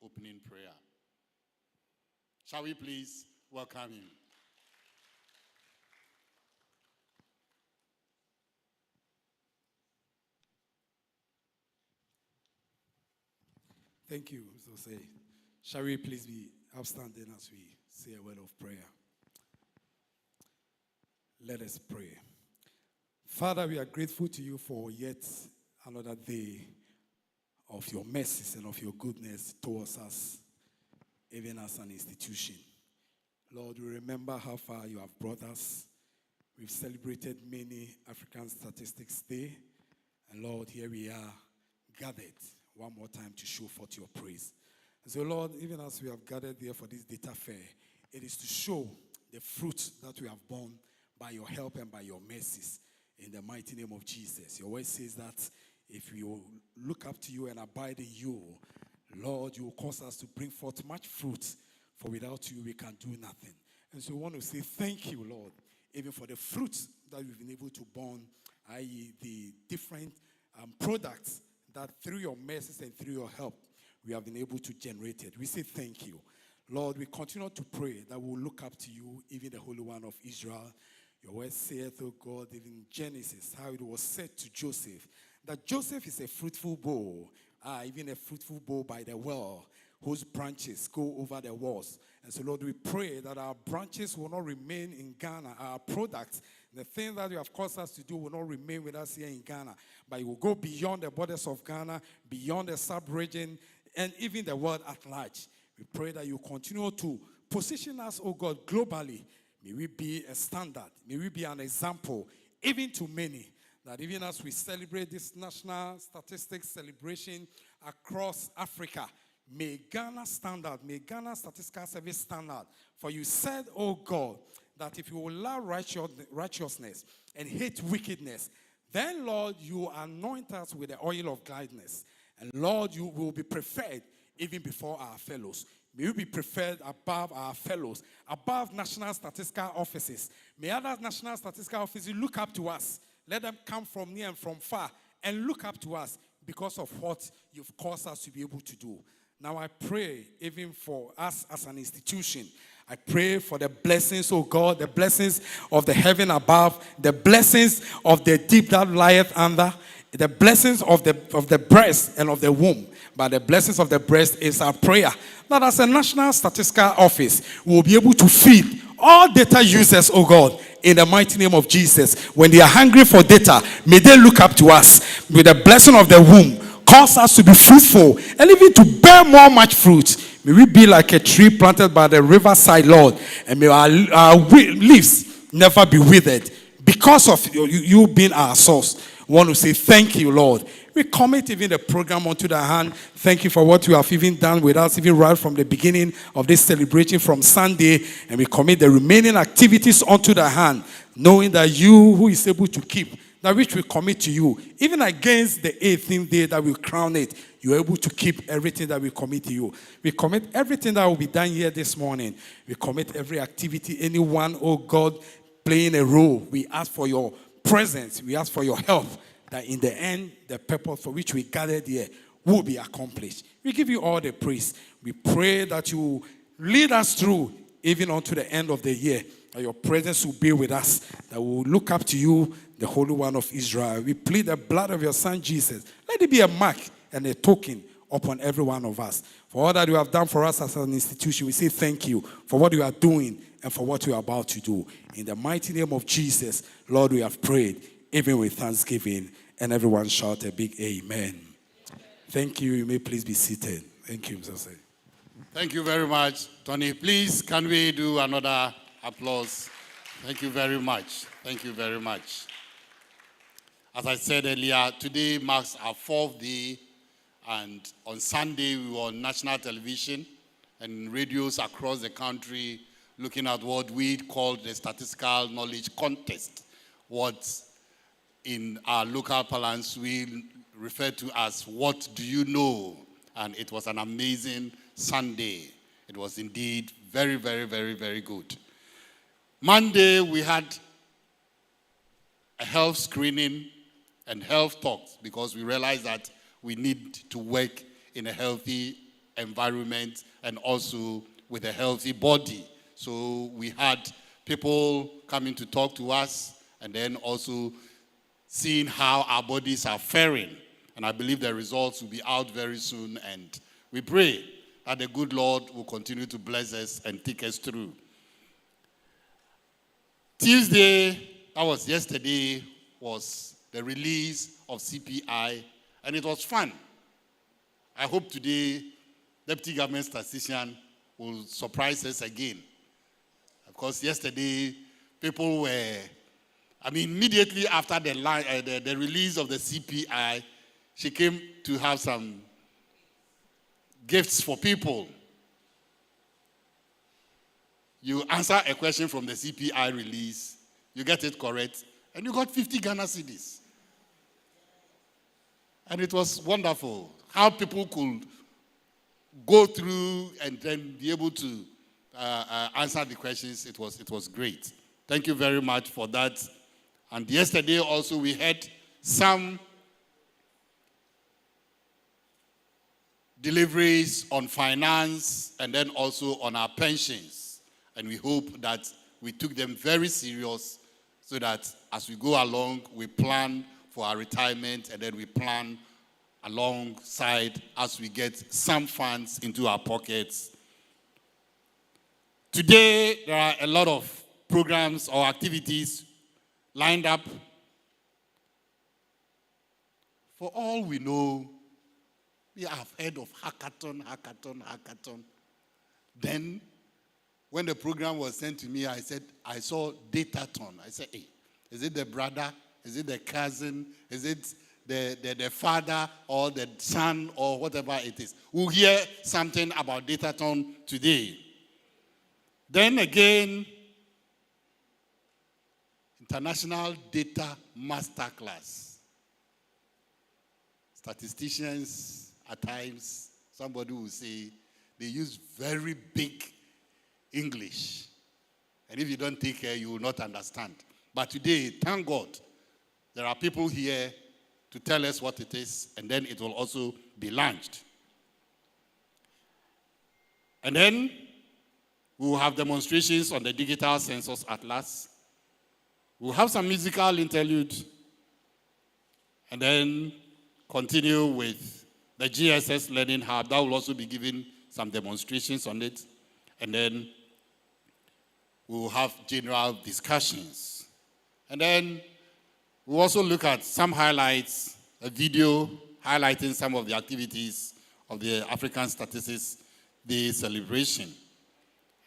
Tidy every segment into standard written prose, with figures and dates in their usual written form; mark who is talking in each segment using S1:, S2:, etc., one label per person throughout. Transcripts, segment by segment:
S1: opening prayer. Shall we please welcome him?
S2: Thank you, Jose. Shall we please be upstanding as we say a word of prayer? Let us pray. Father, we are grateful to you for yet another day of your mercies and of your goodness towards us, even as an institution. Lord, we remember how far you have brought us. We've celebrated many African Statistics Day. And Lord, here we are gathered one more time to show forth your praise. And so, Lord, even as we have gathered here for this data fair, it is to show the fruit that we have borne by your help and by your mercies in the mighty name of Jesus. Your word says that if we will look up to you and abide in you, Lord, you will cause us to bring forth much fruit, for without you we can do nothing. And so we want to say thank you, Lord, even for the fruits that we've been able to born, i.e. the different products that through your mercies and through your help, we have been able to generate it. We say thank you. Lord, we continue to pray that we'll look up to you, even the Holy One of Israel. Your word saith, O God, even in Genesis, how it was said to Joseph, that Joseph is a fruitful bough, even a fruitful bough by the well, whose branches go over the walls. And so, Lord, we pray that our branches will not remain in Ghana. Our products, the thing that you have caused us to do, will not remain with us here in Ghana, but it will go beyond the borders of Ghana, beyond the sub-region, and even the world at large. We pray that you continue to position us, oh God, globally. May we be a standard. May we be an example, even to many, that even as we celebrate this national statistics celebration across Africa, may Ghana standard, may Ghana Statistical Service standard. For you said, oh God, that if you will love righteousness and hate wickedness, then, Lord, you anoint us with the oil of gladness. And, Lord, you will be preferred even before our fellows. May you be preferred above our fellows, above national statistical offices. May other national statistical offices look up to us. Let them come from near and from far and look up to us because of what you've caused us to be able to do. Now I pray even for us as an institution. I pray for the blessings, oh God, the blessings of the heaven above, the blessings of the deep that lieth under, the blessings of the breast and of the womb. But the blessings of the breast is our prayer that as a national statistical office, we will be able to feed all data users, oh God, in the mighty name of Jesus. When they are hungry for data, may they look up to us with the blessing of the womb. Cause us to be fruitful and even to bear much fruit. May we be like a tree planted by the riverside, Lord, and may our leaves never be withered because of you being our source. We want to say thank you, Lord. We commit even the program onto the hand. Thank you for what you have even done with us, even right from the beginning of this celebration from Sunday. And we commit the remaining activities onto the hand, knowing that you who is able to keep, that which we commit to you, even against the 18th day that we crown it, you are able to keep everything that we commit to you. We commit everything that will be done here this morning. We commit every activity, anyone, oh God, playing a role. We ask for your presence. We ask for your help, that in the end, the purpose for which we gathered here will be accomplished. We give you all the praise. We pray that you lead us through, even unto the end of the year, that your presence will be with us, that we will look up to you, the Holy One of Israel. We plead the blood of your Son, Jesus. Let it be a mark and a token upon every one of us. For all that you have done for us as an institution, we say thank you for what you are doing and for what you are about to do. In the mighty name of Jesus, Lord, we have prayed, even with thanksgiving. And everyone shout a big amen. Thank you. You may please be seated. Thank you, Mr.
S1: Thank you very much, Tony. Please, can we do another applause? Thank you very much. Thank you very much. As I said earlier, today marks our 4th day, and on Sunday we were on national television and radios across the country looking at what we call the Statistical Knowledge Contest, what in our local parlance we refer to as What Do You Know? And it was an amazing Sunday. It was indeed very, very, very, very good. Monday we had a health screening and health talks because we realized that we need to work in a healthy environment and also with a healthy body. So we had people coming to talk to us and then also seeing how our bodies are faring. And I believe the results will be out very soon, and we pray that the good Lord will continue to bless us and take us through. Tuesday, that was yesterday, was the release of CPI, and it was fun. I hope today, Deputy Government Statistician will surprise us again. Of course, yesterday, people were, immediately after the release of the CPI, she came to have some gifts for people. You answer a question from the CPI release, you get it correct, and you got 50 Ghana cedis. And it was wonderful how people could go through and then be able to answer the questions. It was great. Thank you very much for that. And yesterday also we had some deliveries on finance and then also on our pensions. And we hope that we took them very serious so that as we go along, we plan for our retirement and then we plan alongside as we get some funds into our pockets. Today, there are a lot of programs or activities lined up. For all we know, we have heard of hackathon. Then, when the program was sent to me, I said, I saw datathon. I said, hey, is it the brother? Is it the cousin? Is it the father or the son or whatever it is? We'll hear something about datathon today. Then again, International Data Masterclass. Statisticians, at times, somebody will say, they use very big English. And if you don't take care, you will not understand. But today, thank God, there are people here to tell us what it is, and then it will also be launched. And then we will have demonstrations on the Digital Census Atlas. We'll have some musical interlude, and then continue with the GSS Learning Hub. That will also be giving some demonstrations on it. And then we'll have general discussions. And then we'll also look at some highlights, a video highlighting some of the activities of the African Statistics Day celebration.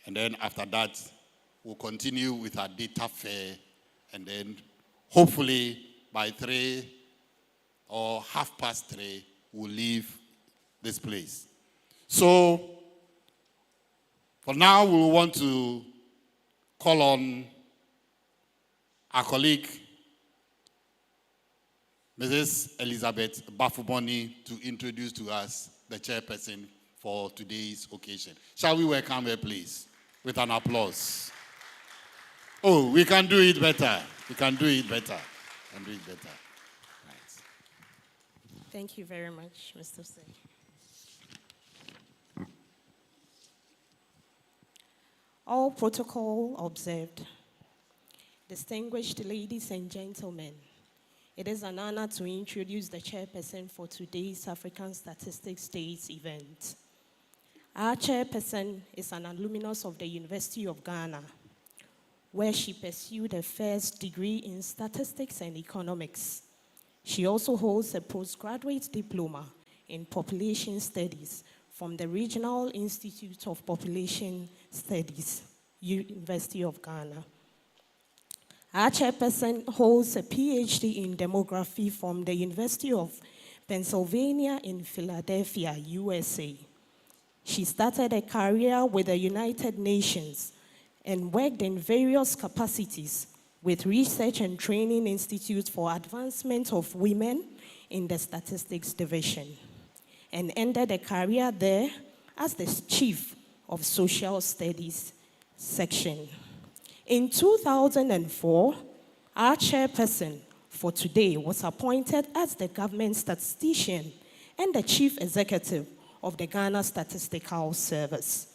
S1: And then after that, we'll continue with our data fair. And then hopefully by 3 or 3:30, we'll leave this place. So for now, we want to call on our colleague, Mrs. Elizabeth Bafuboni, to introduce to us the chairperson for today's occasion. Shall we welcome her, please, with an applause? Oh, we can do it better. We can do it better. We can do it better. Right.
S3: Thank you very much, Mr. Singh. All protocol observed. Distinguished ladies and gentlemen, it is an honor to introduce the chairperson for today's African Statistics Days event. Our chairperson is an alumnus of the University of Ghana, where she pursued a first degree in statistics and economics. She also holds a postgraduate diploma in population studies from the Regional Institute of Population Studies, University of Ghana. Our chairperson holds a PhD in demography from the University of Pennsylvania in Philadelphia, USA. She started a career with the United Nations and worked in various capacities with Research and Training Institute for Advancement of Women in the Statistics Division, and ended a career there as the Chief of Social Studies Section. In 2004, our chairperson for today was appointed as the government statistician and the chief executive of the Ghana Statistical Service,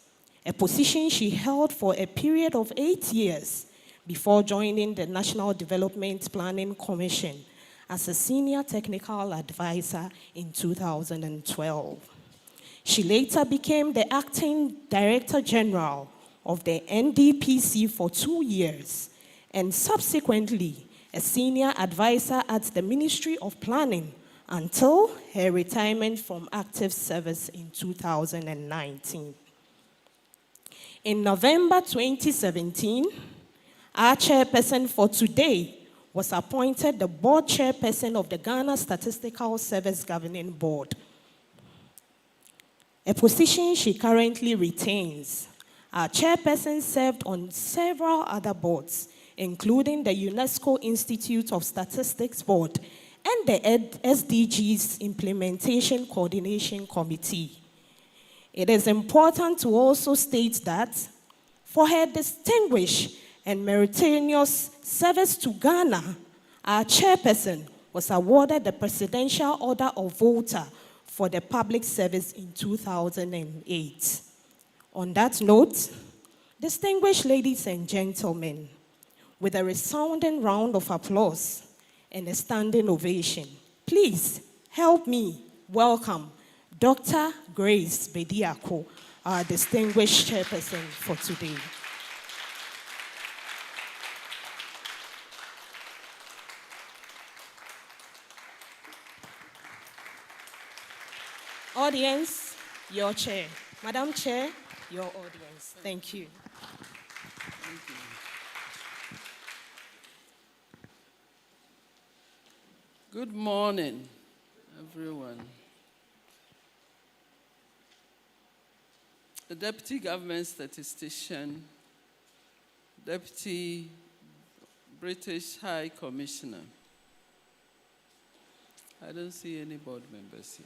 S3: a position she held for a period of 8 years before joining the National Development Planning Commission as a senior technical advisor in 2012. She later became the acting Director General of the NDPC for 2 years and subsequently a senior advisor at the Ministry of Planning until her retirement from active service in 2019. In November 2017, our chairperson for today was appointed the board chairperson of the Ghana Statistical Service Governing Board, a position she currently retains. Our chairperson served on several other boards, including the UNESCO Institute of Statistics Board and the SDGs Implementation Coordination Committee. It is important to also state that for her distinguished and meritorious service to Ghana, our chairperson was awarded the Presidential Order of Volta for the public service in 2008. On that note, distinguished ladies and gentlemen, with a resounding round of applause and a standing ovation, please help me welcome Dr. Grace Bediako, our distinguished chairperson for today. Audience, your chair. Madam Chair, your audience. Thank you.
S4: Thank you. Good morning, everyone. The Deputy Government Statistician, Deputy British High Commissioner. I don't see any board members here.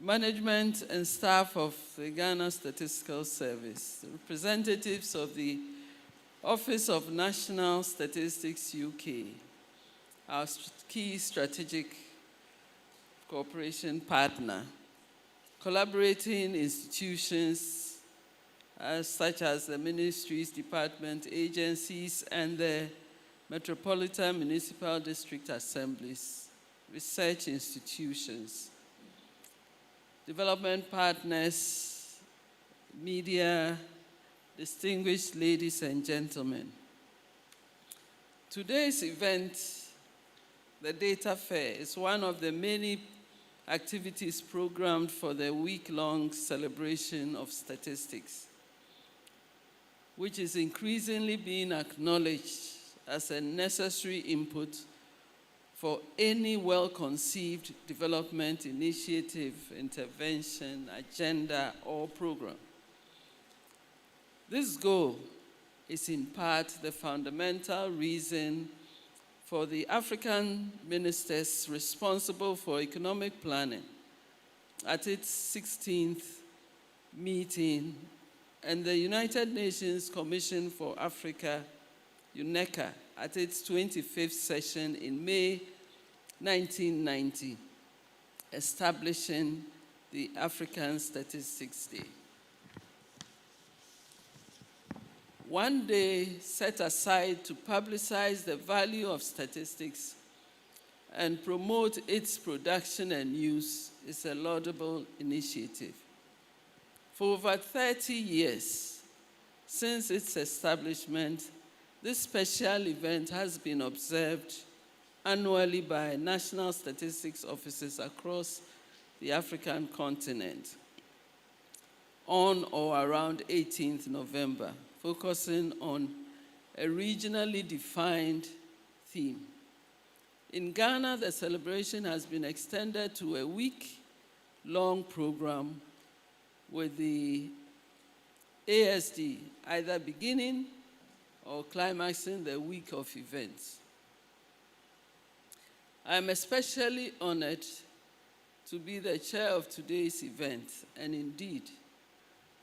S4: Management and staff of the Ghana Statistical Service, representatives of the Office of National Statistics UK, our key strategic cooperation partner, collaborating institutions such as the ministries, department, agencies, and the Metropolitan Municipal District Assemblies, research institutions, development partners, media, distinguished ladies and gentlemen. Today's event, the Data Fair, is one of the many activities programmed for the week-long celebration of statistics, which is increasingly being acknowledged as a necessary input for any well-conceived development initiative, intervention, agenda, or program. This goal is in part the fundamental reason for the African ministers responsible for economic planning at its 16th meeting and the United Nations Commission for Africa, UNECA, at its 25th session in May 1990, establishing the African Statistics Day. One day set aside to publicize the value of statistics and promote its production and use is a laudable initiative. For over 30 years since its establishment, this special event has been observed annually by national statistics offices across the African continent on or around 18th November, focusing on a regionally defined theme. In Ghana, the celebration has been extended to a week-long program with the ASD either beginning or climaxing the week of events. I am especially honored to be the chair of today's event and indeed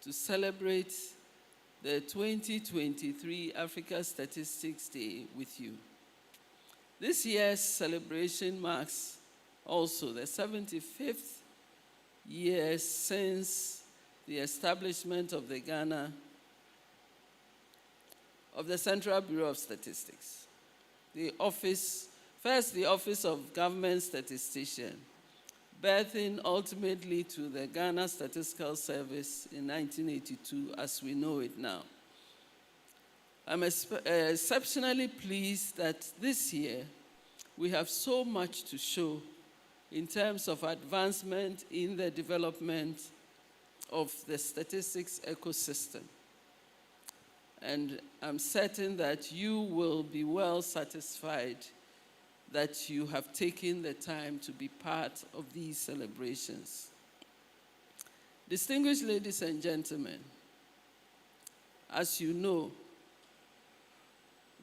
S4: to celebrate the 2023 Africa Statistics Day with you. This year's celebration marks also the 75th years since the establishment of the Central Bureau of Statistics. The Office of Government Statistician, birthing ultimately to the Ghana Statistical Service in 1982 as we know it now. I'm exceptionally pleased that this year we have so much to show in terms of advancement in the development of the statistics ecosystem. And I'm certain that you will be well satisfied that you have taken the time to be part of these celebrations. Distinguished ladies and gentlemen, as you know,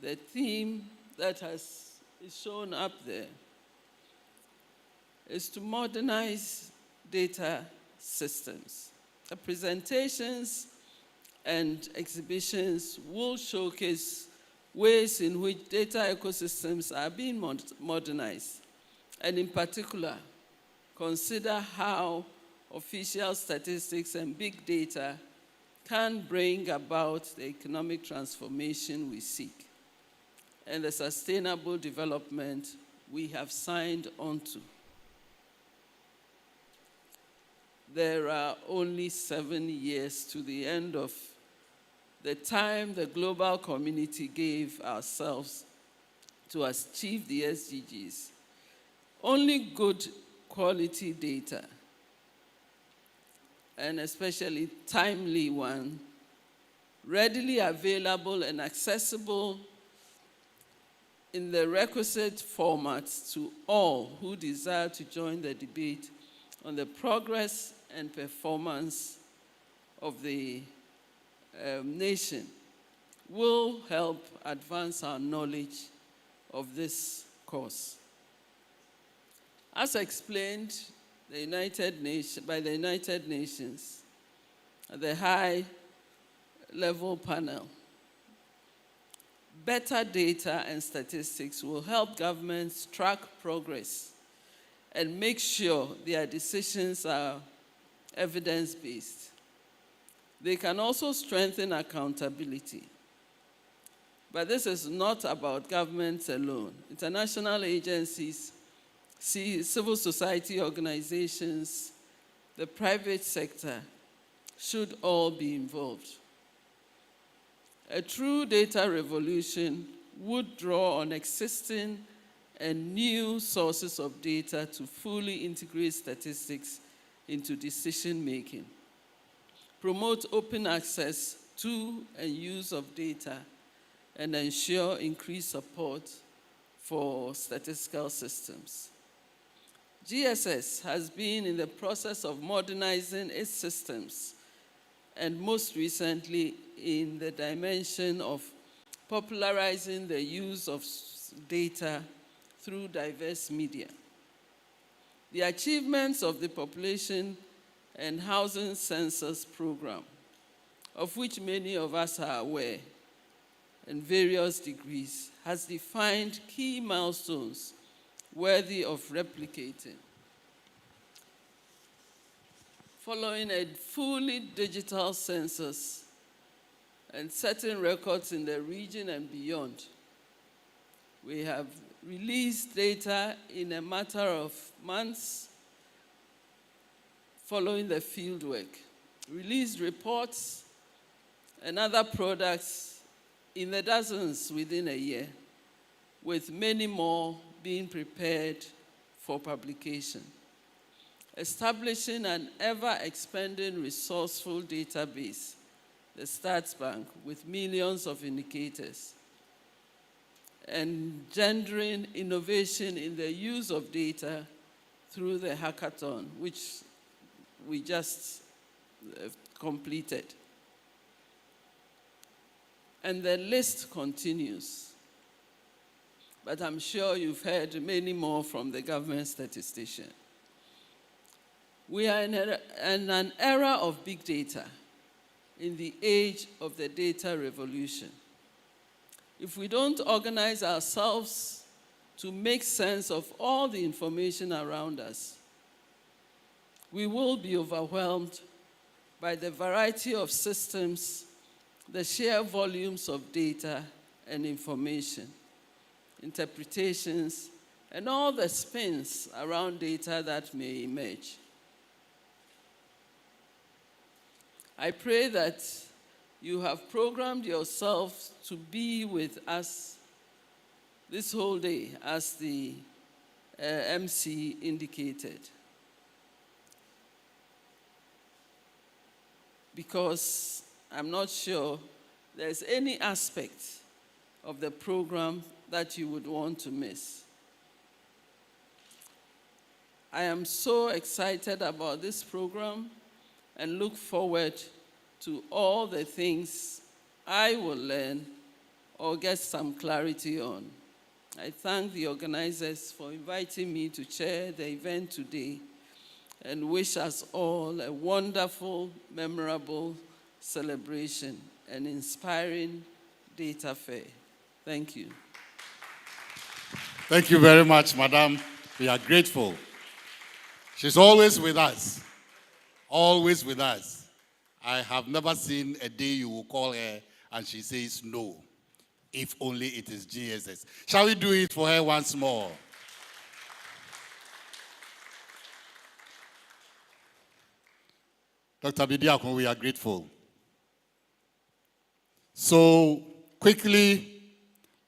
S4: the theme that is shown up there is to modernize data systems. The presentations and exhibitions will showcase ways in which data ecosystems are being modernized, and in particular, consider how official statistics and big data can bring about the economic transformation we seek and the sustainable development we have signed onto. There are only 7 years to the end of the time the global community gave ourselves to achieve the SDGs. Only good quality data, and especially timely one, readily available and accessible in the requisite formats to all who desire to join the debate on the progress and performance of the nation will help advance our knowledge of this cause. As explained by the United Nations, the high-level panel, better data and statistics will help governments track progress and make sure their decisions are evidence-based. They can also strengthen accountability. But this is not about governments alone. International agencies, civil society organizations, the private sector should all be involved. A true data revolution would draw on existing and new sources of data to fully integrate statistics into decision-making, promote open access to and use of data, and ensure increased support for statistical systems. GSS has been in the process of modernizing its systems, and most recently in the dimension of popularizing the use of data through diverse media. The achievements of the Population and Housing Census Program, of which many of us are aware in various degrees, has defined key milestones worthy of replicating. Following a fully digital census and setting records in the region and beyond, we have released data in a matter of months following the fieldwork, released reports and other products in the dozens within a year, with many more being prepared for publication. Establishing an ever-expanding resourceful database, the Stats Bank, with millions of indicators, engendering innovation in the use of data through the hackathon, which we just completed. And the list continues. But I'm sure you've heard many more from the government statistician. We are in an era of big data, in the age of the data revolution. If we don't organize ourselves to make sense of all the information around us, we will be overwhelmed by the variety of systems, the sheer volumes of data and information, interpretations, and all the spins around data that may emerge. I pray that you have programmed yourself to be with us this whole day, as the MC indicated. Because I'm not sure there's any aspect of the program that you would want to miss. I am so excited about this program and look forward to all the things I will learn or get some clarity on. I thank the organizers for inviting me to chair the event today and wish us all a wonderful, memorable celebration and inspiring data fair. Thank you.
S1: Thank you very much, Madam. We are grateful. She's always with us. Always with us. I have never seen a day you will call her and she says no, if only it is GSS. Shall we do it for her once more? Dr. Bidiakon, we are grateful. So, quickly,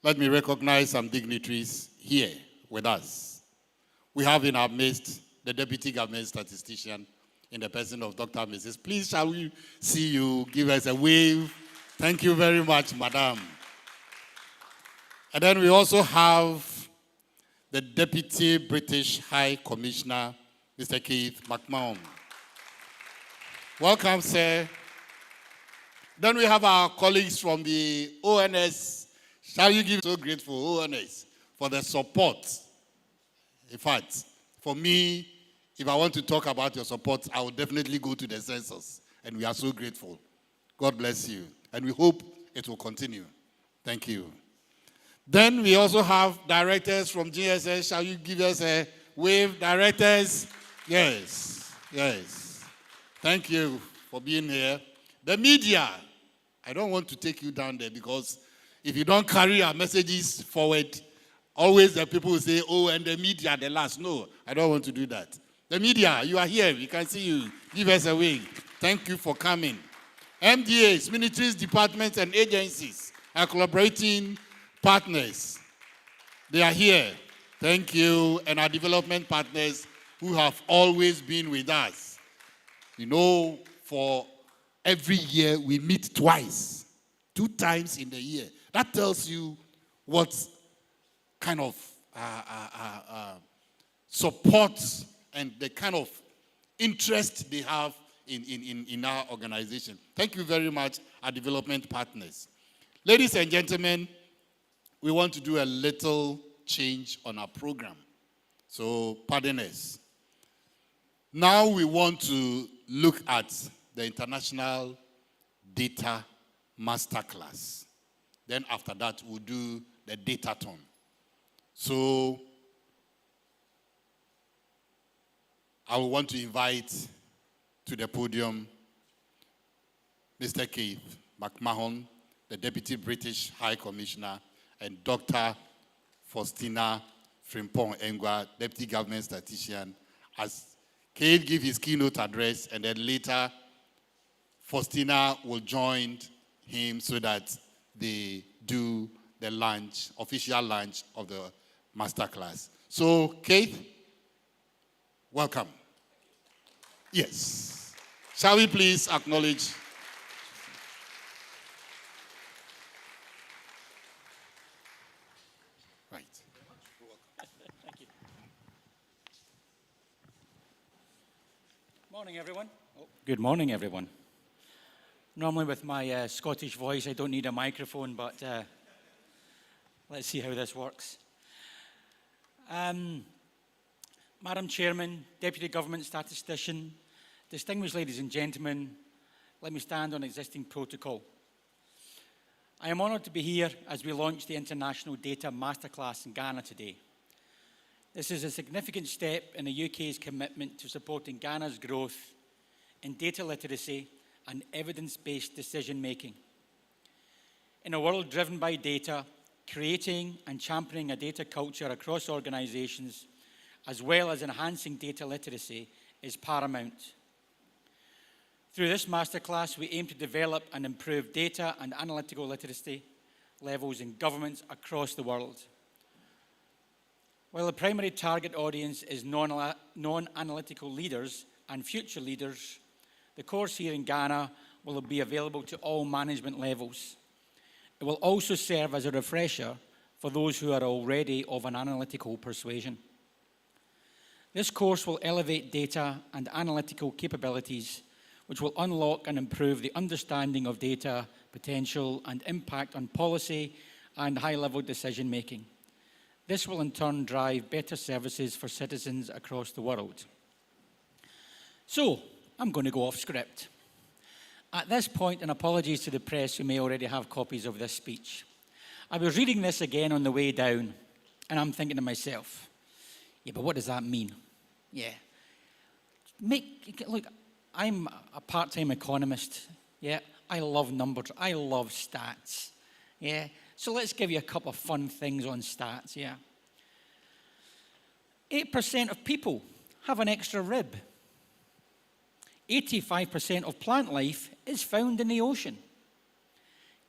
S1: let me recognize some dignitaries here with us. We have in our midst the Deputy Government Statistician in the person of Dr. Mrs. Please, shall we see you give us a wave? Thank you very much, Madam. And then we also have the Deputy British High Commissioner, Mr. Keith McMahon. Welcome, sir. Then we have our colleagues from the ONS. Shall you give so grateful, ONS, for the support? In fact, for me, if I want to talk about your support, I will definitely go to the census. And we are so grateful. God bless you. And we hope it will continue. Thank you. Then we also have directors from GSS. Shall you give us a wave? Directors? Yes. Yes. Thank you for being here. The media. I don't want to take you down there because if you don't carry our messages forward, always the people will say, oh, and the media, the last. No, I don't want to do that. The media, you are here. We can see you. Give us a wave. Thank you for coming. MDAs, ministries, departments, and agencies are collaborating partners. They are here. Thank you. And our development partners who have always been with us. You know, for every year we meet twice, 2 times in the year. That tells you what kind of support and the kind of interest they have in our organization. Thank you very much, our development partners. Ladies and gentlemen, we want to do a little change on our program. So, pardon us. Now we want to look at the International Data Masterclass. Then after that, we'll do the Datathon. So, I will want to invite to the podium Mr. Keith McMahon, the Deputy British High Commissioner, and Dr. Faustina Frimpong Engwa, Deputy Government Statistician, as Keith gives his keynote address, and then later Faustina will join him so that they do the launch, official launch of the masterclass. So, Keith, welcome. Yes. Shall we please acknowledge? Right.
S5: Thank you. Morning, everyone. Good morning, everyone. Normally with my Scottish voice, I don't need a microphone, but let's see how this works. Madam Chairman, Deputy Government Statistician, distinguished ladies and gentlemen, let me stand on existing protocol. I am honoured to be here as we launch the International Data Masterclass in Ghana today. This is a significant step in the UK's commitment to supporting Ghana's growth in data literacy and evidence-based decision-making. In a world driven by data, creating and championing a data culture across organisations, as well as enhancing data literacy, is paramount. Through this masterclass, we aim to develop and improve data and analytical literacy levels in governments across the world. While the primary target audience is non-analytical leaders and future leaders, the course here in Ghana will be available to all management levels. It will also serve as a refresher for those who are already of an analytical persuasion. This course will elevate data and analytical capabilities, which will unlock and improve the understanding of data, potential, and impact on policy and high-level decision-making. This will in turn drive better services for citizens across the world. So, I'm going to go off script. At this point, and apologies to the press who may already have copies of this speech, I was reading this again on the way down, and I'm thinking to myself, yeah, but what does that mean? Yeah. Look, I'm a part-time economist, yeah? I love numbers, I love stats, yeah? So let's give you a couple of fun things on stats, yeah? 8% of people have an extra rib. 85% of plant life is found in the ocean.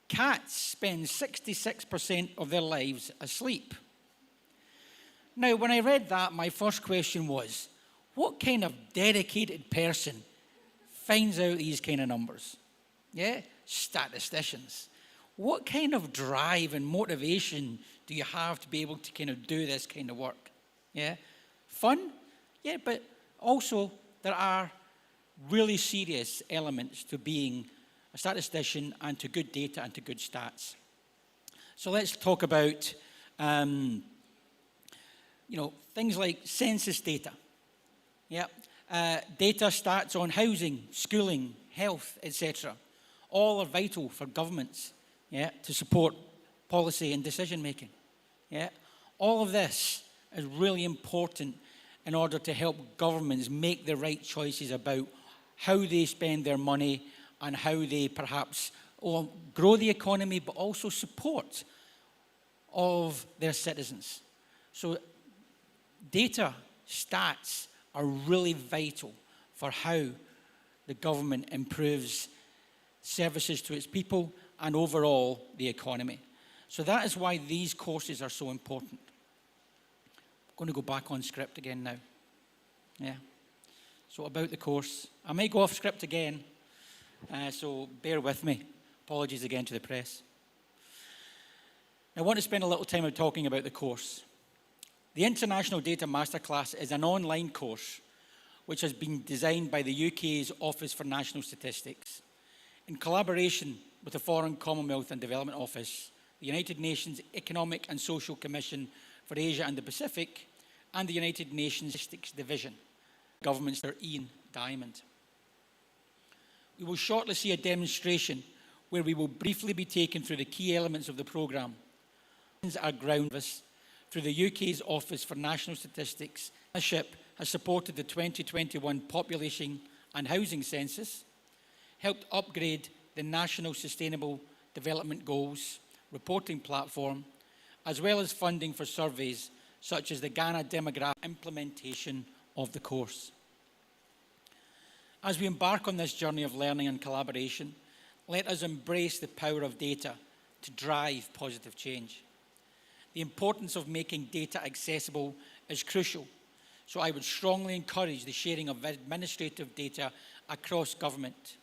S5: Cats spend 66% of their lives asleep. Now, when I read that, my first question was, what kind of dedicated person finds out these kind of numbers? Yeah? Statisticians. What kind of drive and motivation do you have to be able to kind of do this kind of work? Yeah? Fun? Yeah, but also there are really serious elements to being a statistician and to good data and to good stats. So let's talk about things like census data. Yeah, data stats on housing, schooling, health, etc. All are vital for governments, yeah, to support policy and decision making. Yeah, all of this is really important in order to help governments make the right choices about how they spend their money and how they perhaps grow the economy, but also support of their citizens. So data, stats are really vital for how the government improves services to its people and overall the economy. So that is why these courses are so important. I'm going to go back on script again now. Yeah. So about the course, I may go off script again, so bear with me. Apologies again to the press. I want to spend a little time talking about the course. The International Data Masterclass is an online course which has been designed by the UK's Office for National Statistics in collaboration with the Foreign, Commonwealth and Development Office, the United Nations Economic and Social Commission for Asia and the Pacific, and the United Nations Statistics Division. Government's Ian Diamond. We will shortly see a demonstration where we will briefly be taken through the key elements of the programme. Our ground through the UK's Office for National Statistics. Partnership has supported the 2021 Population and Housing Census, helped upgrade the National Sustainable Development Goals reporting platform, as well as funding for surveys such as the Ghana Demographic implementation of the course. As we embark on this journey of learning and collaboration, let us embrace the power of data to drive positive change. The importance of making data accessible is crucial, so I would strongly encourage the sharing of administrative data across government.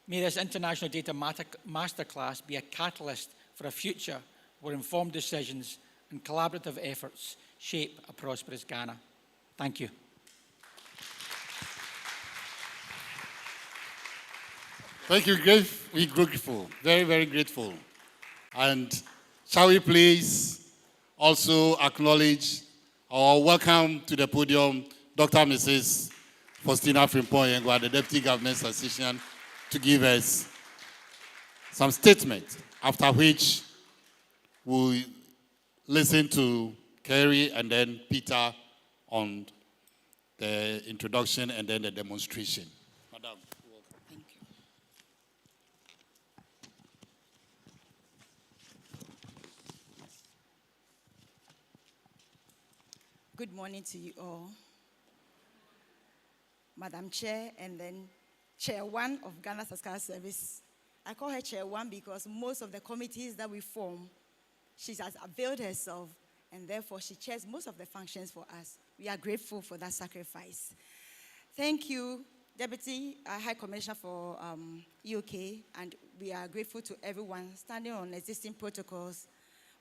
S5: May this International Data Masterclass be a catalyst for a future where informed decisions and collaborative efforts shape a prosperous Ghana. Thank you.
S1: Thank you, we're grateful, very, very grateful. And shall we please also acknowledge or welcome to the podium Dr. and Mrs. Faustina Frimpong-Yengwa, the Deputy Government Statistician, to give us some statement, after which we'll listen to Kerry, and then Peter on the introduction and then the demonstration. Madam.
S6: Thank you. Good morning to you all. Madam Chair, and then Chair 1 of Ghana Statistical Service. I call her Chair 1 because most of the committees that we form, she has availed herself, and therefore she chairs most of the functions for us. We are grateful for that sacrifice. Thank you, Deputy High Commissioner for UK, and we are grateful to everyone standing on existing protocols.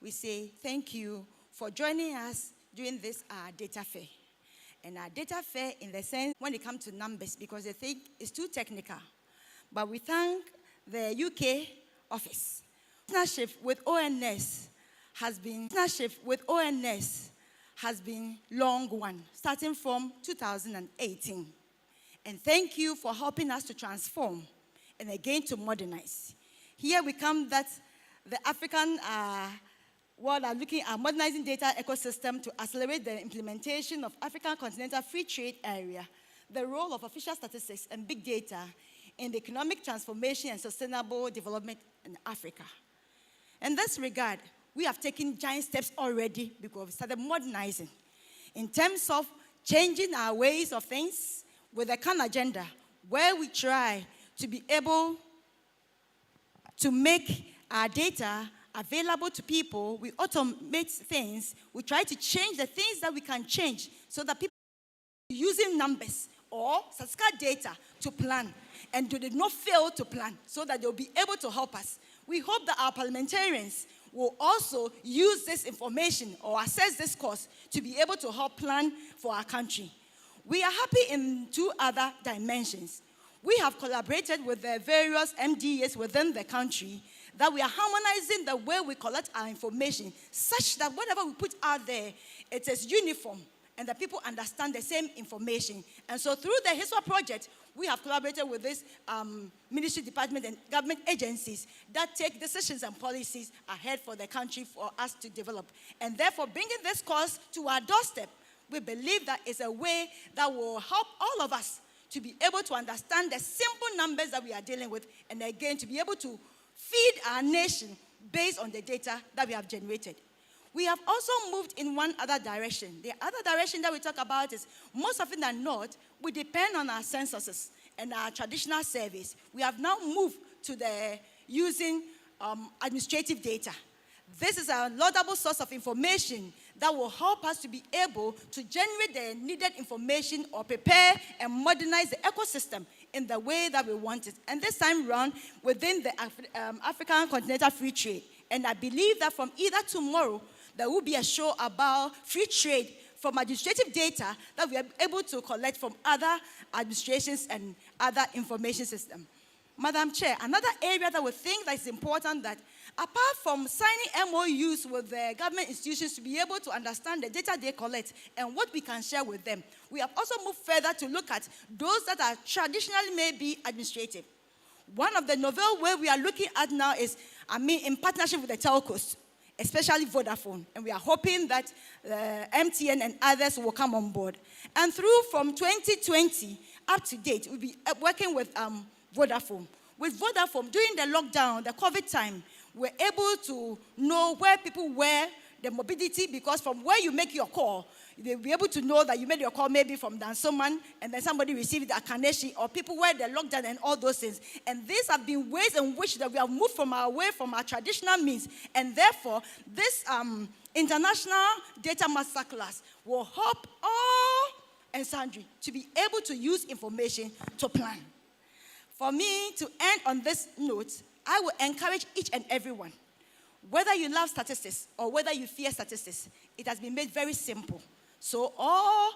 S6: We say thank you for joining us during this data fair. And our data fair in the sense when it comes to numbers, because they think it's too technical. But we thank the UK office. Partnership with ONS has been long one, starting from 2018. And thank you for helping us to transform and again to modernize. Here we come that the African world are looking at modernizing data ecosystem to accelerate the implementation of African Continental Free Trade Area, the role of official statistics and big data in the economic transformation and sustainable development in Africa. In this regard, we have taken giant steps already because we started modernizing in terms of changing our ways of things with a CAN agenda, where we try to be able to make our data available to people. We automate things. We try to change the things that we can change so that people are using numbers or statistical data to plan and do not fail to plan so that they'll be able to help us. We hope that our parliamentarians will also use this information or access this course to be able to help plan for our country. We are happy in two other dimensions. We have collaborated with the various MDAs within the country that we are harmonizing the way we collect our information such that whatever we put out there, it is uniform and that people understand the same information. And so through the HISWA project, we have collaborated with this ministry department and government agencies that take decisions and policies ahead for the country for us to develop. And therefore, bringing this course to our doorstep, we believe that is a way that will help all of us to be able to understand the simple numbers that we are dealing with, and again, to be able to feed our nation based on the data that we have generated. We have also moved in one other direction. The other direction that we talk about is, most often than not, we depend on our censuses and our traditional surveys. We have now moved to the using administrative data. This is a laudable source of information that will help us to be able to generate the needed information or prepare and modernize the ecosystem in the way that we want it. And this time around, within the African Continental Free Trade. And I believe that from either tomorrow, there will be a show about free trade from administrative data that we are able to collect from other administrations and other information systems. Madam Chair, another area that we think that is important, that apart from signing MOUs with the government institutions to be able to understand the data they collect and what we can share with them, we have also moved further to look at those that are traditionally maybe administrative. One of the novel ways we are looking at now is, in partnership with the telcos, especially Vodafone, and we are hoping that MTN and others will come on board. And through from 2020 up to date, we'll be working with Vodafone. With Vodafone, during the lockdown, the COVID time, we're able to know where people were, the mobility, because from where you make your call, they'll be able to know that you made your call maybe from Dansoman, and then somebody received it at Kaneshi, or people where the lockdown and all those things. And these have been ways in which that we have moved away from our traditional means. And therefore, this international data masterclass will help all and sundry to be able to use information to plan. For me to end on this note, I will encourage each and everyone, whether you love statistics or whether you fear statistics, it has been made very simple. So all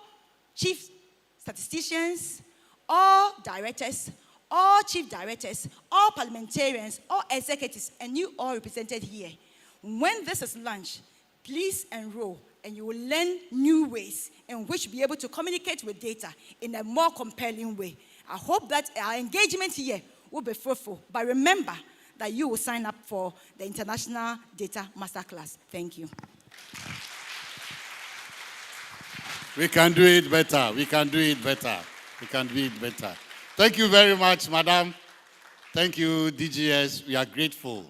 S6: chief statisticians, all directors, all chief directors, all parliamentarians, all executives, and you all represented here, when this is launched, please enroll, and you will learn new ways in which you'll be able to communicate with data in a more compelling way. I hope that our engagement here will be fruitful. But remember that you will sign up for the International Data Masterclass. Thank you.
S1: We can do it better. We can do it better. We can do it better. Thank you very much, madam. Thank you, DGS. We are grateful.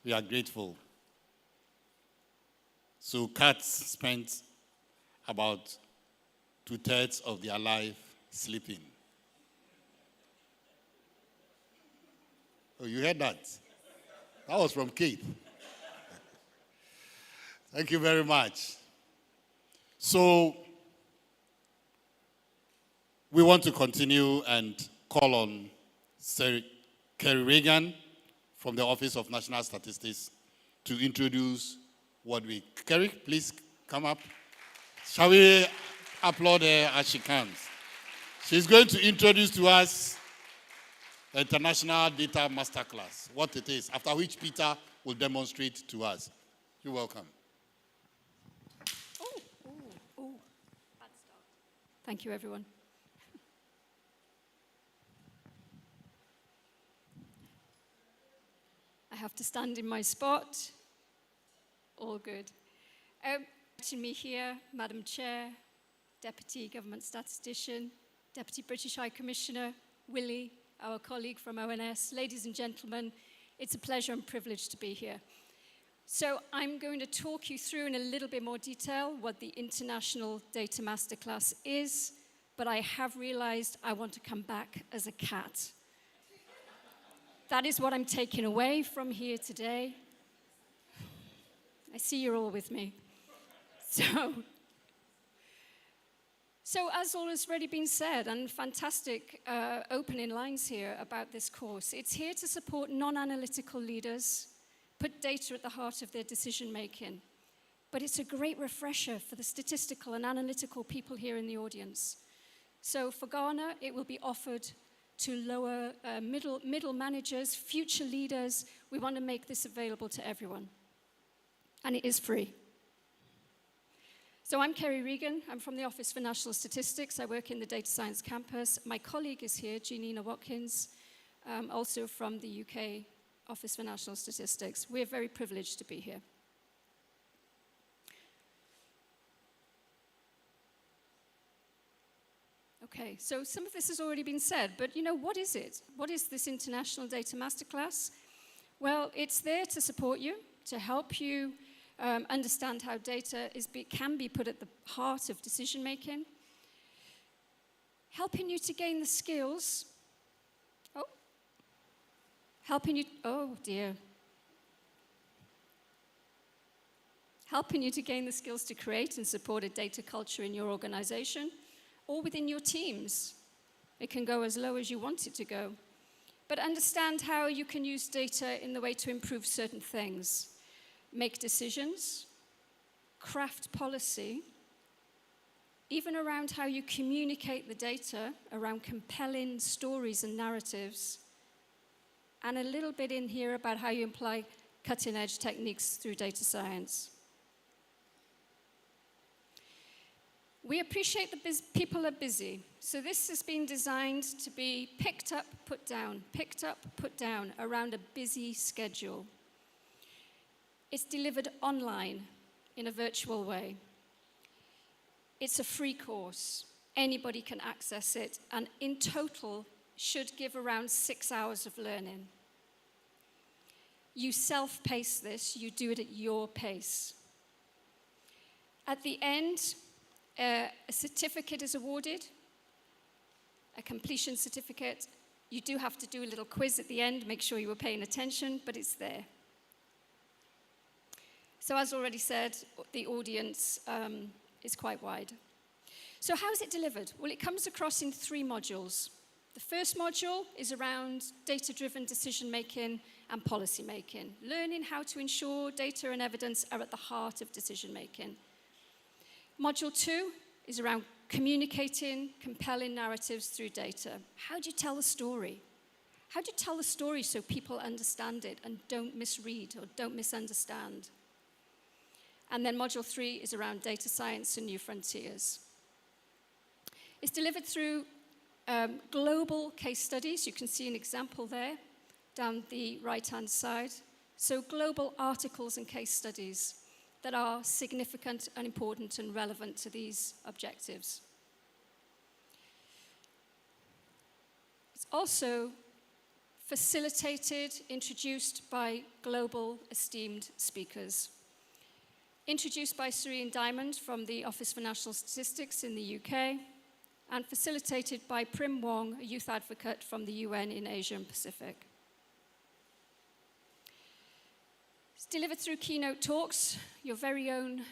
S1: We are grateful. So cats spent about 2/3 of their life sleeping. Oh, you heard that? That was from Keith. Thank you very much. So, we want to continue and call on Sir Kerry Reagan from the Office of National Statistics to introduce what we... Kerry, please come up. Shall we applaud her as she comes? She's going to introduce to us the International Data Masterclass, what it is, after which Peter will demonstrate to us. You're welcome.
S7: Bad start. Thank you, everyone. I have to stand in my spot. All good. Watching me here, Madam Chair, Deputy Government Statistician, Deputy British High Commissioner, Willie, our colleague from ONS, ladies and gentlemen, it's a pleasure and privilege to be here. So I'm going to talk you through in a little bit more detail what the International Data Masterclass is, but I have realized I want to come back as a cat. That is what I'm taking away from here today. I see you're all with me. So as all has already been said, and fantastic opening lines here about this course, it's here to support non-analytical leaders, put data at the heart of their decision-making. But it's a great refresher for the statistical and analytical people here in the audience. So for Ghana, it will be offered to lower middle managers, future leaders. We want to make this available to everyone. And it is free. So I'm Kerry Reagan. I'm from the Office for National Statistics. I work in the Data Science campus. My colleague is here, Jeanina Watkins, also from the UK Office for National Statistics. We're very privileged to be here. Okay, so some of this has already been said, but what is it? What is this International Data Masterclass? Well, it's there to support you, to help you understand how data can be put at the heart of decision making, helping you to gain the skills. Helping you to gain the skills to create and support a data culture in your organization or within your teams. It can go as low as you want it to go. But understand how you can use data in the way to improve certain things. Make decisions, craft policy, even around how you communicate the data, around compelling stories and narratives, and a little bit in here about how you apply cutting-edge techniques through data science. We appreciate that people are busy, so this has been designed to be picked up, put down around a busy schedule. It's delivered online in a virtual way. It's a free course. Anybody can access it, and in total should give around 6 hours of learning. You self-pace this, you do it at your pace. At the end, a certificate is awarded, a completion certificate. You do have to do a little quiz at the end, make sure you were paying attention, but it's there. So as already said, the audience is quite wide. So how is it delivered? Well, it comes across in 3 modules. The first module is around data-driven decision-making and policy-making, learning how to ensure data and evidence are at the heart of decision-making. Module 2 is around communicating compelling narratives through data. How do you tell a story? How do you tell a story so people understand it and don't misread or don't misunderstand? And then module 3 is around data science and new frontiers. It's delivered through global case studies. You can see an example there down the right-hand side. So global articles and case studies that are significant and important and relevant to these objectives. It's also facilitated, introduced by global esteemed speakers. Introduced by Serene Diamond from the Office for National Statistics in the UK, and facilitated by Prim Wong, a youth advocate from the UN in Asia and Pacific. It's delivered through keynote talks. Your very own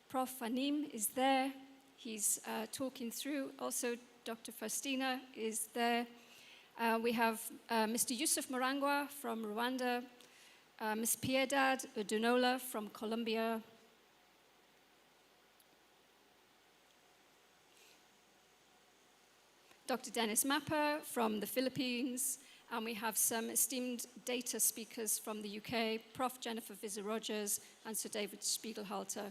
S7: Prof. Anim is there. He's talking through. Also, Dr. Faustina is there. We have Mr. Yusuf Marangwa from Rwanda, Ms. Piedad Udunola from Colombia, Dr. Dennis Mapper from the Philippines, and we have some esteemed data speakers from the UK, Prof. Jennifer Visser-Rogers and Sir David Spiegelhalter.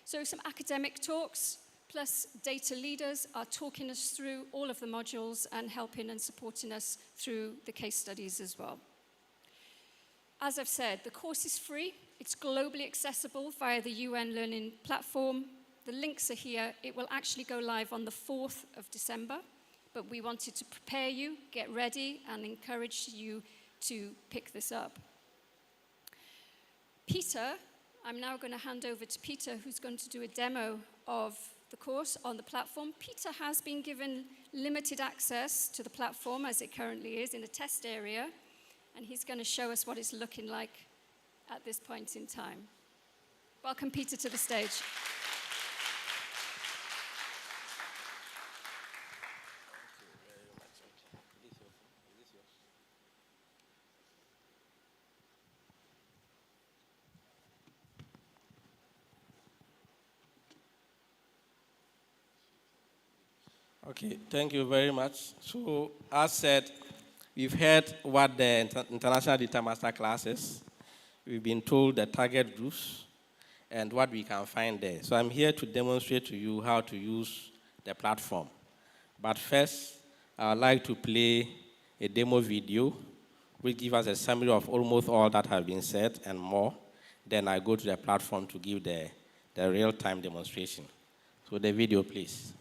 S7: So some academic talks, plus data leaders are talking us through all of the modules and helping and supporting us through the case studies as well. As I've said, the course is free. It's globally accessible via the UN Learning Platform. The links are here. It will actually go live on the 4th of December. But we wanted to prepare you, get ready, and encourage you to pick this up. Peter, I'm now going to hand over to Peter, who's going to do a demo of the course on the platform. Peter has been given limited access to the platform as it currently is in a test area, and he's going to show us what it's looking like at this point in time. Welcome, Peter, to the stage.
S8: Okay, thank you very much. So, as said, we've heard what the International Data Master class is. We've been told the target groups and what we can find there. So I'm here to demonstrate to you how to use the platform. But first, I would like to play a demo video which gives us a summary of almost all that have been said and more. Then I go to the platform to give the real-time demonstration. So the video, please.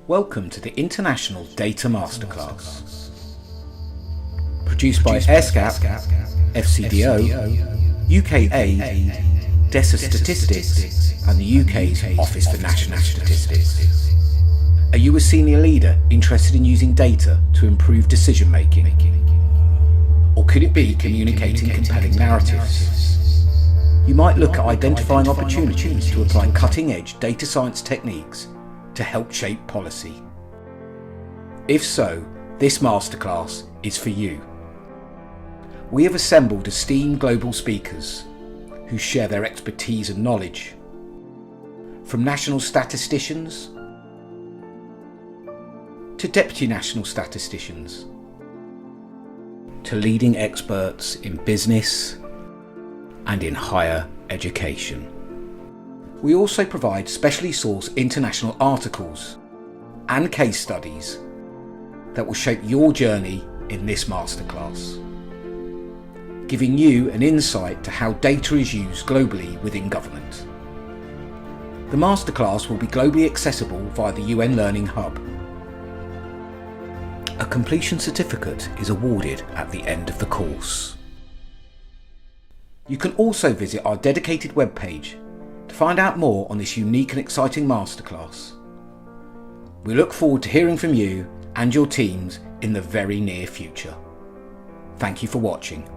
S9: Welcome to the International Data Masterclass. Produced by AirSCAP, FCDO, UKA, DESA Statistics, and the UK's Office for National Statistics. Are you a senior leader interested in using data to improve decision making? Or could it be communicating compelling narratives? You might look at identifying opportunities to apply cutting-edge data science techniques to help shape policy. If so, this masterclass is for you. We have assembled esteemed global speakers who share their expertise and knowledge, from national statisticians to deputy national statisticians to leading experts in business and in higher education. We also provide specially sourced international articles and case studies that will shape your journey in this masterclass, giving you an insight to how data is used globally within government. The masterclass will be globally accessible via the UN Learning Hub. A completion certificate is awarded at the end of the course. You can also visit our dedicated webpage to find out more on this unique and exciting masterclass. We look forward to hearing from you and your teams in the very near future. Thank you for watching.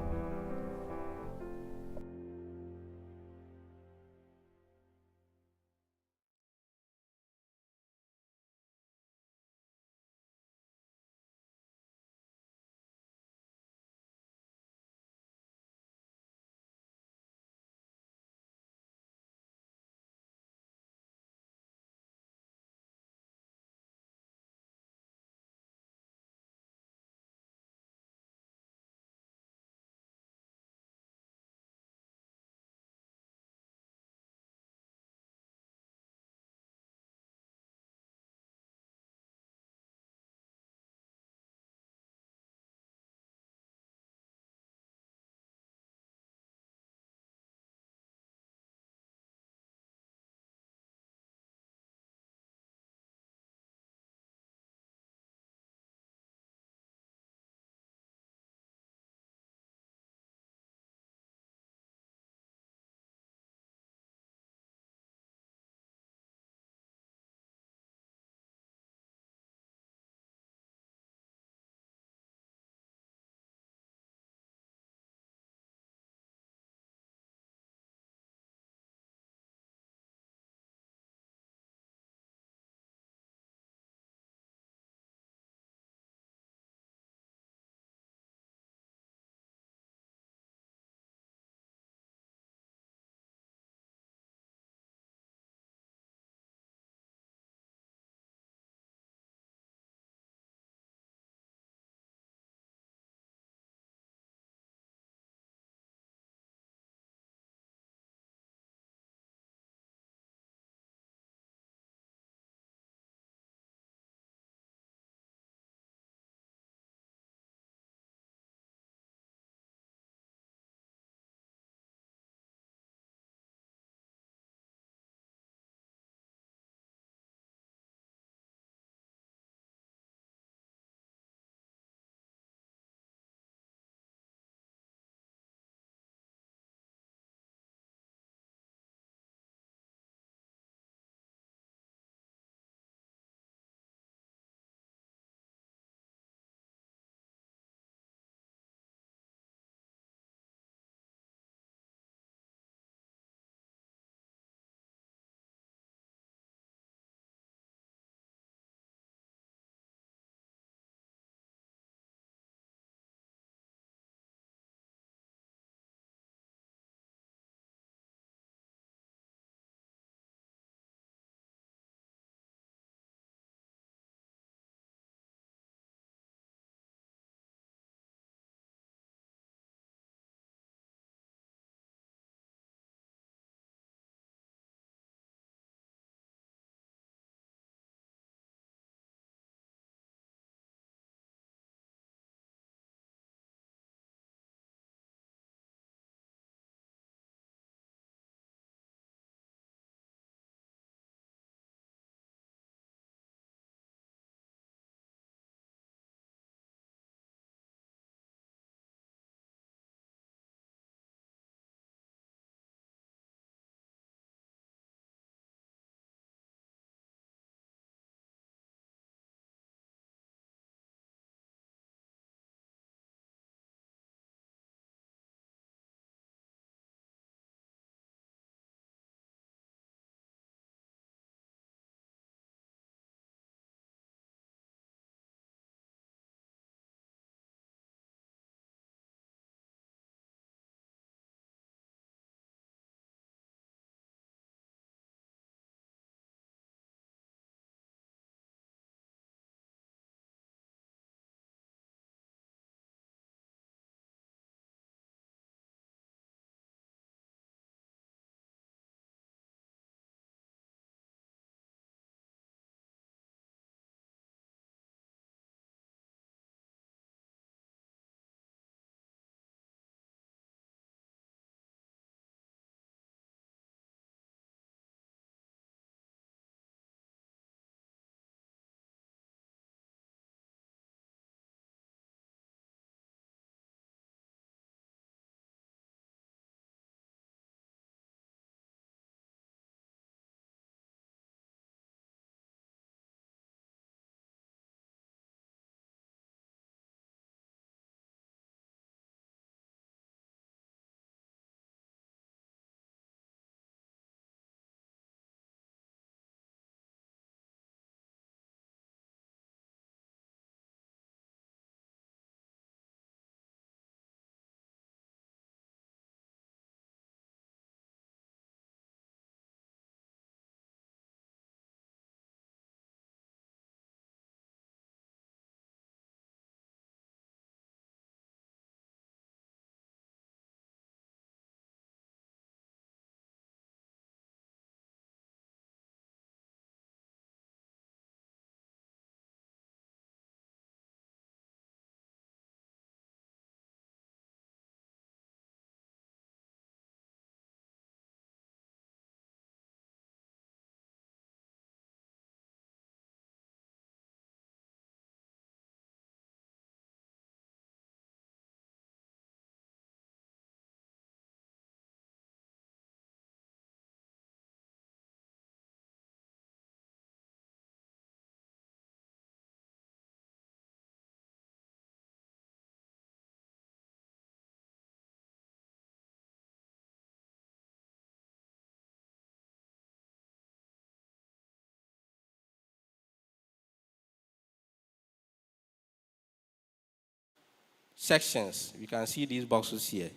S8: sections. You can see these boxes here.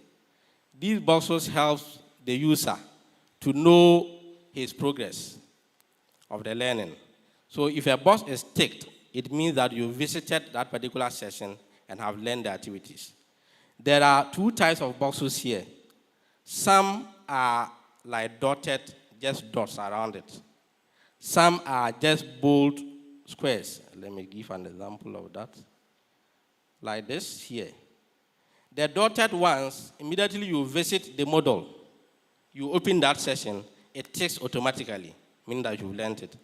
S8: These boxes help the user to know his progress of the learning. So if a box is ticked, it means that you visited that particular session and have learned the activities. There are two types of boxes here. Some are like dotted, just dots around it. Some are just bold squares. Let me give an example of that. Like this here. The dotted ones, immediately you visit the model, you open that session, it ticks automatically, meaning that you've learned it.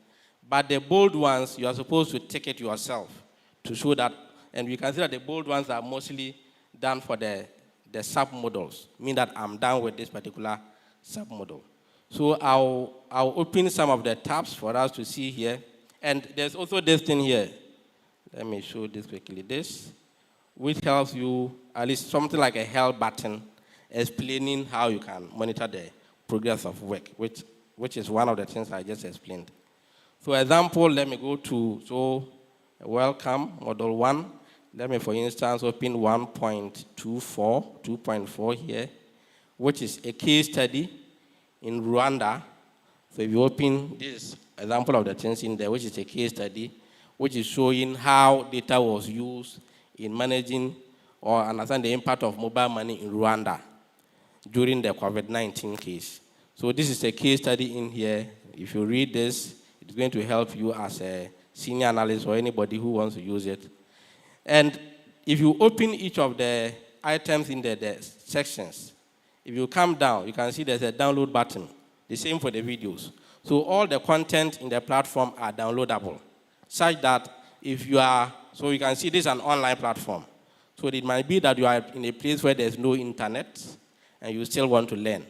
S8: But the bold ones, you are supposed to tick it yourself to show that, and we can see that the bold ones are mostly done for the sub-models, meaning that I'm done with this particular sub-model. So I'll open some of the tabs for us to see here. And there's also this thing here. Let me show this quickly. This, which helps you, at least something like a help button, explaining how you can monitor the progress of work, which is one of the things I just explained. For example, let me go to, welcome, model 1. Let me, for instance, open 2.4 here, which is a case study in Rwanda. So if you open this example of the things in there, which is a case study, which is showing how data was used in managing or understand the impact of mobile money in Rwanda during the COVID-19 case. So this is a case study in here. If you read this, it's going to help you as a senior analyst or anybody who wants to use it. And if you open each of the items in the sections, if you come down, you can see there's a download button. The same for the videos. So all the content in the platform are downloadable, such that if you are, so you can see this is an online platform. So it might be that you are in a place where there's no internet and you still want to learn.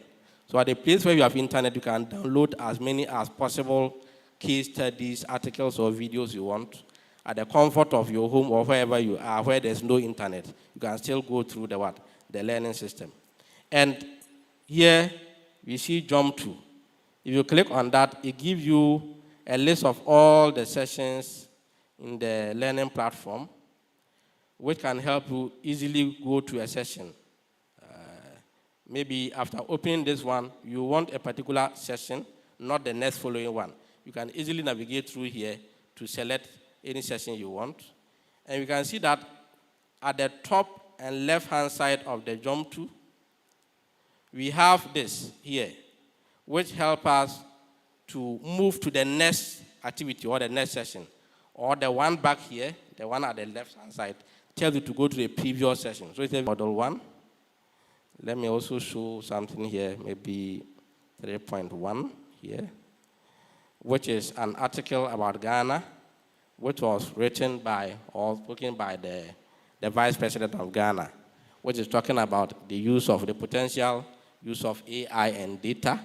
S8: So at a place where you have internet, you can download as many as possible case studies, articles, or videos you want. At the comfort of your home or wherever you are, where there's no internet, you can still go through the learning system. And here we see Jump To. If you click on that, it gives you a list of all the sessions in the learning platform, which can help you easily go to a session. Maybe after opening this one, you want a particular session, not the next following one. You can easily navigate through here to select any session you want. And you can see that at the top and left-hand side of the Jump To, we have this here, which helps us to move to the next activity or the next session. Or the one back here, the one at the left-hand side, tells you to go to the previous session. So it's a model 1. Let me also show something here, maybe 3.1 here, which is an article about Ghana, which was written by or spoken by the Vice President of Ghana, which is talking about the use of the potential use of AI and data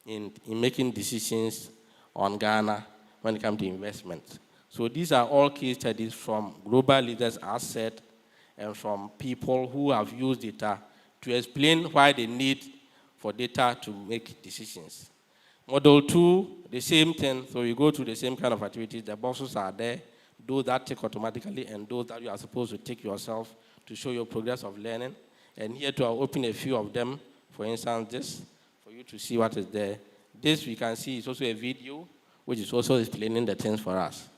S8: in making decisions on Ghana when it comes to investment. So these are all case studies from global leaders, as said, and from people who have used data to explain why they need for data to make decisions. Model 2, the same thing. So you go through the same kind of activities. The boxes are there, those that take automatically and those that you are supposed to take yourself to show your progress of learning. And here to open a few of them. For instance, this, for you to see what is there. This we can see is also a video, which is also explaining the things for us.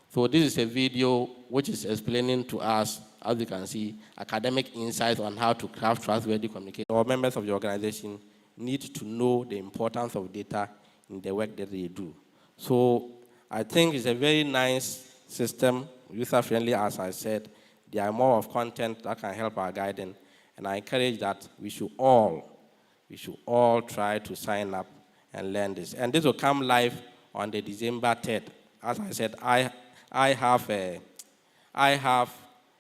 S8: So this is a video which is explaining to us, as you can see, academic insights on how to craft trustworthy communication. All members of the organization need to know the importance of data in the work that they do. So I think it's a very nice system, user-friendly, as I said. There are more of content that can help our guiding. And I encourage that we should all try to sign up and learn this. And this will come live on the December 3rd. As I said, I have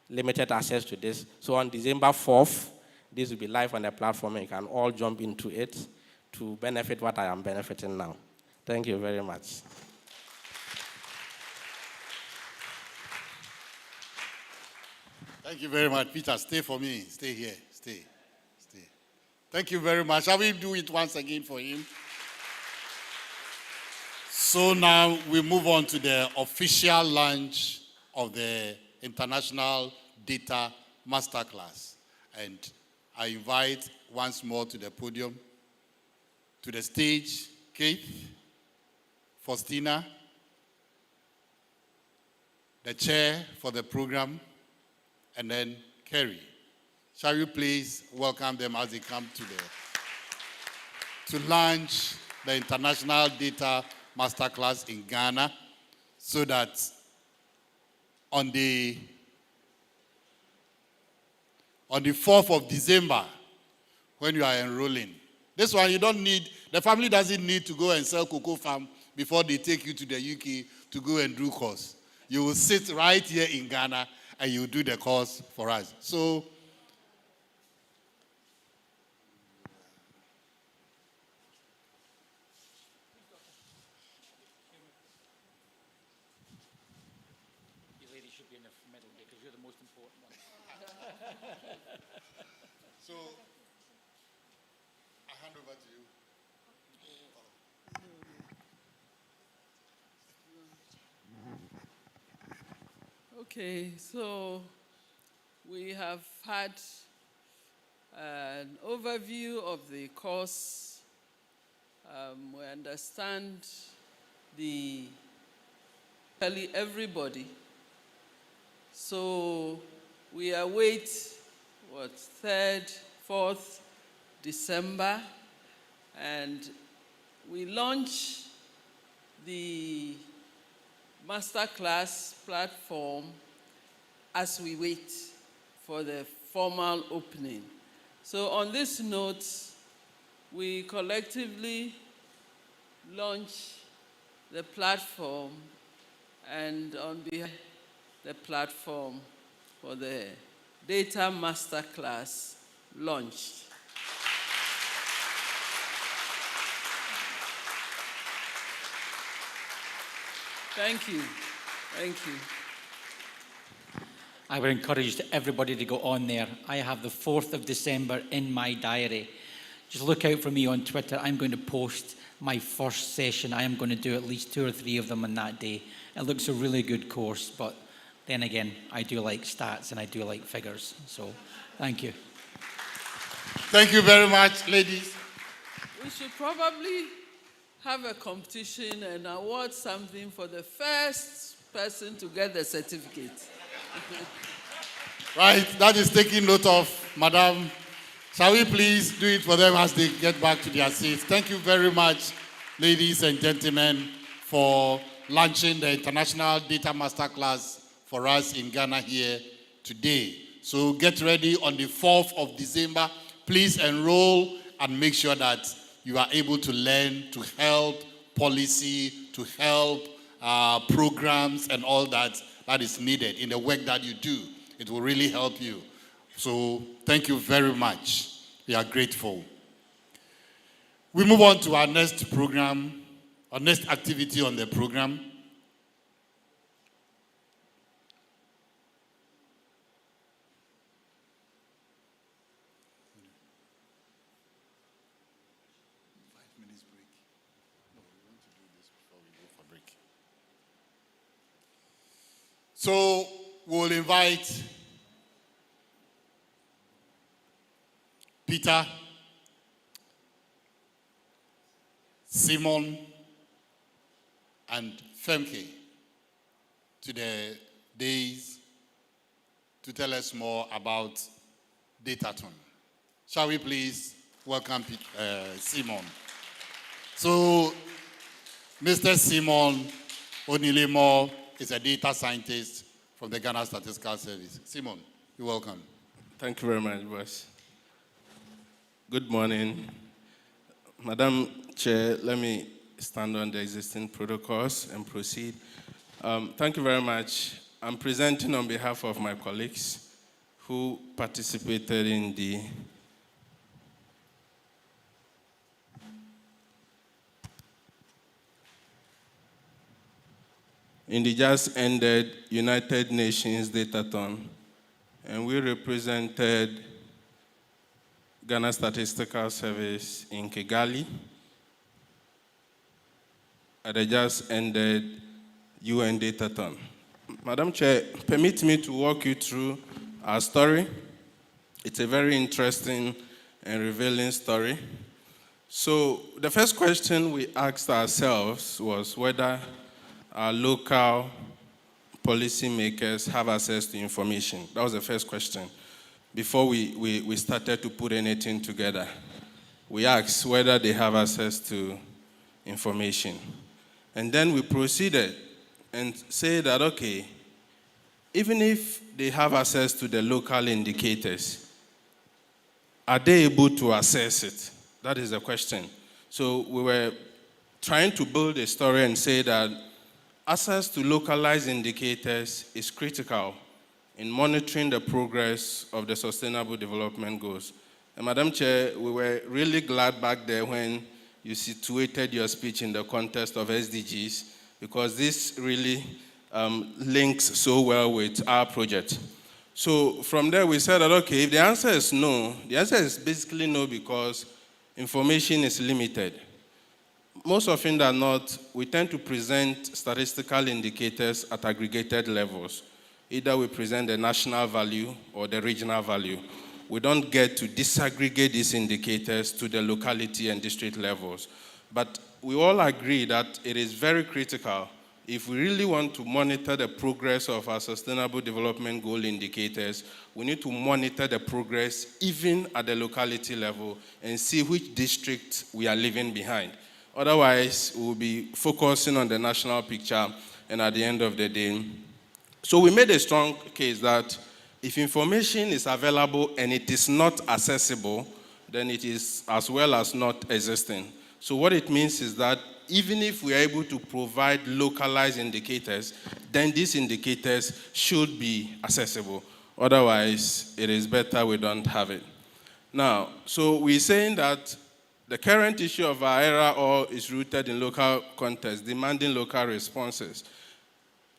S8: limited access to this. So on December 4th, this will be live on the platform, and you can all jump into it to benefit what I am benefiting now. Thank you very much.
S1: Thank you very much. Peter, stay for me. Stay here. Stay. Thank you very much. Shall we do it once again for him? So now we move on to the official launch of the International Data masterclass. And I invite once more to the podium, to the stage, Keith, Faustina, the chair for the program, and then Kerry. Shall you please welcome them as they come to launch the International Data Masterclass in Ghana, so that on the 4th of December, when you are enrolling, this one you don't need, the family doesn't need to go and sell cocoa farm before they take you to the UK to go and do course. You will sit right here in Ghana and you do the course for us. So,
S5: You ladies should be in the middle because you're the most important one.
S1: so I hand over to you.
S4: Okay, so we have had an overview of the course. We understand everybody. So we await 3rd, 4th December, and we launch the masterclass platform as we wait for the formal opening. So on this note, we collectively launch the platform, and on behalf of the platform for the Data Masterclass launched. Thank you. Thank you.
S5: I would encourage everybody to go on there. I have the 4th of December in my diary. Just look out for me on Twitter. I'm going to post my first session. I am going to do at least 2 or 3 of them on that day. It looks a really good course, but then again, I do like stats and I do like figures. So, thank you.
S1: Thank you very much, ladies.
S4: We should probably have a competition and award something for the first person to get the certificate.
S1: Right, that is taking note of, Madam. Shall we please do it for them as they get back to their seats? Thank you very much, ladies and gentlemen, for launching the International Data Masterclass for us in Ghana here today. So get ready on the 4th of December. Please enroll and make sure that you are able to learn, to help policy, to help programs and all that is needed in the work that you do. It will really help you. So thank you very much. We are grateful. We move on to our next program, our next activity on the program. So we'll invite Peter, Simon, and Femke to the days to tell us more about Dataton. Shall we please welcome Simon? So, Mr. Simon Onilemo is a data scientist from the Ghana Statistical Service. Simon, you're welcome.
S8: Thank you very much, boss. Good morning. Madam Chair, let me stand on the existing protocols and proceed. Thank you very much. I'm presenting on behalf of my colleagues who participated in the just ended United Nations Datathon, and we represented Ghana Statistical Service in Kigali at the just ended UN Datathon. Madam Chair, permit me to walk you through
S10: our story. It's a very interesting and revealing story. So the first question we asked ourselves was whether our local policymakers have access to information. That was the first question. Before we started to put anything together, we asked whether they have access to information. And then we proceeded and said that, okay, even if they have access to the local indicators, are they able to access it? That is the question. So we were trying to build a story and say that access to localized indicators is critical in monitoring the progress of the Sustainable Development Goals. And Madam Chair, we were really glad back there when you situated your speech in the context of SDGs, because this really links so well with our project. So from there we said that, okay, if the answer is no, the answer is basically no because information is limited. Most often than not, we tend to present statistical indicators at aggregated levels. Either we present the national value or the regional value. We don't get to disaggregate these indicators to the locality and district levels. But we all agree that it is very critical if we really want to monitor the progress of our Sustainable Development Goal indicators, we need to monitor the progress even at the locality level and see which district we are leaving behind. Otherwise, we'll be focusing on the national picture, and at the end of the day. So we made a strong case that if information is available and it is not accessible, then it is as well as not existing. So what it means is that even if we are able to provide localized indicators, then these indicators should be accessible. Otherwise, it is better we don't have it. Now, so we're saying that the current issue of our era all is rooted in local context, demanding local responses.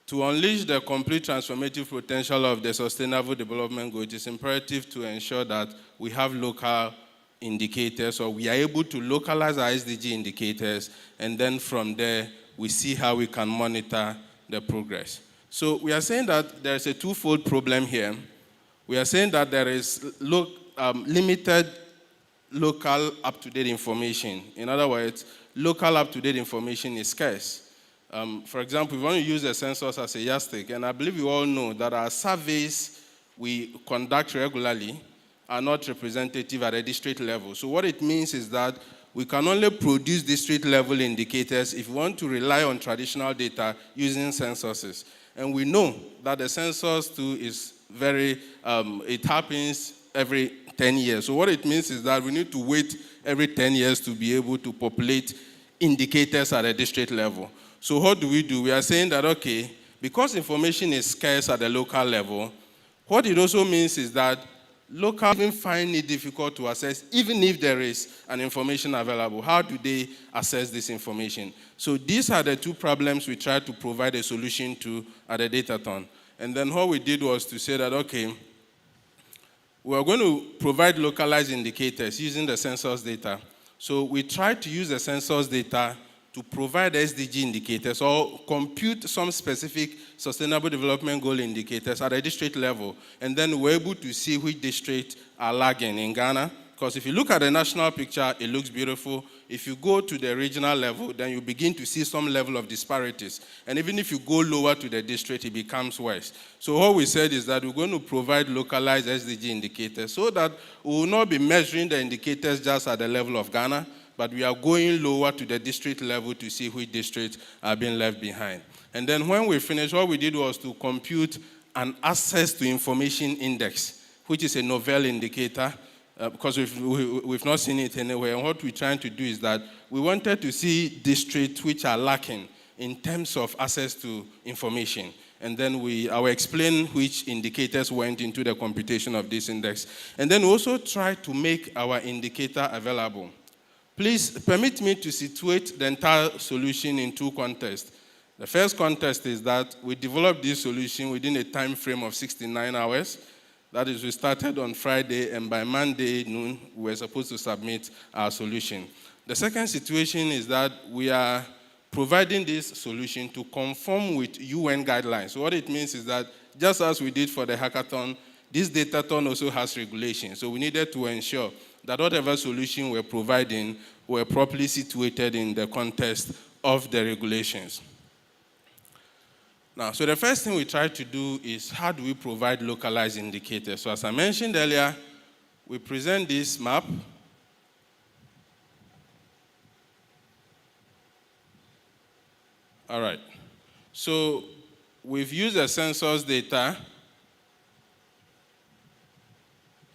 S10: To unleash the complete transformative potential of the Sustainable Development Goals, it is imperative to ensure that we have local indicators, or we are able to localize our SDG indicators, and then from there, we see how we can monitor the progress. So we are saying that there is a twofold problem here. We are saying that there is limited local up-to-date information. In other words, local up-to-date information is scarce. For example, we want to use the census as a yardstick, and I believe you all know that our surveys we conduct regularly are not representative at a district level. So what it means is that we can only produce district level indicators if we want to rely on traditional data using censuses. And we know that the census too is it happens every 10 years. So what it means is that we need to wait every 10 years to be able to populate indicators at a district level. So what do? We are saying that, okay, because information is scarce at the local level, what it also means is that local even find it difficult to access, even if there is an information available. How do they access this information? So these are the two problems we tried to provide a solution to at the Datathon. And then what we did was to say that, okay, we are going to provide localized indicators using the census data. So we tried to use the census data to provide SDG indicators or compute some specific Sustainable Development Goal indicators at a district level. And then we're able to see which districts are lagging in Ghana. Because if you look at the national picture, it looks beautiful. If you go to the regional level, then you begin to see some level of disparities. And even if you go lower to the district, it becomes worse. So what we said is that we're going to provide localized SDG indicators so that we will not be measuring the indicators just at the level of Ghana, but we are going lower to the district level to see which districts are being left behind. And then when we finished, what we did was to compute an access to information index, which is a novel indicator, because we've not seen it anywhere. And what we're trying to do is that we wanted to see districts which are lacking in terms of access to information. And then I will explain which indicators went into the computation of this index. And then we also try to make our indicator available. Please permit me to situate the entire solution in two contexts. The first context is that we developed this solution within a time frame of 69 hours. That is, we started on Friday, and by Monday noon, we were supposed to submit our solution. The second situation is that we are providing this solution to conform with UN guidelines. So what it means is that just as we did for the hackathon, this data ton also has regulations. So we needed to ensure that whatever solution we're providing were properly situated in the context of the regulations. Now, so the first thing we tried to do is how do we provide localized indicators? So as I mentioned earlier, we present this map. All right. So we've used the census data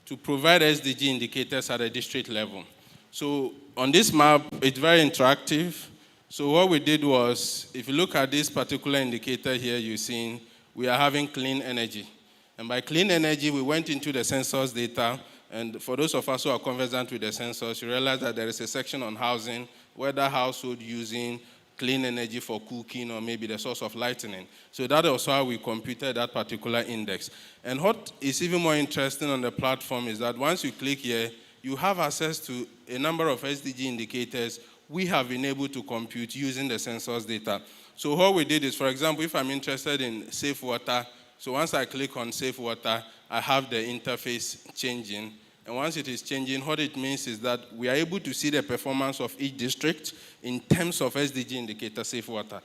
S10: to provide SDG indicators at a district level. So on this map, it's very interactive. So what we did was, if you look at this particular indicator here, you're seeing we are having clean energy. And by clean energy, we went into the census data. And for those of us who are conversant with the census, you realize that there is a section on housing, whether household using clean energy for cooking or maybe the source of lighting. So that was how we computed that particular index. And what is even more interesting on the platform is that once you click here, you have access to a number of SDG indicators we have been able to compute using the census data. So what we did is, for example, if I'm interested in safe water, so once I click on safe water, I have the interface changing. And once it is changing, what it means is that we are able to see the performance of each district in terms of SDG indicator safe water.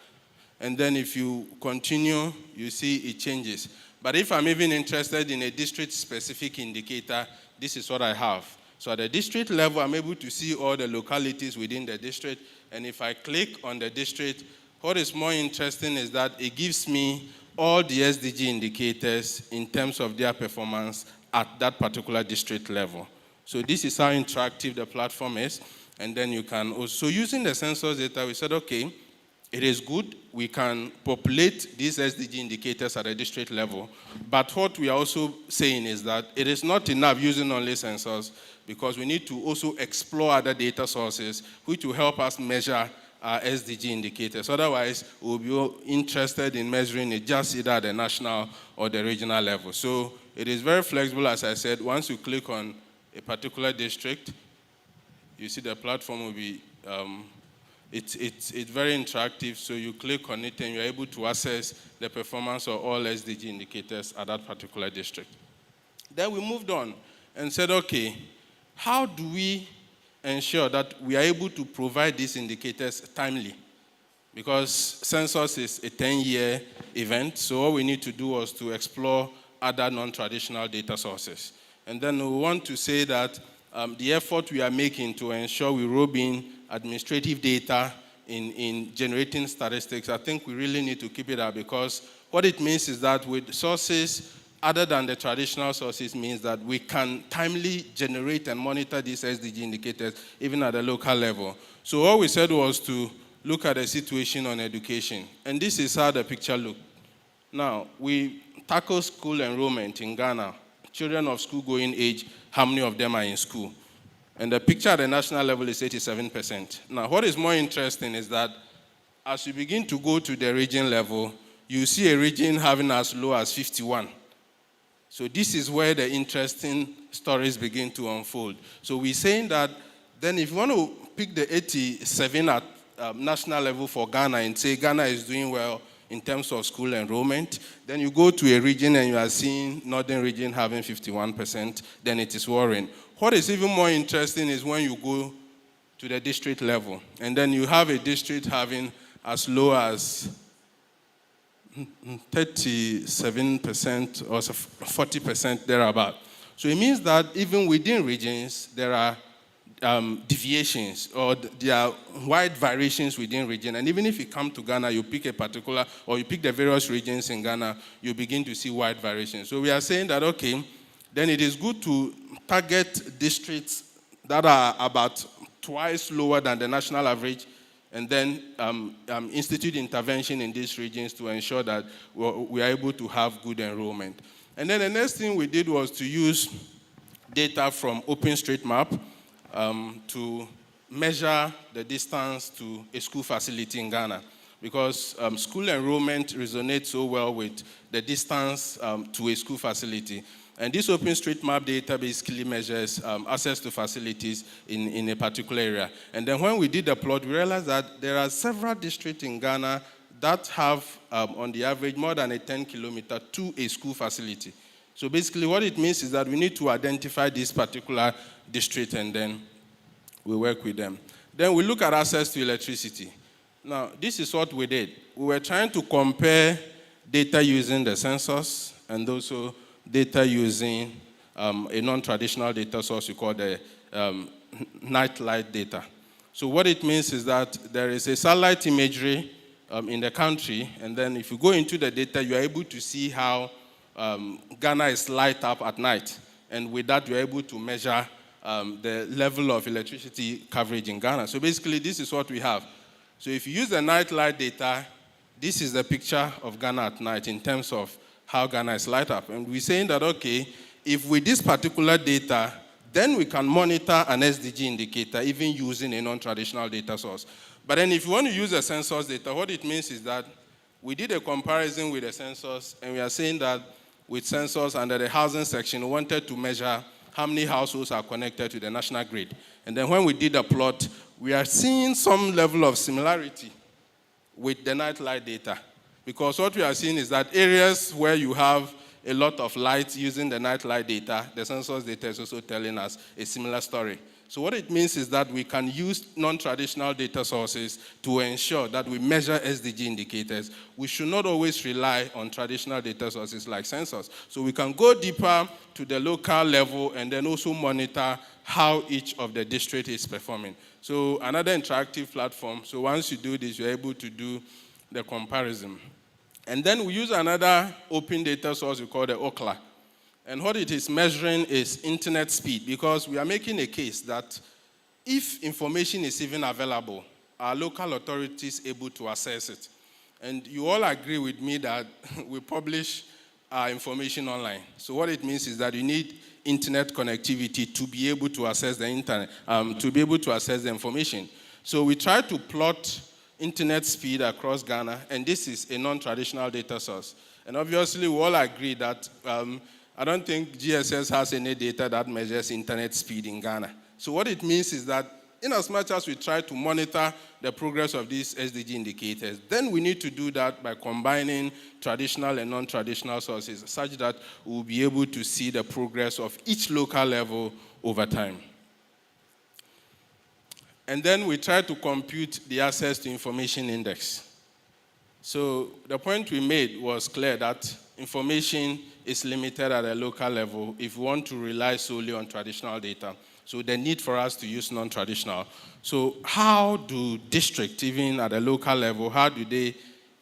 S10: And then if you continue, you see it changes. But if I'm even interested in a district-specific indicator, this is what I have. So at the district level, I'm able to see all the localities within the district. And if I click on the district, what is more interesting is that it gives me all the SDG indicators in terms of their performance at that particular district level. So this is how interactive the platform is. And then you can also, using the census data, we said, okay, it is good. We can populate these SDG indicators at a district level. But what we are also saying is that it is not enough using only census, because we need to also explore other data sources which will help us measure our SDG indicators. Otherwise, we'll be interested in measuring it just either at the national or the regional level. So it is very flexible, as I said. Once you click on a particular district, you see the platform will be, it's very interactive. So you click on it and you're able to access the performance of all SDG indicators at that particular district. Then we moved on and said, okay, how do we ensure that we are able to provide these indicators timely? Because census is a 10-year event, so all we need to do was to explore other non-traditional data sources. And then we want to say that the effort we are making to ensure we rope in administrative data in generating statistics, I think we really need to keep it up, because what it means is that with sources other than the traditional sources means that we can timely generate and monitor these SDG indicators even at the local level. So what we said was to look at the situation on education. And this is how the picture looked. Now, we tackle school enrollment in Ghana. Children of school-going age, how many of them are in school? And the picture at the national level is 87%. Now, what is more interesting is that as you begin to go to the region level, you see a region having as low as 51. So this is where the interesting stories begin to unfold. So we're saying that then if you want to pick the 87 at national level for Ghana and say Ghana is doing well in terms of school enrollment, then you go to a region and you are seeing northern region having 51%, then it is worrying. What is even more interesting is when you go to the district level, and then you have a district having as low as 37% or 40% thereabout. So it means that even within regions, there are deviations, or there are wide variations within region. And even if you come to Ghana, you pick a particular, or you pick the various regions in Ghana, you begin to see wide variations. So we are saying that, okay, then it is good to target districts that are about twice lower than the national average, and then institute intervention in these regions to ensure that we are able to have good enrollment. And then the next thing we did was to use data from OpenStreetMap to measure the distance to a school facility in Ghana, because school enrollment resonates so well with the distance to a school facility. And this OpenStreetMap data basically measures access to facilities in a particular area. And then when we did the plot, we realized that there are several districts in Ghana that have, on the average, more than a 10 kilometer to a school facility. So basically what it means is that we need to identify this particular district and then we work with them. Then we look at access to electricity. Now, this is what we did. We were trying to compare data using the census and also data using a non-traditional data source we call the nightlight data. So what it means is that there is a satellite imagery in the country, and then if you go into the data, you are able to see how Ghana is light up at night. And with that, you're able to measure the level of electricity coverage in Ghana. So basically, this is what we have. So if you use the nightlight data, this is the picture of Ghana at night in terms of how Ghana is light up. And we're saying that, okay, if with this particular data, then we can monitor an SDG indicator, even using a non-traditional data source. But then if you want to use a census data, what it means is that we did a comparison with the census, and we are saying that with census under the housing section, we wanted to measure how many households are connected to the national grid. And then when we did a plot, we are seeing some level of similarity with the nightlight data. Because what we are seeing is that areas where you have a lot of light using the nightlight data, the census data is also telling us a similar story. So what it means is that we can use non-traditional data sources to ensure that we measure SDG indicators. We should not always rely on traditional data sources like census. So we can go deeper to the local level and then also monitor how each of the district is performing. So another interactive platform. So once you do this, you're able to do the comparison. And then we use another open data source we call the OCLA. And what it is measuring is internet speed, because we are making a case that if information is even available, are local authorities able to access it? And you all agree with me that we publish our information online. So what it means is that you need internet connectivity to be able to access the internet, to be able to access the information. So we try to plot internet speed across Ghana, and this is a non-traditional data source. And obviously, we all agree that I don't think GSS has any data that measures internet speed in Ghana. So what it means is that in as much as we try to monitor the progress of these SDG indicators, then we need to do that by combining traditional and non-traditional sources such that we'll be able to see the progress of each local level over time. And then we try to compute the access to information index. So the point we made was clear that information is limited at a local level if we want to rely solely on traditional data. So the need for us to use non-traditional. So how do districts, even at a local level,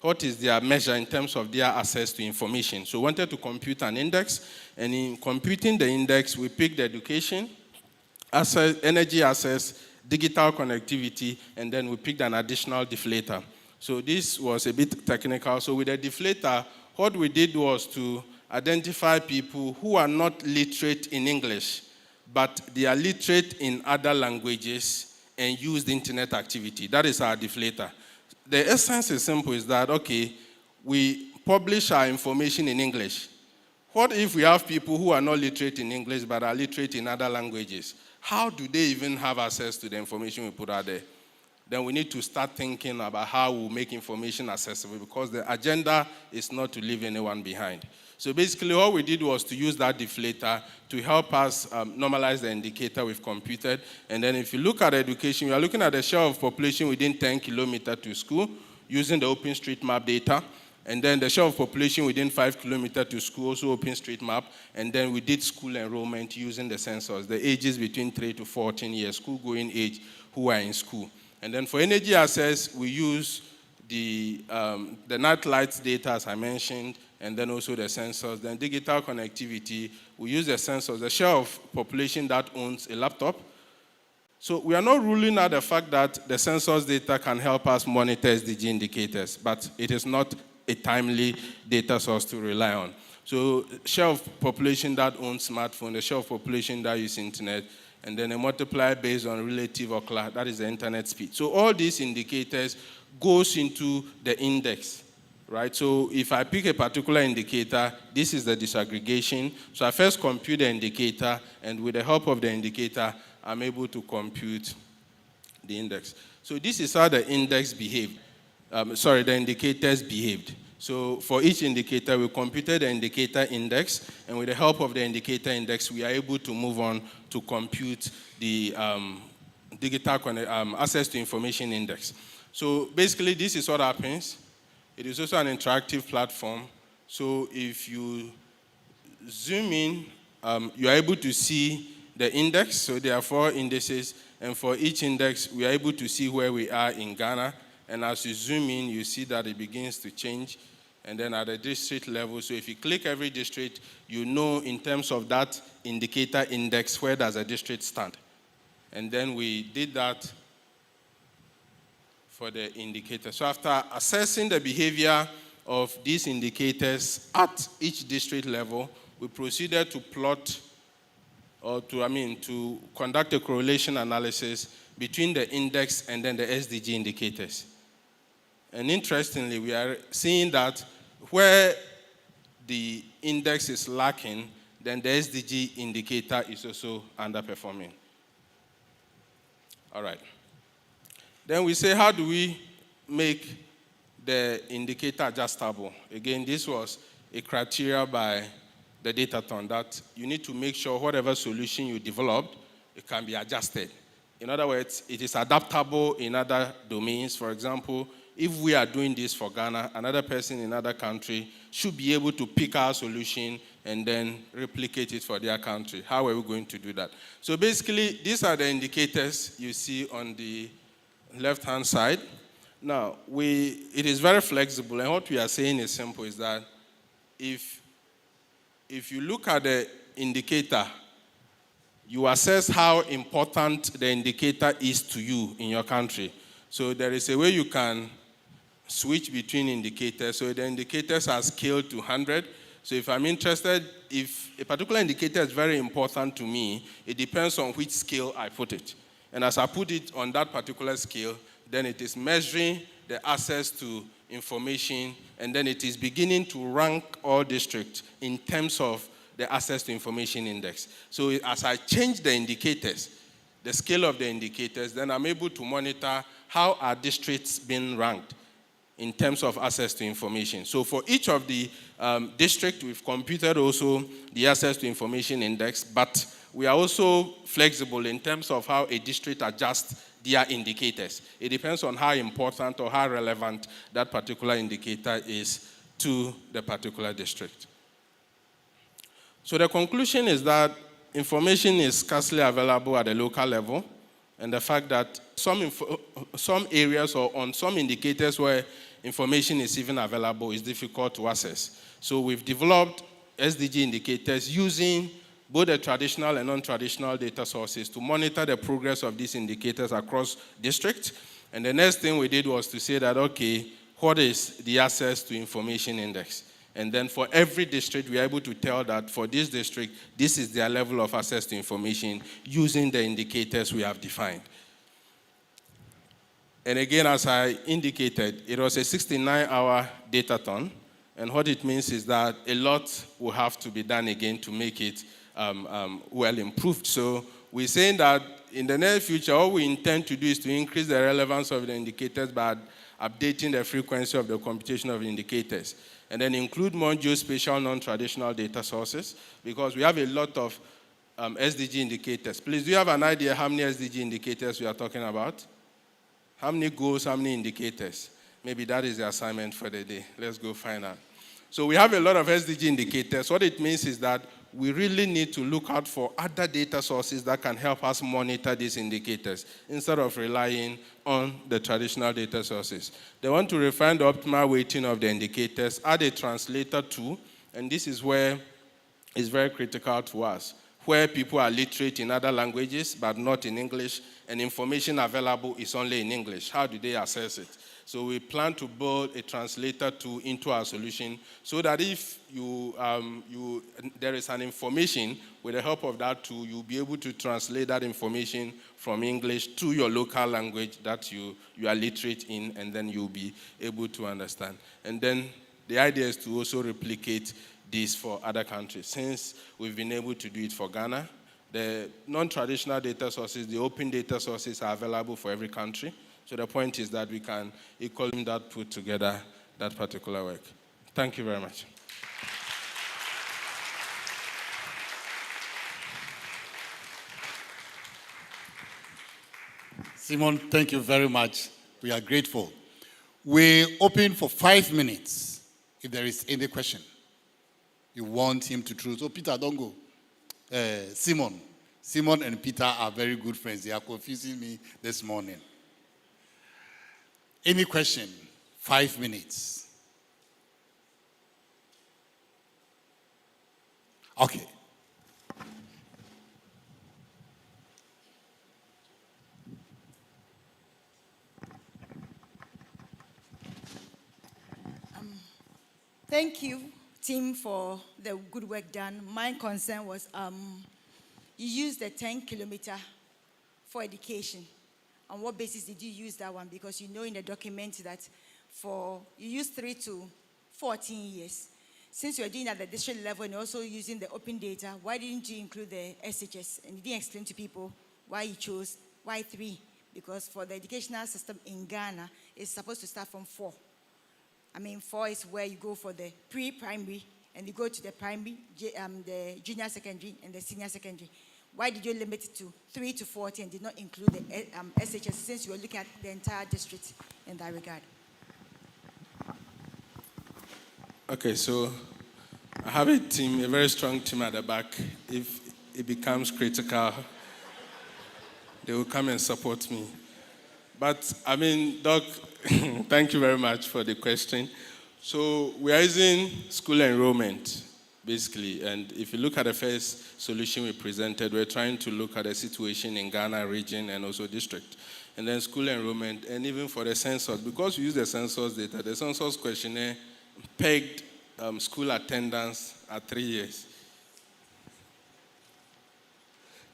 S10: what is their measure in terms of their access to information? So we wanted to compute an index, and in computing the index, we picked education, access, energy access, digital connectivity, and then we picked an additional deflator. So this was a bit technical. So with the deflator, what we did was to identify people who are not literate in English, but they are literate in other languages and use the internet activity. That is our deflator. The essence is simple, is that, okay, we publish our information in English. What if we have people who are not literate in English but are literate in other languages? How do they even have access to the information we put out there? Then we need to start thinking about how we make information accessible, because the agenda is not to leave anyone behind. So basically all we did was to use that deflator to help us normalize the indicator we've computed. And then if you look at education, we are looking at the share of population within 10 kilometers to school using the OpenStreetMap data. And then the share of population within 5 kilometers to school, also OpenStreetMap. And then we did school enrollment using the census, the ages between 3 to 14 years, school-going age, who are in school. And then for energy access, we use the night lights data, as I mentioned, and then also the census. Then digital connectivity, we use the census, the share of population that owns a laptop. So we are not ruling out the fact that the census data can help us monitor SDG indicators, but it is not a timely data source to rely on. So share of population that owns smartphone, the share of population that uses internet, and then a multiplier based on relative OCLA, that is the internet speed. So all these indicators goes into the index, right? So if I pick a particular indicator, this is the disaggregation. So I first compute the indicator, and with the help of the indicator, I'm able to compute the index. So this is how the index behaved. The indicators behaved. So for each indicator, we computed the indicator index, and with the help of the indicator index, we are able to move on to compute the digital access to information index. So basically, this is what happens. It is also an interactive platform. So if you zoom in, you are able to see the index. So there are 4 indices, and for each index, we are able to see where we are in Ghana. And as you zoom in, you see that it begins to change. And then at the district level, so if you click every district, you know in terms of that indicator index, where does a district stand? And then we did that for the indicator. So after assessing the behavior of these indicators at each district level, we proceeded to plot to conduct a correlation analysis between the index and then the SDG indicators. And interestingly, we are seeing that where the index is lacking, then the SDG indicator is also underperforming. All right. Then we say, how do we make the indicator adjustable? Again, this was a criteria by the Datathon that you need to make sure whatever solution you developed, it can be adjusted. In other words, it is adaptable in other domains. For example, if we are doing this for Ghana, another person in another country should be able to pick our solution and then replicate it for their country. How are we going to do that? So basically, these are the indicators you see on the left-hand side. Now, it is very flexible, and what we are saying is simple, is that if you look at the indicator, you assess how important the indicator is to you in your country. So there is a way you can switch between indicators. So the indicators are scaled to 100. So if I'm interested, if a particular indicator is very important to me, it depends on which scale I put it. And as I put it on that particular scale, then it is measuring the access to information, and then it is beginning to rank all districts in terms of the access to information index. So as I change the indicators, the scale of the indicators, then I'm able to monitor how are districts being ranked in terms of access to information. So for each of the districts, we've computed also the access to information index, but we are also flexible in terms of how a district adjusts their indicators. It depends on how important or how relevant that particular indicator is to the particular district. So the conclusion is that information is scarcely available at the local level, and the fact that some areas or on some indicators where information is even available is difficult to access. So we've developed SDG indicators using both the traditional and non-traditional data sources to monitor the progress of these indicators across districts. And the next thing we did was to say that, okay, what is the access to information index? And then for every district, we are able to tell that for this district, this is their level of access to information using the indicators we have defined. And again, as I indicated, it was a 69-hour datathon. And what it means is that a lot will have to be done again to make it well improved. So we're saying that in the near future, all we intend to do is to increase the relevance of the indicators by updating the frequency of the computation of indicators. And then include more geospatial non-traditional data sources, because we have a lot of SDG indicators. Please, do you have an idea how many SDG indicators we are talking about? How many goals, how many indicators? Maybe that is the assignment for the day. Let's go find out. So we have a lot of SDG indicators. What it means is that we really need to look out for other data sources that can help us monitor these indicators instead of relying on the traditional data sources. They want to refine the optimal weighting of the indicators, add a translator tool, and this is where it's very critical to us, where people are literate in other languages but not in English, and information available is only in English. How do they access it? So we plan to build a translator tool into our solution so that if there is an information, with the help of that tool, you'll be able to translate that information from English to your local language that you are literate in, and then you'll be able to understand. And then the idea is to also replicate this for other countries. Since we've been able to do it for Ghana, the non-traditional data sources, the open data sources are available for every country. So the point is that we can equally put together that particular work. Thank you very much.
S1: Simon, thank you very much. We are grateful. We open for 5 minutes if there is any question. You want him to throw. So Peter, don't go. Simon and Peter are very good friends. They are confusing me this morning. Any question? 5 minutes. Okay.
S6: Thank you, team, for the good work done. My concern was you used the 10-kilometer for education. On what basis did you use that one? Because you know in the document that you used 3 to 14 years. Since you're doing at the district level and also using the open data, why didn't you include the SHS? And you didn't explain to people why you chose, why 3? Because for the educational system in Ghana, it's supposed to start from 4. 4 is where you go for the pre-primary, and you go to the primary, the junior secondary, and the senior secondary. Why did you limit it to 3 to 14 and did not include the SHS, since you were looking at the entire district in that regard?
S10: Okay, so I have a team, a very strong team at the back. If it becomes critical, they will come and support me. But, Doc, thank you very much for the question. So we are using school enrollment, basically. And if you look at the first solution we presented, we're trying to look at the situation in Ghana region and also district. And then school enrollment, and even for the census, because we use the census data, the census questionnaire pegged school attendance at 3 years.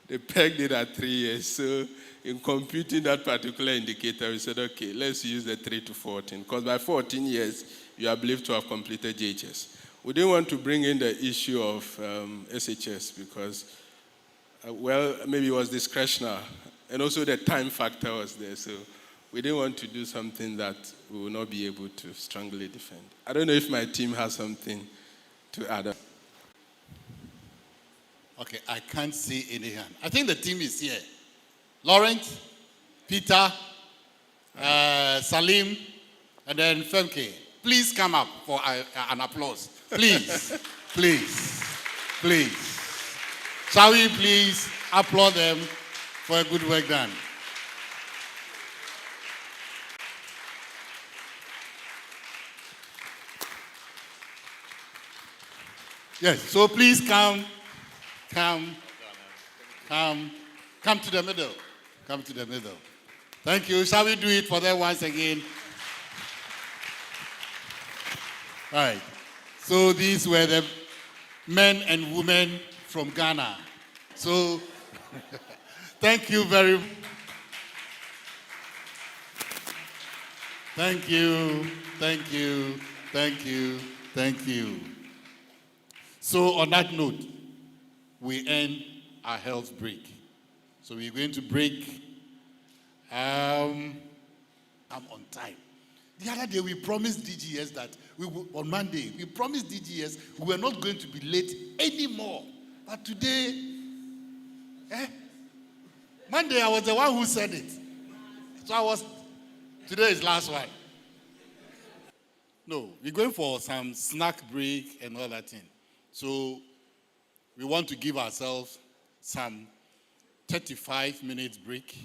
S10: They pegged it at 3 years. So in computing that particular indicator, we said, okay, let's use the 3 to 14, because by 14 years, you are believed to have completed JHS. We didn't want to bring in the issue of SHS because, maybe it was discretionary, and also the time factor was there. So we didn't want to do something that we will not be able to strongly defend. I don't know if my team has something to add.
S1: Okay, I can't see any hand. I think the team is here. Laurent, Peter, Salim, and then Femke. Please come up for an applause. Please, please, please. Shall we please applaud them for a good work done? Yes, so please come to the middle. Come to the middle. Thank you. Shall we do it for them once again? Right. So these were the men and women from Ghana. So thank you very much. Thank you. Thank you. Thank you. Thank you. So on that note, we end our health break. So we're going to break. I'm on time. The other day we promised DGS that on Monday, we promised DGS we were not going to be late anymore. But today, Monday I was the one who said it. So today is last one. No, we're going for some snack break and all that thing. So we want to give ourselves some 35 minutes break.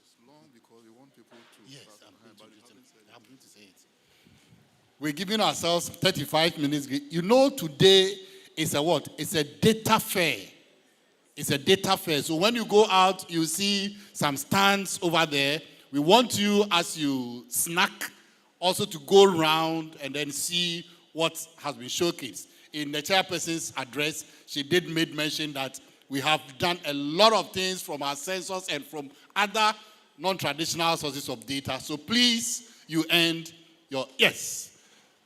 S1: It's long because we want people to. Yes, I'm going to say it. We're giving ourselves 35 minutes. You know, today is a what? It's a data fair. It's a data fair. So when you go out, you see some stands over there. We want you, as you snack, also to go around and then see what has been showcased. In the chairperson's address, she did make mention that we have done a lot of things from our census and from other non-traditional sources of data. So please, you end your, yes.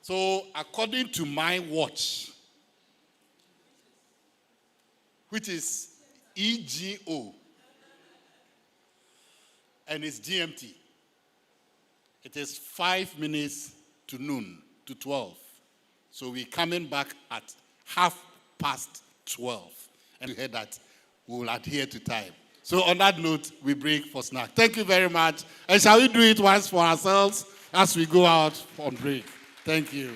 S1: So according to my watch, which is EGO, and it's GMT, It is 5 minutes to noon, to 12. So we're coming back at 12:30. And you heard that we will adhere to time. So on that note, we break for snack. Thank you very much. And shall we do it once for ourselves as we go out on break? Thank you.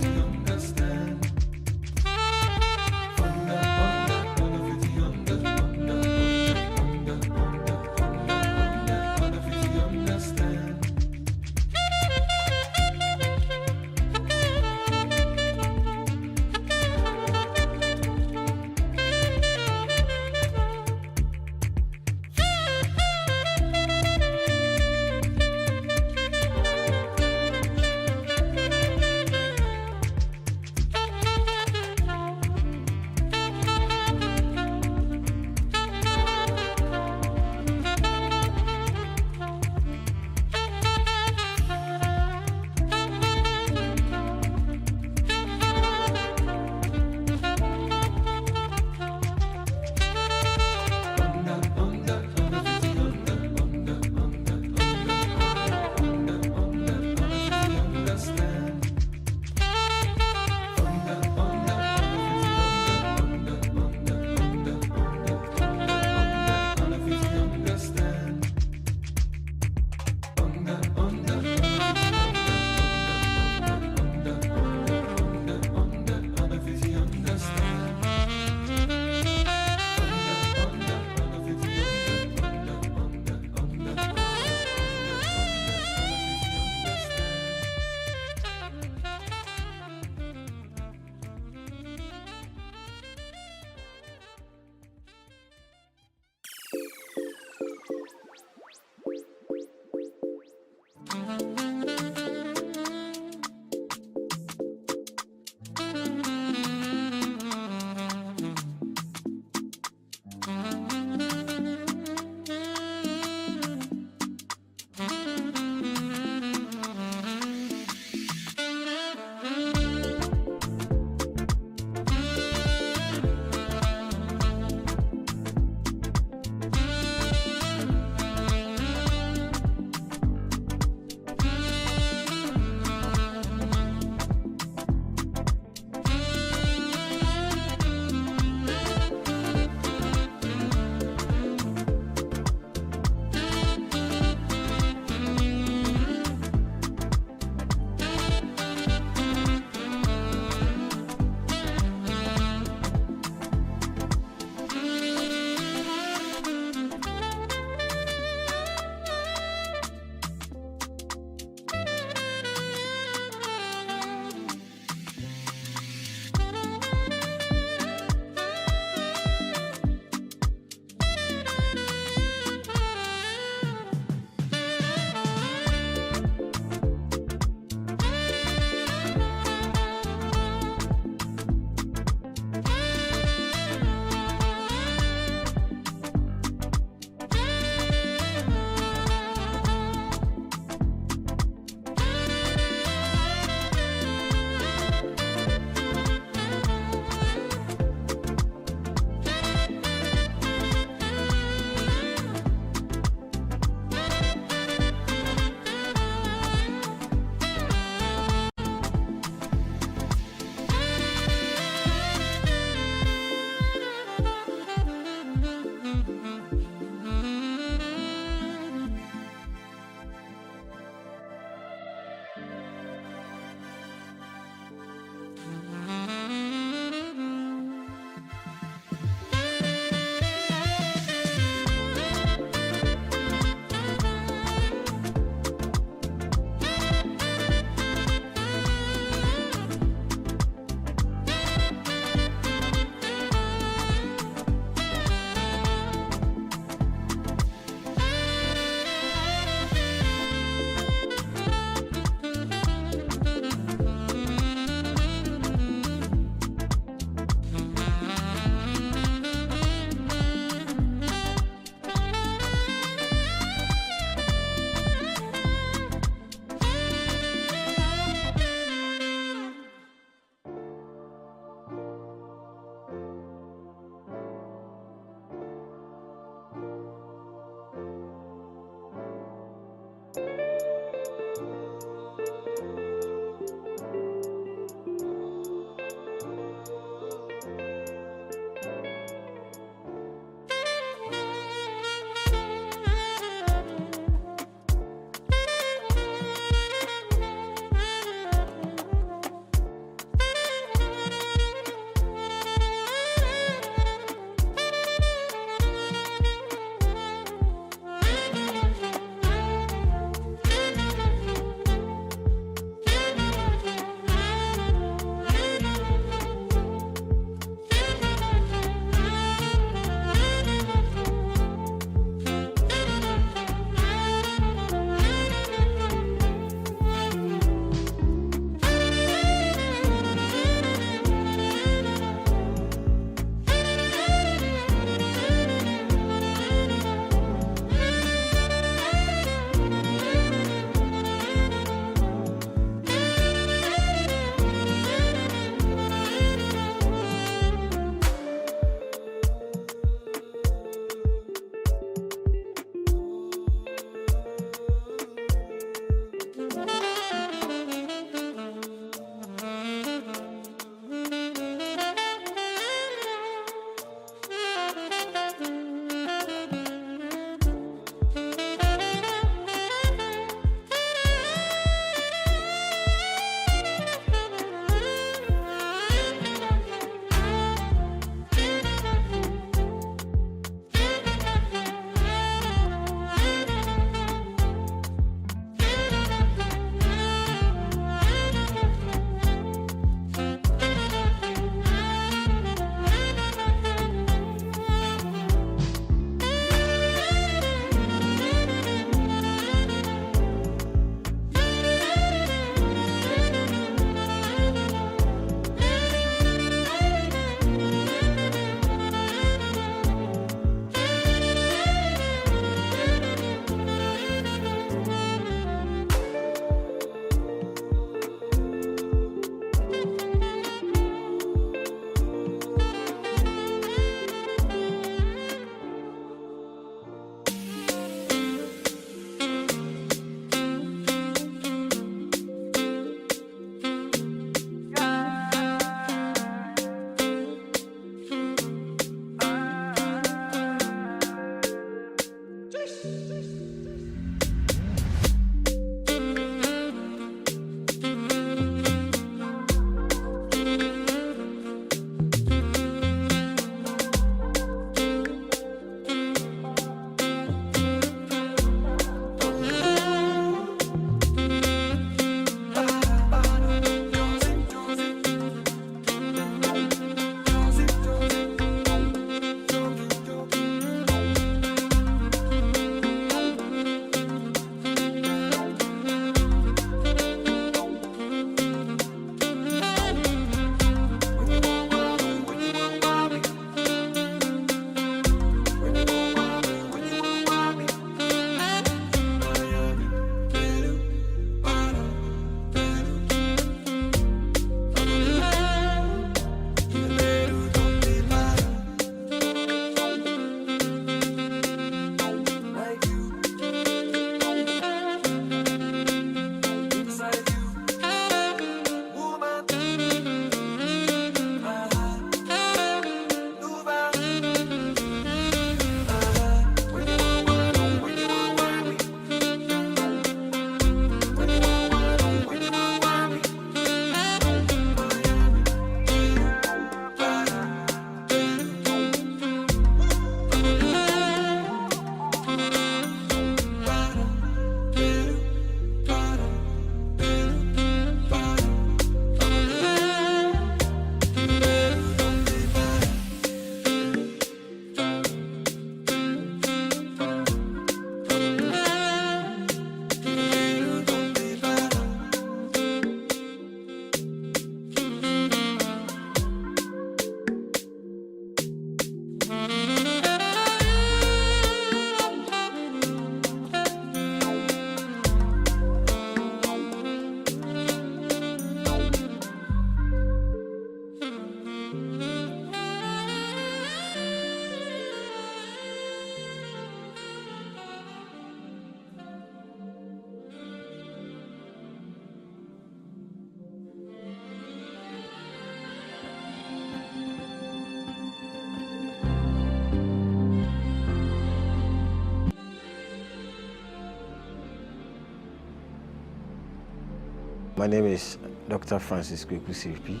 S11: My name is Dr. Francis Kweku CP,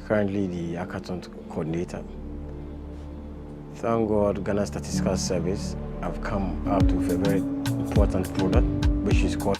S11: currently the hackathon coordinator. Thank God, Ghana Statistical Service have come out with a very important product, which is called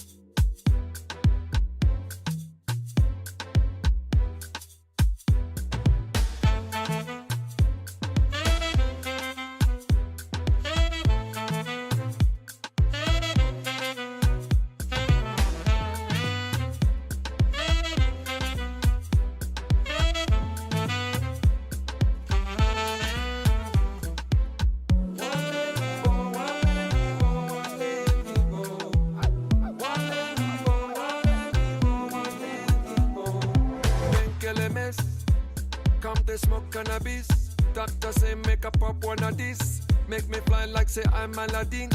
S12: Come to smoke cannabis. Doctor say make a pop one of this. Make me fly like say I'm Aladdin.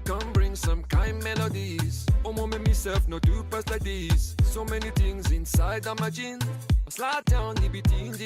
S12: Come bring some kind melodies. Oh mommy myself no do pass like this. So many things inside of my jeans. Slide down the beatings.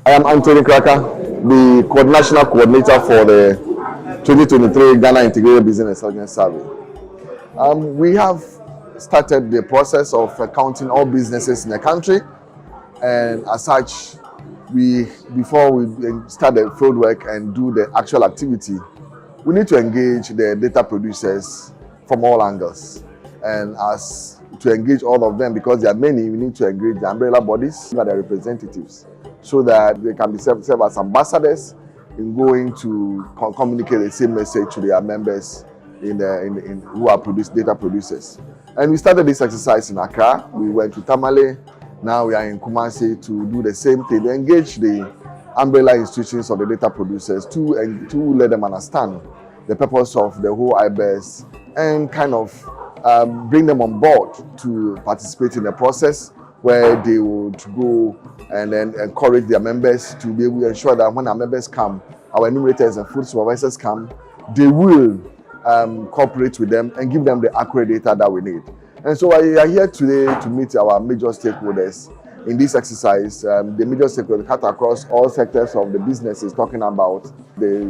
S13: I am Anthony Kraka, the National Coordinator for the 2023 Ghana Integrated Business Intelligence Survey. We have started the process of counting all businesses in the country, and as such, before we start the field work and do the actual activity, we need to engage the data producers from all angles. And as to engage all of them, because there are many, we need to engage the umbrella bodies and their representatives so that they can be served as ambassadors in going to communicate the same message to their members who are data producers. And we started this exercise in Accra. We went to Tamale. Now we are in Kumasi to do the same thing, to engage the umbrella institutions of the data producers to let them understand the purpose of the whole IBES and kind of bring them on board to participate in the process where they would go and then encourage their members to be able to ensure that when our members come, our enumerators and food supervisors come, they will cooperate with them and give them the accurate data that we need. And so we are here today to meet our major stakeholders in this exercise. The major stakeholders cut across all sectors of the businesses, talking about the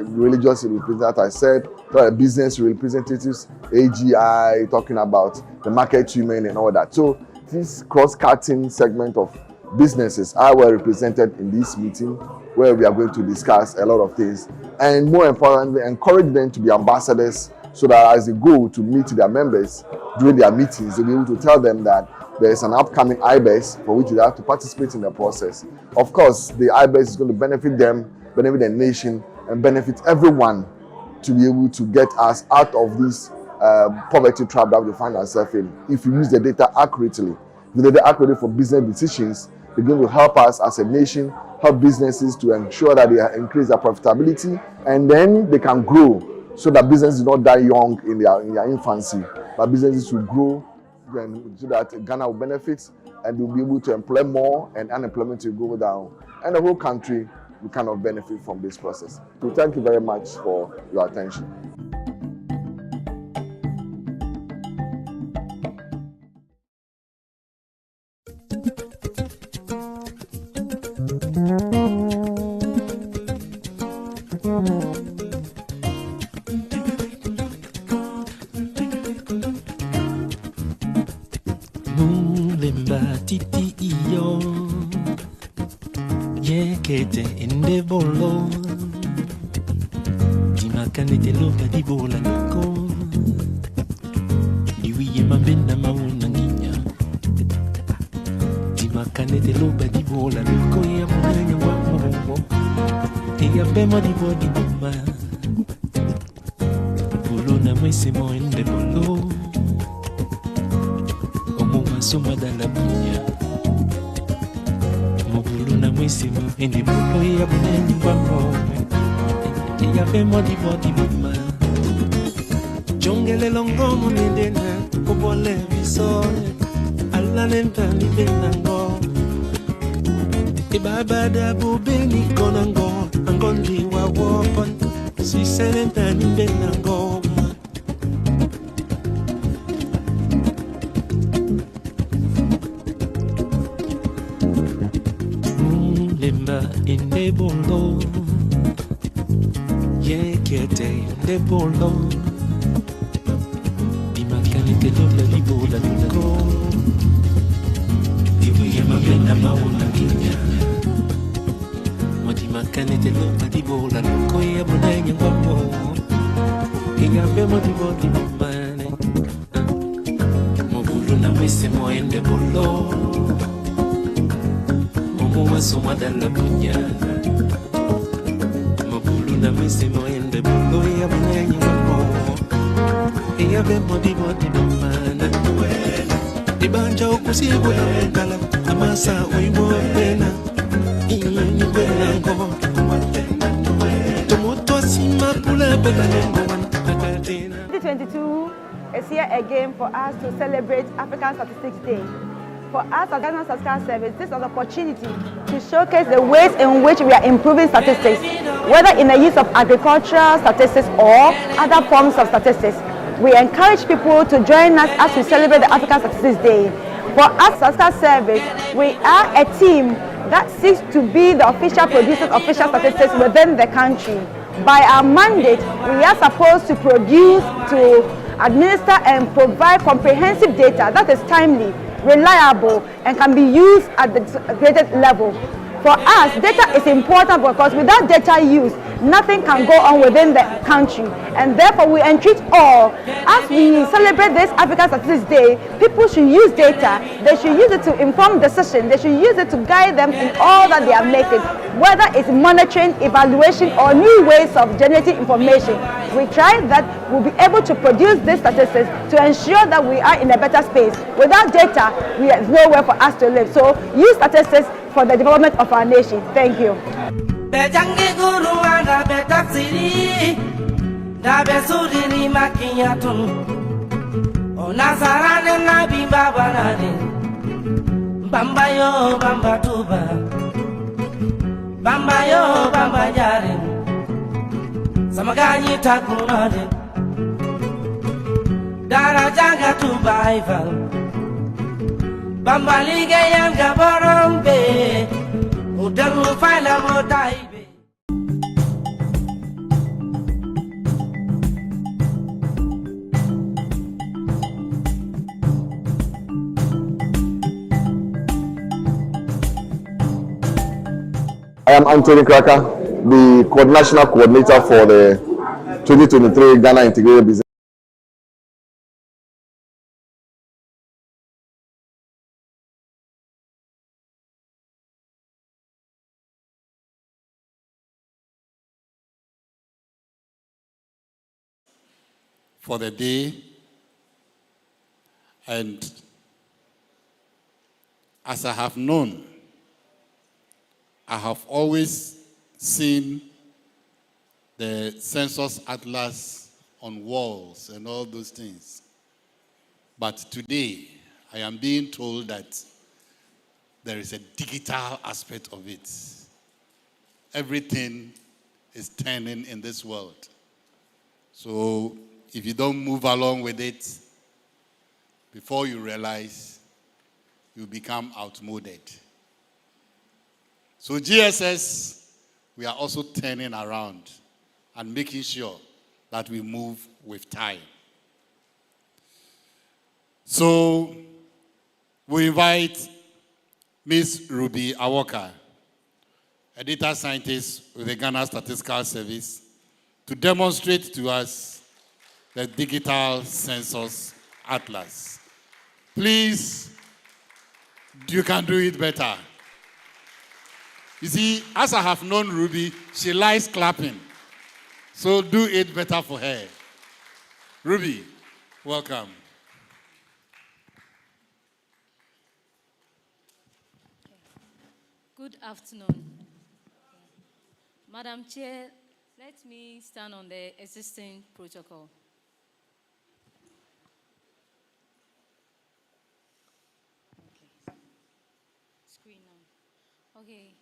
S13: religious representatives, I said, business representatives, AGI, talking about the market women and all that. So this cross-cutting segment of businesses are well represented in this meeting, where we are going to discuss a lot of things, and more importantly, encourage them to be ambassadors so that as they go to meet their members during their meetings, they'll be able to tell them that there is an upcoming IBES for which they have to participate in the process. Of course, the IBES is going to benefit them, benefit the nation, and benefit everyone to be able to get us out of this poverty trap that we find ourselves in. If we use the data accurately, the data accurately for business decisions, they're going to help us as a nation, help businesses to ensure that they increase their profitability, and then they can grow so that businesses do not die young in their infancy, but businesses will grow so that Ghana will benefit and will be able to employ more and unemployment will go down. And the whole country will kind of benefit from this process. So thank you very much for your attention.
S14: Titi iyo yekete inde bolo dimakanete loka di bola nako diwiye mambena mauna nginya dimakanete loka di bola nako ya munanya wa mo ya bema di body bomba bolo na mwese mo inde bolo soma dala bunya mobulu na mwisimu ende bolo ya buneni wamo ya bemo di body buma jongele longo munendena obole visore alla nenta ni benango e baba da bubeni konango angondi wa wopon si senenta ni benango inde bolo yekete inde bolo dimakanete lola libola luko diwiye mabena mauna kinya modimakanete lola libola luko ya bunanya ngwamo igambe modibodi mbane mobulu na wese mo inde bolo soma dalla bunya mobulu na mese mo ende bolo ya bunenyi mo ya be modi mana ibanja okusibo kala amasa oibo pena ini bena ngo tomoto sima pula bela ngo
S6: 2022 is here again for us to celebrate African Statistics Day. For us as Ghana Statistical Service, this is an opportunity to showcase the ways in which we are improving statistics, whether in the use of agricultural statistics or other forms of statistics. We encourage people to join us as we celebrate the African Statistics Day. For us, Statistical Service, we are a team that seeks to be the official producers of official statistics within the country. By our mandate, we are supposed to produce, to administer and provide comprehensive data that is timely, reliable, and can be used at the graded level. For us, data is important because without data use, nothing can go on within the country. And therefore, we entreat all, as we celebrate this African Statistics Day, people should use data. They should use it to inform decisions. They should use it to guide them in all that they are making, whether it's monitoring, evaluation, or new ways of generating information. We try that we'll be able to produce these statistics to ensure that we are in a better space. Without data, there's nowhere for us to live. So use statistics for the development of our nation. Thank you.
S14: Samagani takunade Darajanga to Bible Bambalige yanga borombe Udanu fala modaibe.
S13: I am Anthony Kraka, the national coordinator for the 2023 Ghana Integrated Business.
S1: For the day, and as I have known, I have always seen the census atlas on walls and all those things. But today, I am being told that there is a digital aspect of it. Everything is turning in this world. So if you don't move along with it, before you realize, you become outmoded. So GSS, we are also turning around and making sure that we move with time. So we invite Ms. Ruby Awoka, a data scientist with the Ghana Statistical Service, to demonstrate to us the digital census atlas. Please, you can do it better. You see, as I have known Ruby, she likes clapping. So do it better for her. Ruby, welcome.
S15: Good afternoon. Madam Chair, let me stand on the existing protocol. Okay. Screen now. Okay.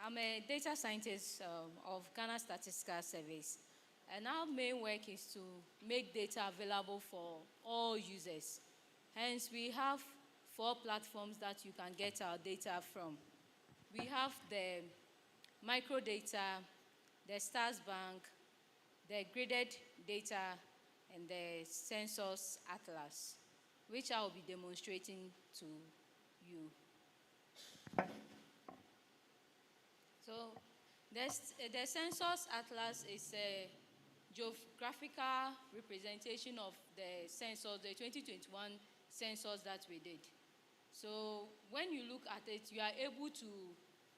S15: I'm a data scientist of Ghana Statistical Service, and our main work is to make data available for all users. Hence, we have 4 platforms that you can get our data from. We have the microdata, the Stars Bank, the graded data, and the census atlas, which I will be demonstrating to you. So the census atlas is a geographical representation of the census, the 2021 census that we did. So when you look at it, you are able to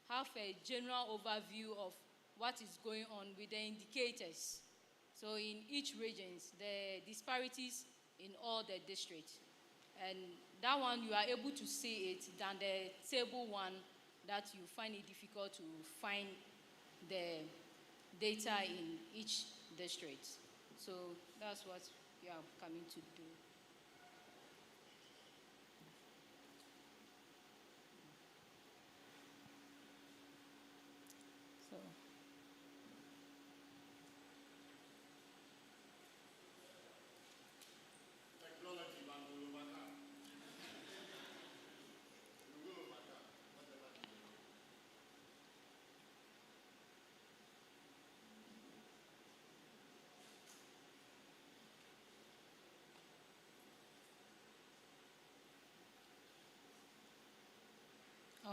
S15: have a general overview of what is going on with the indicators. So in each region, the disparities in all the districts. And that one, you are able to see it than the table one that you find it difficult to find the data in each district. So that's what you are coming to do. So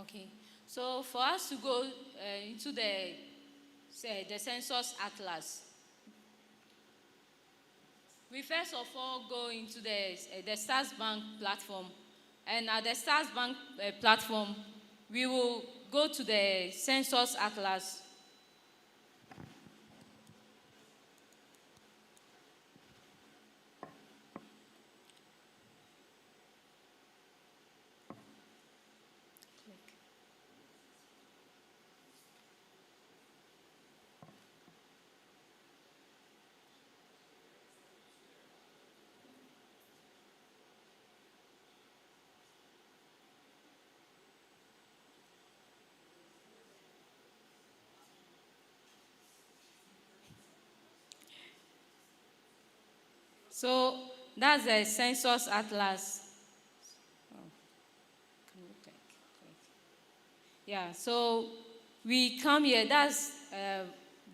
S15: Okay. So for us to go into the census atlas, we first of all go into the Stars Bank platform. And at the Stars Bank platform, we will go to the census atlas. So that's the census atlas. Yeah, so we come here, that's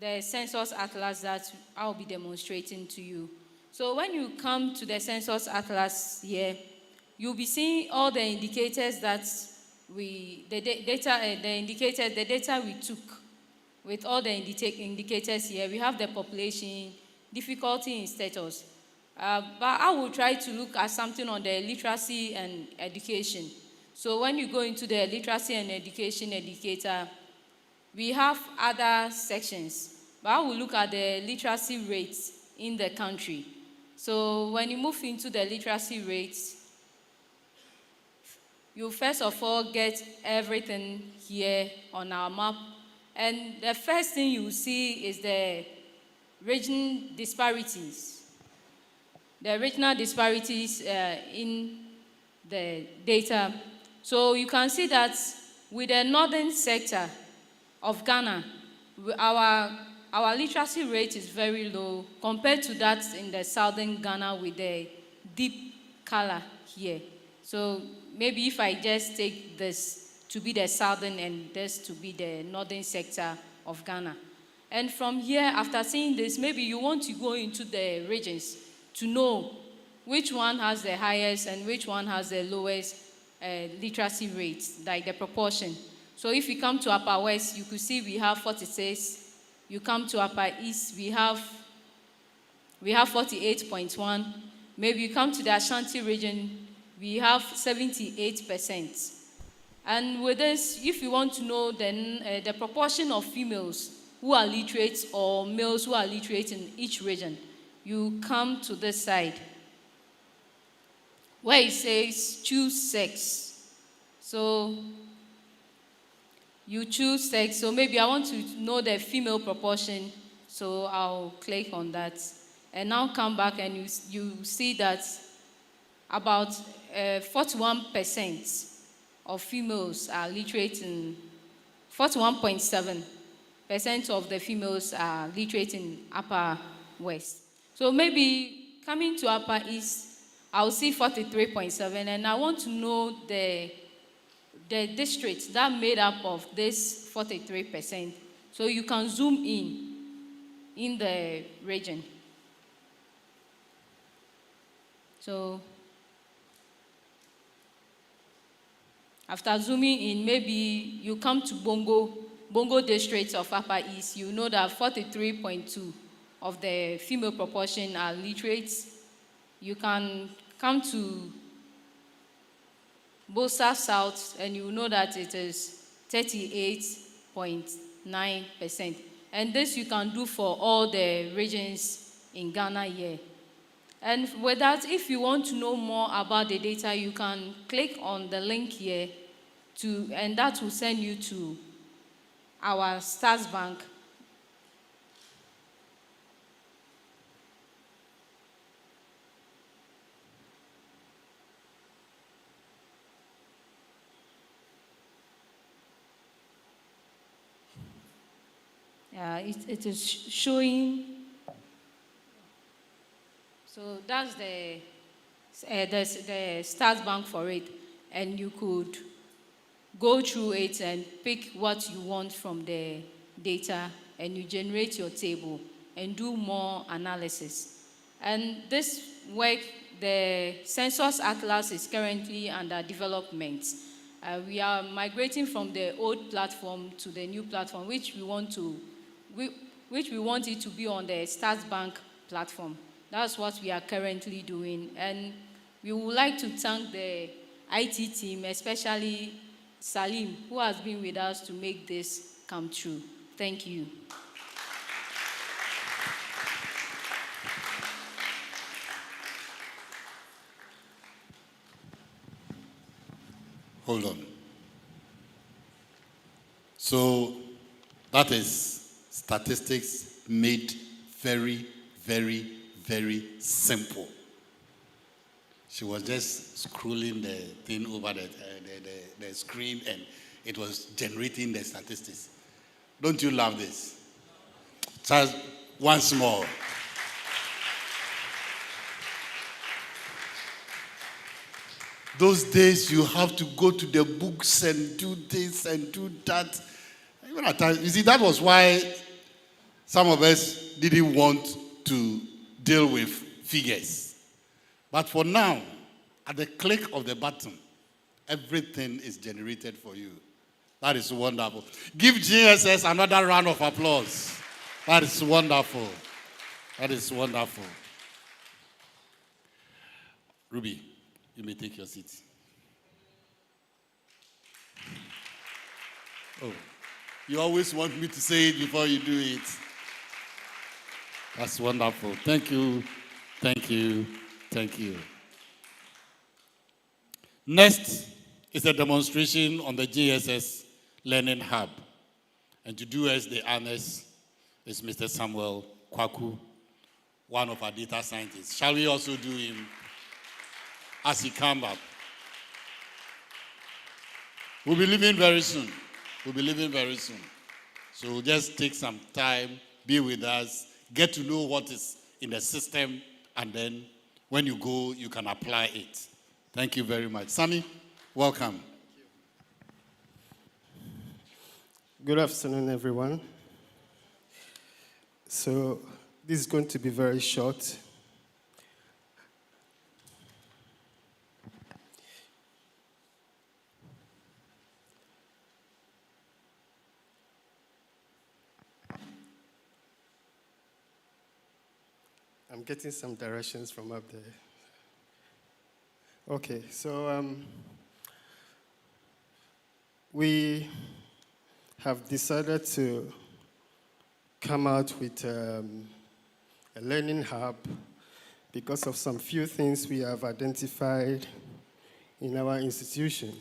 S15: the census atlas that I'll be demonstrating to you. So when you come to the census atlas here, you'll be seeing all the indicators that the data we took with all the indicators here. We have the population, difficulty in status. But I will try to look at something on the literacy and education. So when you go into the literacy and education indicator, we have other sections, but I will look at the literacy rates in the country. So when you move into the literacy rates, you first of all get everything here on our map. And the first thing you see is the region disparities. The regional disparities in the data. So you can see that with the northern sector of Ghana, our literacy rate is very low compared to that in the southern Ghana with the deep color here. So maybe if I just take this to be the southern and this to be the northern sector of Ghana. And from here, after seeing this, maybe you want to go into the regions to know which one has the highest and which one has the lowest literacy rate, like the proportion. So if you come to Upper West, you could see we have 46. You come to Upper East, we have 48.1. Maybe you come to the Ashanti region, we have 78%. And with this, if you want to know then the proportion of females who are literate or males who are literate in each region, you come to this side where it says choose sex. So you choose sex. So maybe I want to know the female proportion. So I'll click on that. And now come back and you see that about 41% of females are literate in 41.7% of the females are literate in Upper West. So maybe coming to Upper East, I'll see 43.7, and I want to know the districts that made up of this 43%. So you can zoom in the region. So after zooming in, maybe you come to Bongo districts of Upper East, you know that 43.2 of the female proportion are literate. You can come to Bosa South and you know that it is 38.9%. And this you can do for all the regions in Ghana here. And with that, if you want to know more about the data, you can click on the link here and that will send you to our Stars Bank. It is showing. So that's the Stars Bank for it, and you could go through it and pick what you want from the data, and you generate your table and do more analysis. And this work, the Census Atlas is currently under development, We are migrating from the old platform to the new platform, which we want it to be on the Bank platform. That's what we are currently doing. And we would like to thank the IT team, especially Salim, who has been with us to make this come true. Thank you.
S1: Hold on. So that is statistics made very, very, very simple. She was just scrolling the thing over the screen and it was generating the statistics. Don't you love this? Just once more. Those days you have to go to the books and do this and do that. Even at times, you see, that was why some of us didn't want to deal with figures. But for now, at the click of the button, everything is generated for you. That is wonderful. Give GSS another round of applause. That is wonderful. That is wonderful. Ruby, you may take your seat. Oh, you always want me to say it before you do it. That's wonderful. Thank you. Thank you. Thank you. Next is a demonstration on the GSS Learning Hub. And to do us the honors is Mr. Samuel Kwaku, one of our data scientists. Shall we also do him as he comes up? We'll be leaving very soon. We'll be leaving very soon. So just take some time, be with us, get to know what is in the system, and then when you go, you can apply it. Thank you very much. Sammy, welcome.
S16: Good afternoon, everyone. So this is going to be very short. I'm getting some directions from up there. Okay, so we have decided to come out with a learning hub because of some few things we have identified in our institution.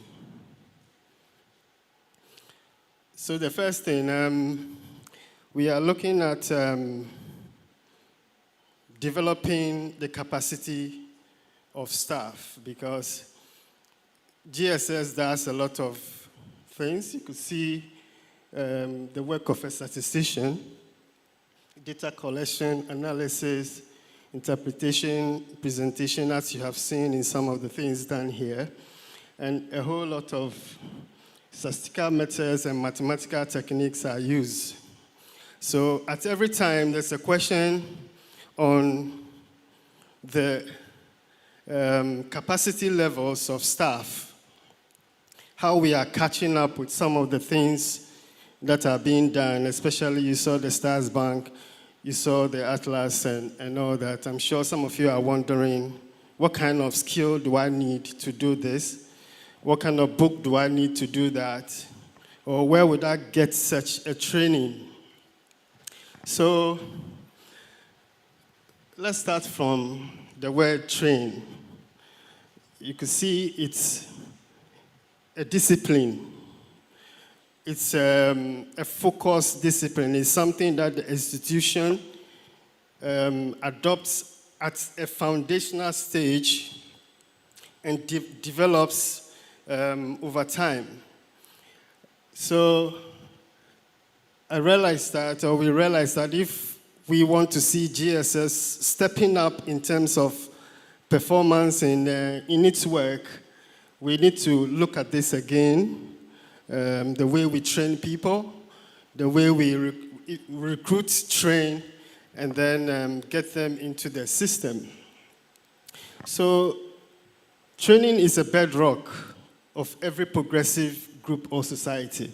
S16: So the first thing, we are looking at developing the capacity of staff because GSS does a lot of things. You could see the work of a statistician, data collection, analysis, interpretation, presentation, as you have seen in some of the things done here, and a whole lot of statistical methods and mathematical techniques are used. So at every time there's a question on the capacity levels of staff, how we are catching up with some of the things that are being done, especially you saw the Stars Bank, you saw the Atlas and all that. I'm sure some of you are wondering, what kind of skill do I need to do this? What kind of book do I need to do that? Or where would I get such a training? So let's start from the word train. You can see it's a discipline. It's a focused discipline. It's something that the institution adopts at a foundational stage and develops over time. So we realized that if we want to see GSS stepping up in terms of performance in its work, we need to look at this again. The way we train people, the way we recruit, train, and then get them into the system. So training is a bedrock of every progressive group or society.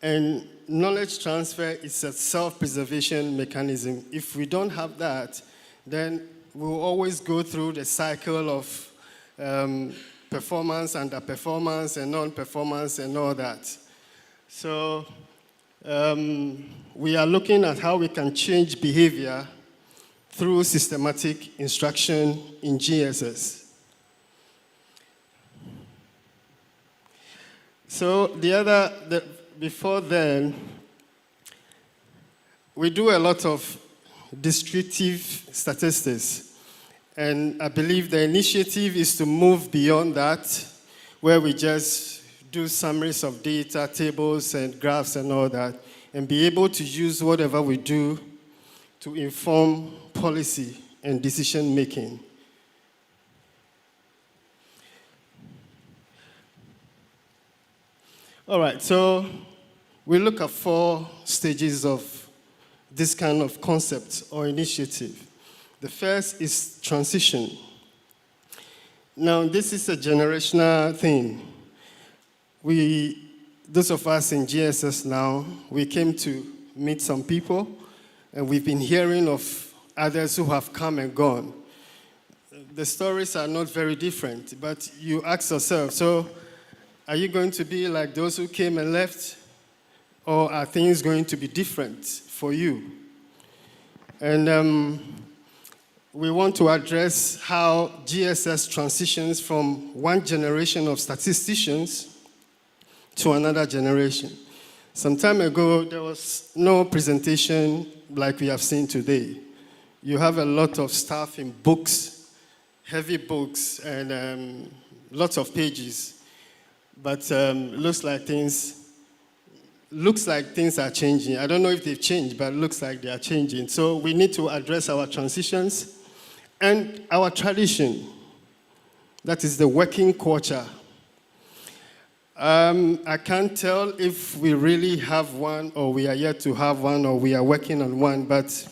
S16: And knowledge transfer is a self-preservation mechanism. If we don't have that, then we'll always go through the cycle of performance, underperformance, and non-performance, and all that. So we are looking at how we can change behavior through systematic instruction in GSS. So before then, we do a lot of descriptive statistics. And I believe the initiative is to move beyond that, where we just do summaries of data, tables, and graphs and all that, and be able to use whatever we do to inform policy and decision making. All right, so we look at 4 stages of this kind of concept or initiative. The first is transition. Now, this is a generational thing. Those of us in GSS now, we came to meet some people, and we've been hearing of others who have come and gone. The stories are not very different, but you ask yourself, so are you going to be like those who came and left, or are things going to be different for you? And we want to address how GSS transitions from one generation of statisticians to another generation. Some time ago, there was no presentation like we have seen today. You have a lot of stuff in books, heavy books, and lots of pages. But looks like things are changing. I don't know if they've changed, but it looks like they are changing. So we need to address our transitions and our tradition. That is the working culture. I can't tell if we really have one, or we are yet to have one, or we are working on one, but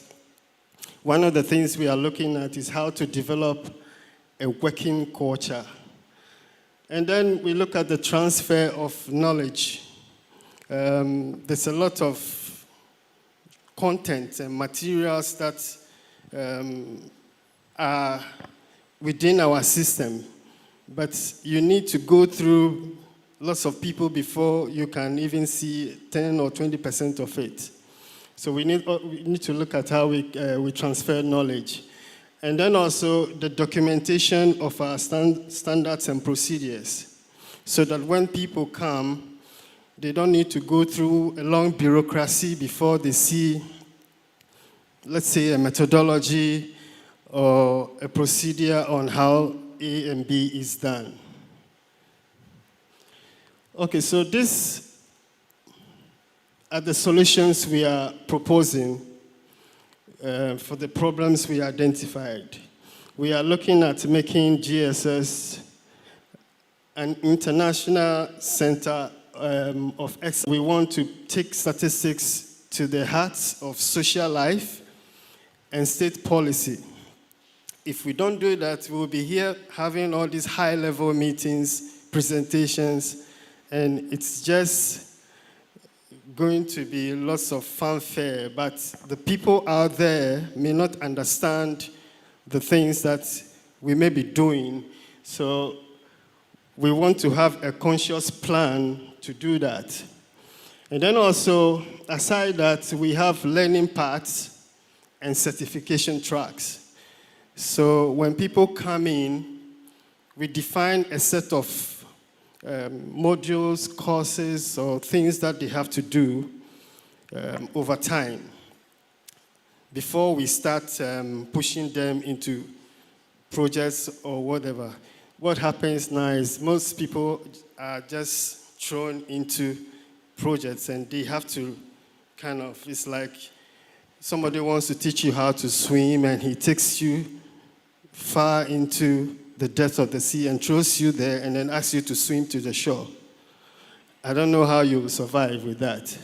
S16: one of the things we are looking at is how to develop a working culture. And then we look at the transfer of knowledge. There's a lot of content and materials that are within our system, but you need to go through lots of people before you can even see 10 or 20% of it. So we need to look at how we transfer knowledge. And then also the documentation of our standards and procedures, so that when people come, they don't need to go through a long bureaucracy before they see, let's say, a methodology or a procedure on how A and B is done. Okay, so these are the solutions we are proposing for the problems we identified. We are looking at making GSS an international center of excellence. We want to take statistics to the hearts of social life and state policy. If we don't do that, we will be here having all these high-level meetings, presentations, and it's just going to be lots of fanfare, but the people out there may not understand the things that we may be doing. So we want to have a conscious plan to do that. And then also, aside that, we have learning paths and certification tracks. So when people come in, we define a set of modules, courses, or things that they have to do over time before we start pushing them into projects or whatever. What happens now is most people are just thrown into projects, and they have to it's like somebody wants to teach you how to swim, and he takes you far into the depth of the sea and throws you there and then asks you to swim to the shore. I don't know how you will survive with that.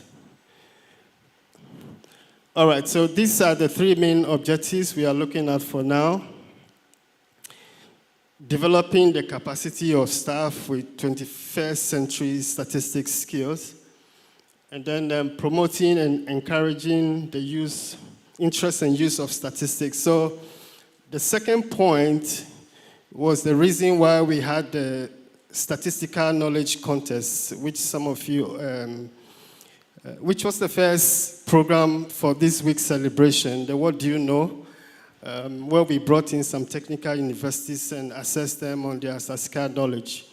S16: All right, so these are the 3 main objectives we are looking at for now. developing the capacity of staff with 21st century statistics skills, and then promoting and encouraging the interest and use of statistics. So the second point was the reason why we had the statistical knowledge contest, which some of you, which was the first program for this week's celebration, the What Do You Know, where we brought in some technical universities and assessed them on their statistical knowledge.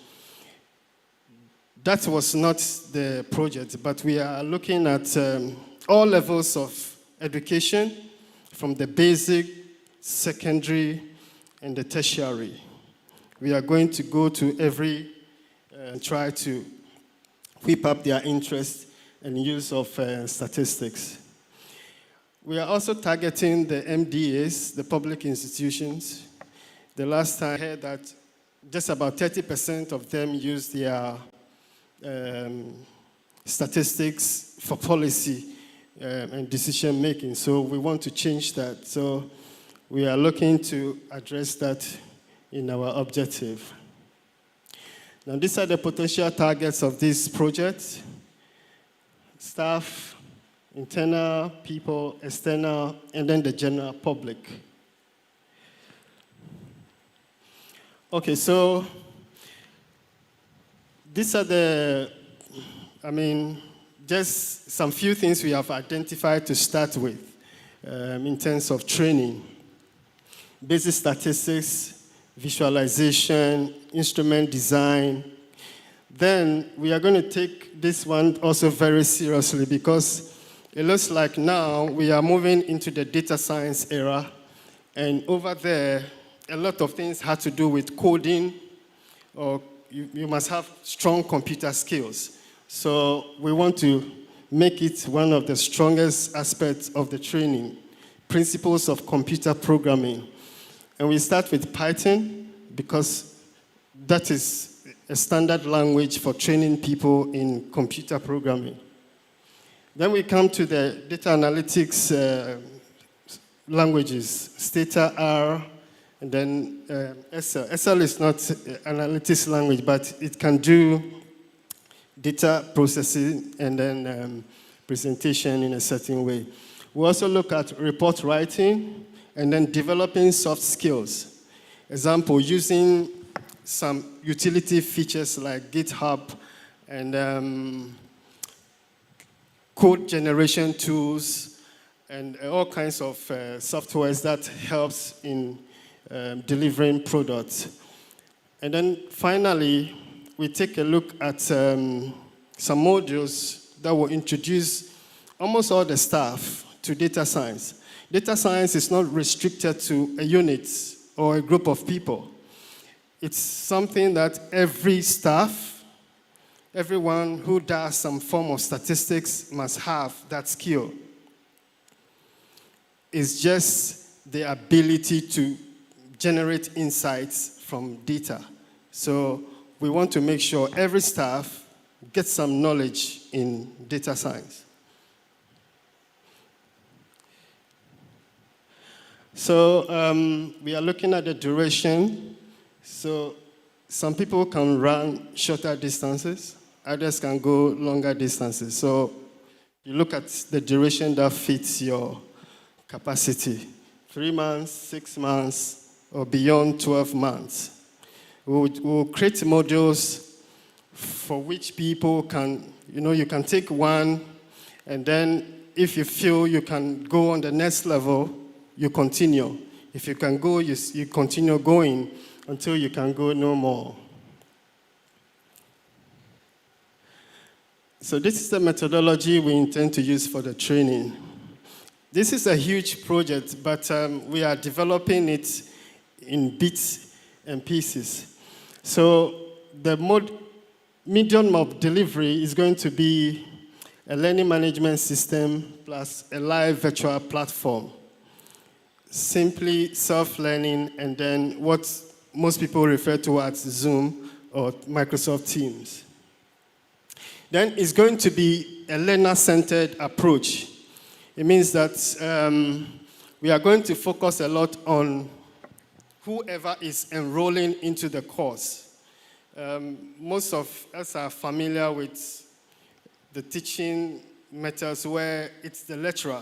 S16: That was not the project, but we are looking at all levels of education, from the basic, secondary, and the tertiary. We are going to go to every, try to whip up their interest and use of statistics. We are also targeting the MDAs, the public institutions. The last time I heard that just about 30% of them use their statistics for policy and decision making. So we want to change that. So we are looking to address that in our objective. Now, these are the potential targets of this project: staff, internal people, external, and then the general public. Okay, so these are just some few things we have identified to start with in terms of training. Basic statistics, visualization, instrument design. Then we are going to take this one also very seriously, because it looks like now we are moving into the data science era, and over there, a lot of things have to do with coding, or you must have strong computer skills. So we want to make it one of the strongest aspects of the training, principles of computer programming. And we start with Python, because that is a standard language for training people in computer programming. Then we come to the data analytics languages, Stata, R, and then SL. SL is not analytics language, but it can do data processing and then presentation in a certain way. We also look at report writing and then developing soft skills. Example, using some utility features like GitHub and code generation tools and all kinds of softwares that helps in delivering products. And then finally, we take a look at some modules that will introduce almost all the staff to data science. Data science is not restricted to a unit or a group of people. It's something that every staff, everyone who does some form of statistics must have that skill. It's just the ability to generate insights from data. So we want to make sure every staff gets some knowledge in data science. So we are looking at the duration. So some people can run shorter distances, others can go longer distances. So you look at the duration that fits your capacity: 3 months, 6 months, or beyond 12 months. We'll create modules for which people can, you can take one, and then if you feel you can go on the next level, you continue. If you can go, you continue going until you can go no more. So this is the methodology we intend to use for the training. This is a huge project, but we are developing it in bits and pieces. So the medium of delivery is going to be a learning management system plus a live virtual platform. Simply self-learning, and then what most people refer to as Zoom or Microsoft Teams. Then it's going to be a learner-centered approach. It means that we are going to focus a lot on whoever is enrolling into the course. Most of us are familiar with the teaching methods where it's the lecturer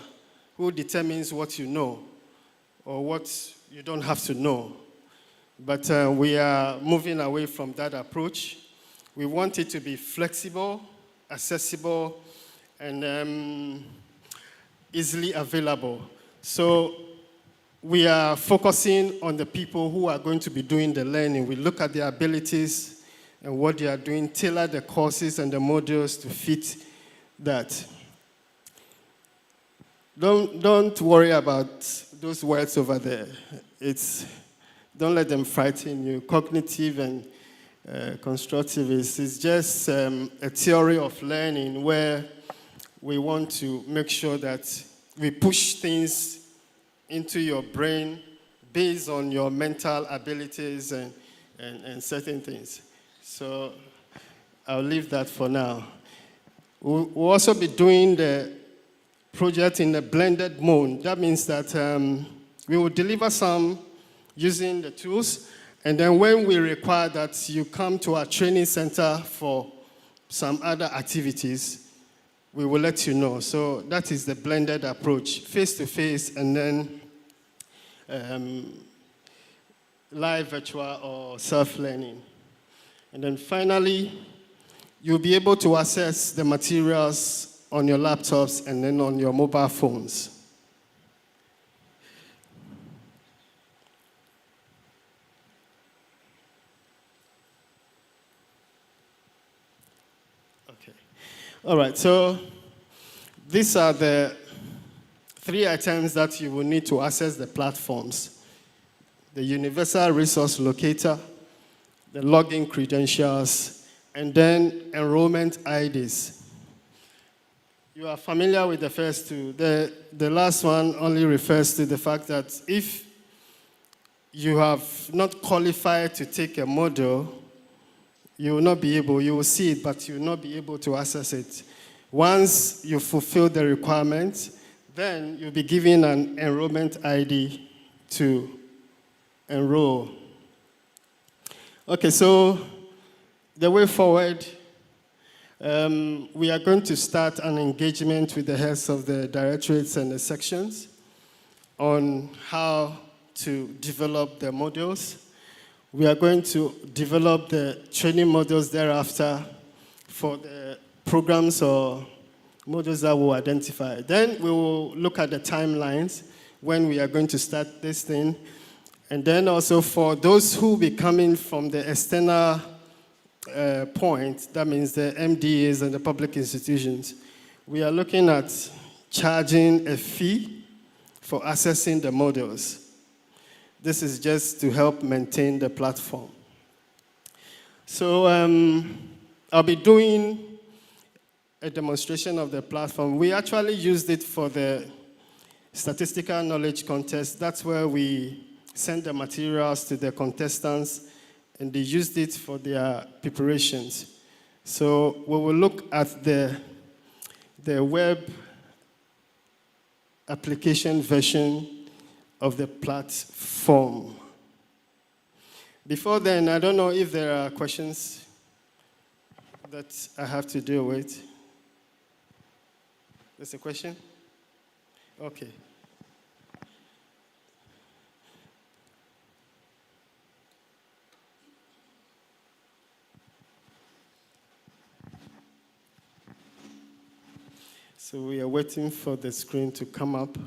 S16: who determines what you know or what you don't have to know. But we are moving away from that approach. We want it to be flexible, accessible, and easily available. So we are focusing on the people who are going to be doing the learning. We look at their abilities and what they are doing, tailor the courses and the modules to fit that. Don't worry about those words over there. Don't let them frighten you. Cognitive and constructivist is just a theory of learning where we want to make sure that we push things into your brain based on your mental abilities and certain things. So I'll leave that for now. We'll also be doing the project in a blended mode. That means that we will deliver some using the tools, and then when we require that you come to our training center for some other activities, we will let you know. So that is the blended approach, face-to-face, and then live, virtual, or self-learning. And then finally, you'll be able to access the materials on your laptops and then on your mobile phones. Okay. All right, so these are the 3 items that you will need to access the platforms: the Universal Resource Locator, the login credentials, and then enrollment IDs. You are familiar with the first two. The last one only refers to the fact that if you have not qualified to take a module, you will see it, but you will not be able to access it. Once you fulfill the requirements, then you'll be given an enrollment ID to enroll. Okay, so the way forward, we are going to start an engagement with the heads of the directorates and the sections on how to develop the modules. We are going to develop the training modules thereafter for the programs or modules that we'll identify. Then we will look at the timelines when we are going to start this thing. And then also for those who will be coming from the external point, that means the MDAs and the public institutions, we are looking at charging a fee for accessing the modules. This is just to help maintain the platform. So I'll be doing a demonstration of the platform. We actually used it for the statistical knowledge contest. That's where we sent the materials to the contestants, and they used it for their preparations. So we will look at the web application version of the platform. Before then, I don't know if there are questions that I have to deal with. There's a question? Okay. So we are waiting for the screen to come up.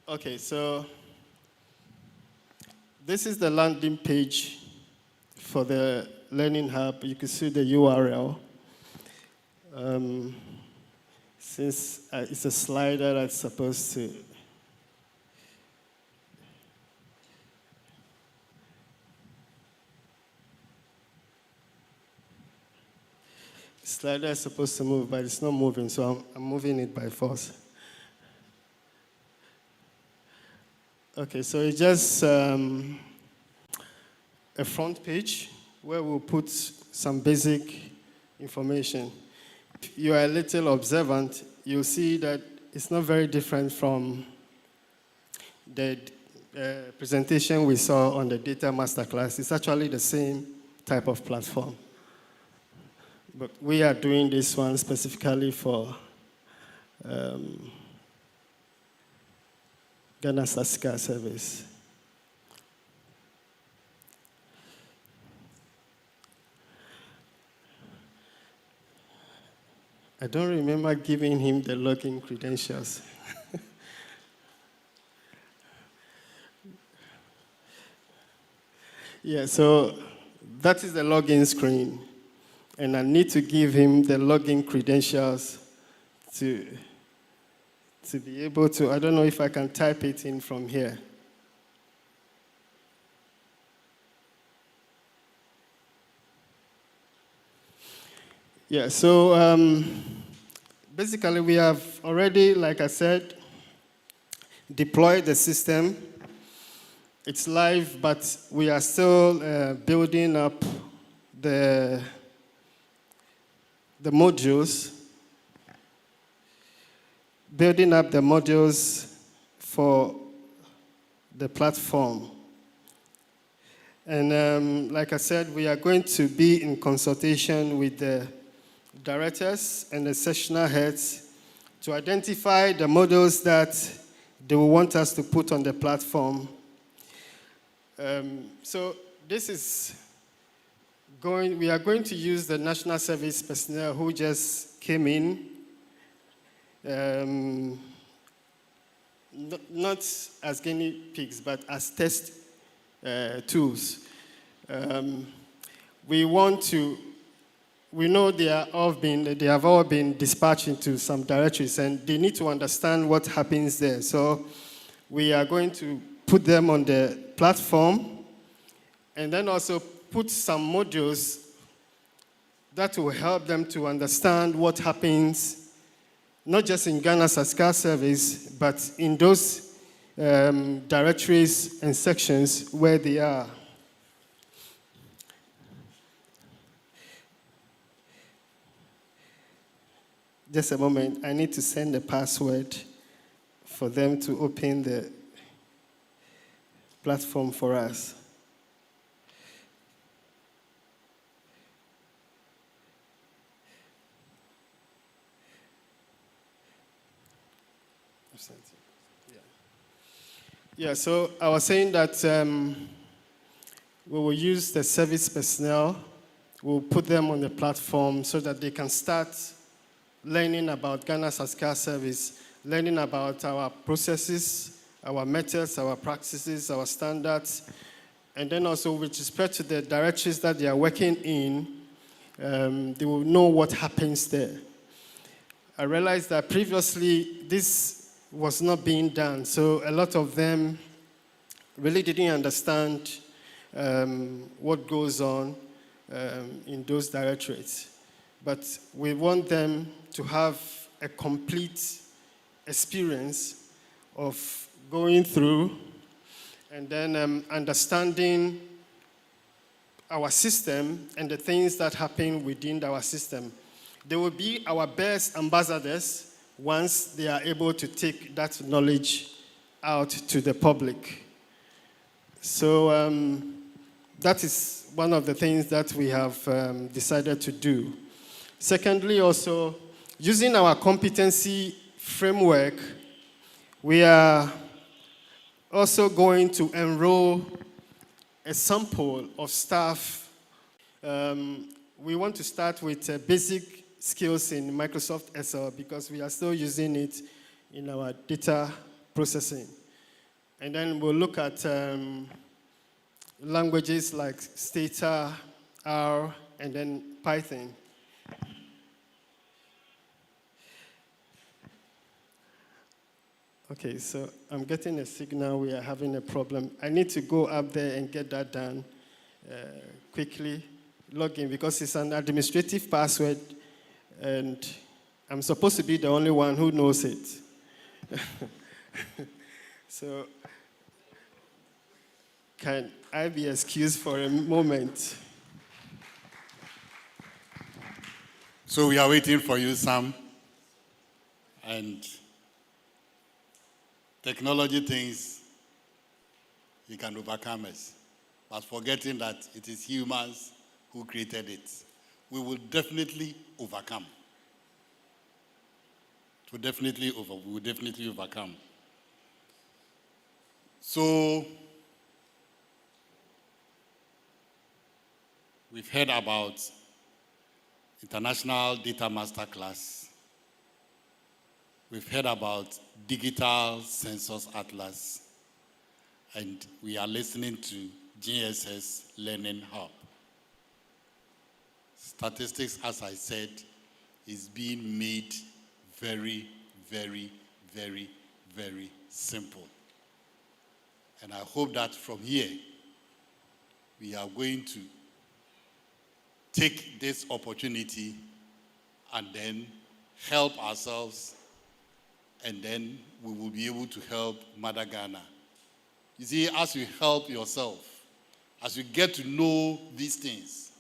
S16: Okay, so this is the landing page for the Learning Hub. You can see the URL. Since it's a slider that's supposed to slider is supposed to move, but it's not moving, so I'm moving it by force. Okay, so it's just a front page where we'll put some basic information. If you are a little observant, you'll see that it's not very different from the presentation we saw on the data masterclass. It's actually the same type of platform. But we are doing this one specifically for Ghana Statistical Service. I don't remember giving him the login credentials. Yeah, so that is the login screen. And I need to give him the login credentials to be able to, I don't know if I can type it in from here. Yeah, so basically we have already, like I said, deployed the system. It's live, but we are still building up the modules, for the platform. And like I said, we are going to be in consultation with the directors and the sectional heads to identify the models that they will want us to put on the platform. So this is we are going to use the national service personnel who just came in, not as guinea pigs, but as test tools. We know they have all been dispatched into some directories, and they need to understand what happens there. So we are going to put them on the platform, and then also put some modules that will help them to understand what happens, not just in Ghana Statistical Service, but in those directories and sections where they are. Just a moment, I need to send the password for them to open the platform for us. Yeah, so I was saying that we will use the service personnel, we'll put them on the platform so that they can start learning about Ghana Statistical Service, learning about our processes, our methods, our practices, our standards, and then also with respect to the directories that they are working in, they will know what happens there. I realized that previously this was not being done, so a lot of them really didn't understand what goes on in those directorates. But we want them to have a complete experience of going through and then understanding our system and the things that happen within our system. They will be our best ambassadors once they are able to take that knowledge out to the public. So that is one of the things that we have decided to do. Secondly, also, using our competency framework, we are also going to enroll a sample of staff. We want to start with basic skills in Microsoft Excel because we are still using it in our data processing. And then we'll look at languages like Stata, R, and then Python. Okay, so I'm getting a signal we are having a problem. I need to go up there and get that done quickly, log in, because it's an administrative password, and I'm supposed to be the only one who knows it. So, can I be excused for a moment?
S1: So we are waiting for you, Sam. And technology thinks he can overcome us, but forgetting that it is humans who created it. We will definitely overcome. We will definitely overcome. So, we've heard about International Data Masterclass. We've heard about Digital Census Atlas. And we are listening to GSS Learning Hub. Statistics, as I said, is being made very, very, very, very simple. And I hope that from here, we are going to take this opportunity and then help ourselves, and then we will be able to help Mother Ghana. You see, as you help yourself, as you get to know these things,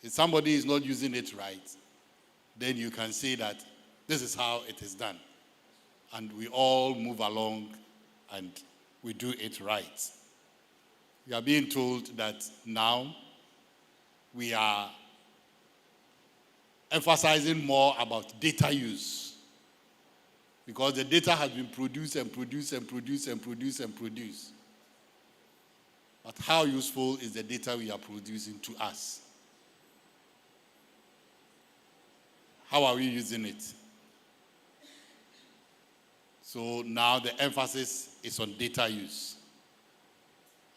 S1: if somebody is not using it right, then you can say that this is how it is done. And we all move along and we do it right. We are being told that now we are emphasizing more about data use, because the data has been produced and produced and produced and produced and produced. But how useful is the data we are producing to us? How are we using it? So now the emphasis is on data use.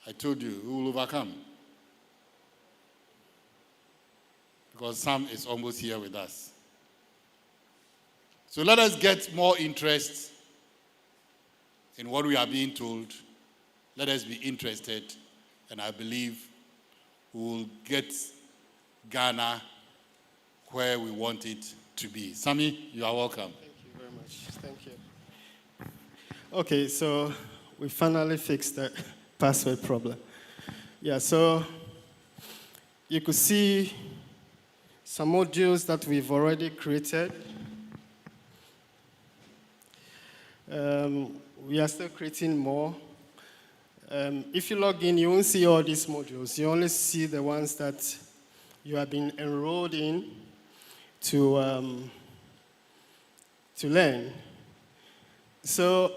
S1: I told you, we will overcome. Because Sam is almost here with us. So let us get more interest in what we are being told. Let us be interested, and I believe we will get Ghana where we want it to be. Sammy, you are welcome.
S16: Thank you very much. Thank you. Okay, so we finally fixed the password problem. Yeah, so you could see some modules that we've already created. We are still creating more. If you log in, you won't see all these modules. You only see the ones that you have been enrolled in to learn. So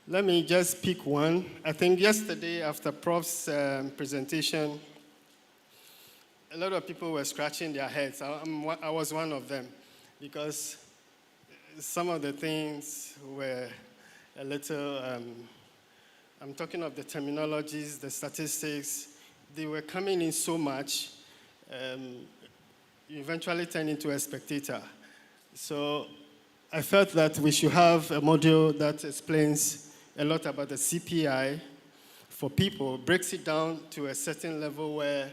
S16: let me just pick one. I think yesterday after Prof's presentation, a lot of people were scratching their heads. I was one of them, because some of the things were a little, I'm talking of the terminologies, the statistics, they were coming in so much, you eventually turn into a spectator. So I felt that we should have a module that explains a lot about the CPI for people, breaks it down to a certain level where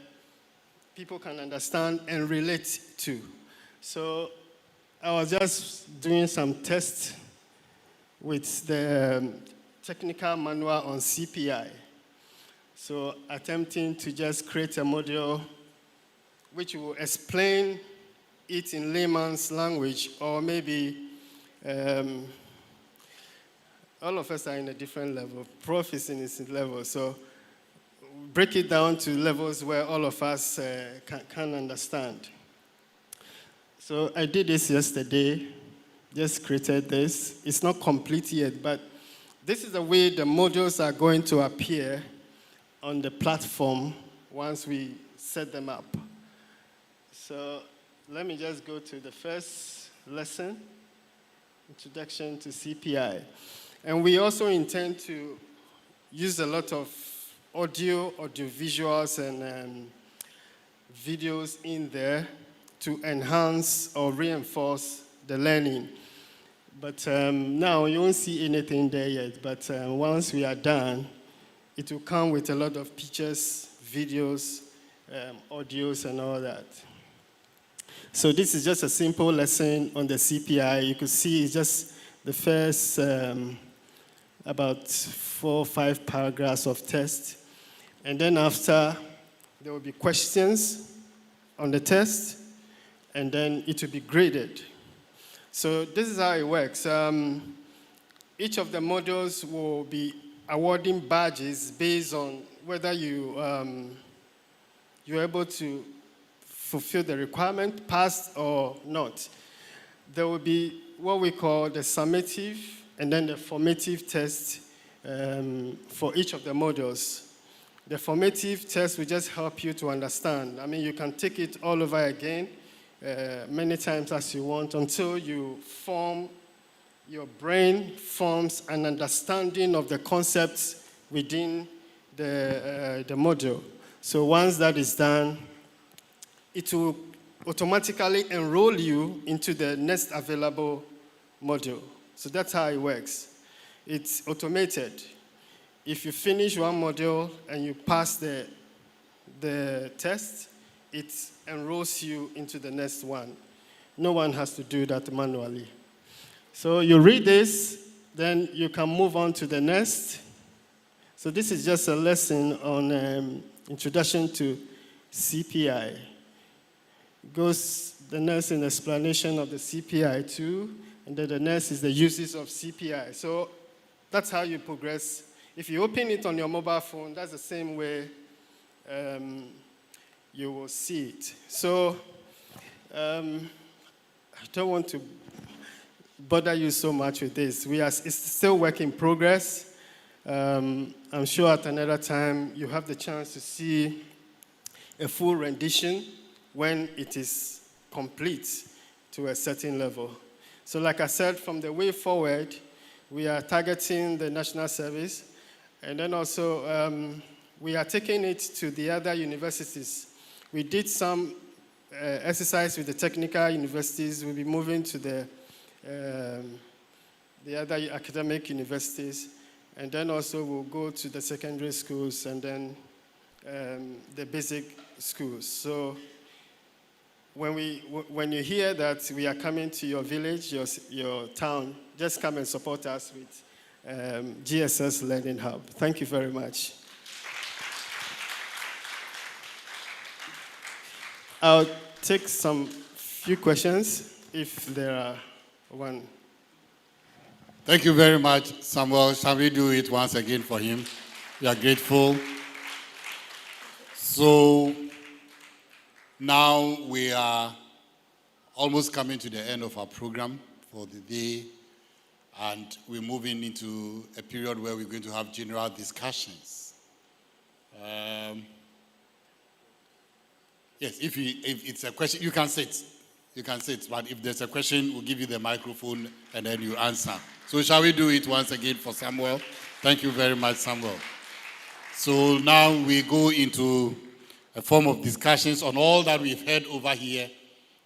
S16: people can understand and relate to. So I was just doing some tests with the technical manual on CPI. So attempting to just create a module which will explain it in layman's language, or maybe all of us are in a different level. Prof is in his level, so break it down to levels where all of us can understand. So I did this yesterday, just created this. It's not complete yet, but this is the way the modules are going to appear on the platform once we set them up. So let me just go to the first lesson, Introduction to CPI. And we also intend to use a lot of audio visuals, and videos in there to enhance or reinforce the learning. But now you won't see anything there yet, but once we are done, it will come with a lot of pictures, videos, audios, and all that. So this is just a simple lesson on the CPI. You could see it's just the first about 4 or 5 paragraphs of text. And then after, there will be questions on the test, and then it will be graded. So this is how it works. each of the modules will be awarding badges based on whether you're able to fulfill the requirement, passed or not. There will be what we call the summative and then the formative test for each of the modules. The formative test will just help you to understand. I mean, you can take it all over again many times as you want until your brain forms an understanding of the concepts within the module. So once that is done, it will automatically enroll you into the next available module. So that's how it works. It's automated. If you finish one module and you pass the test, it enrolls you into the next one. No one has to do that manually. So you read this, then you can move on to the next. So this is just a lesson on introduction to CPI. The next is explanation of the CPI too, and then the next is the uses of CPI. So that's how you progress. If you open it on your mobile phone, that's the same way you will see it. So I don't want to bother you so much with this. It's still work in progress. I'm sure at another time you have the chance to see a full rendition when it is complete to a certain level. So like I said, from the way forward, we are targeting the national service, and then also we are taking it to the other universities. We did some exercise with the technical universities. We'll be moving to the other academic universities, and then also we'll go to the secondary schools and then the basic schools. So when you hear that we are coming to your village, your town, just come and support us with GSS Learning Hub. Thank you very much. I'll take some few questions if there are one.
S1: Thank you very much, Samuel. Shall we do it once again for him? We are grateful. So now we are almost coming to the end of our program for the day, and we're moving into a period where we're going to have general discussions. Yes, if it's a question, you can sit. You can sit, but if there's a question, we'll give you the microphone and then you answer. So shall we do it once again for Samuel? Thank you very much, Samuel. So now we go into a form of discussions on all that we've heard over here.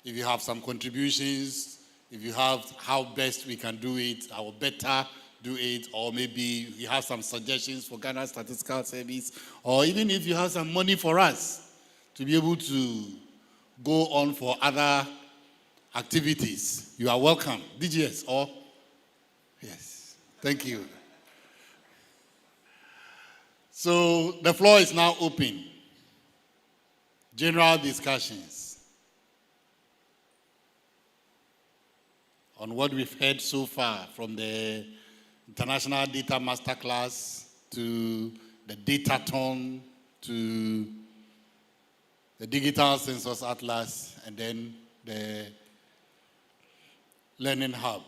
S1: If you have some contributions, if you have how best we can do it, or better do it, or maybe you have some suggestions for Ghana Statistical Service, or even if you have some money for us to be able to go on for other activities, you are welcome. DGS, or? Yes. Thank you. So the floor is now open. General discussions on what we've heard so far, from the International Data Masterclass to the Datathon to the Digital Census Atlas, and then the Learning Hub.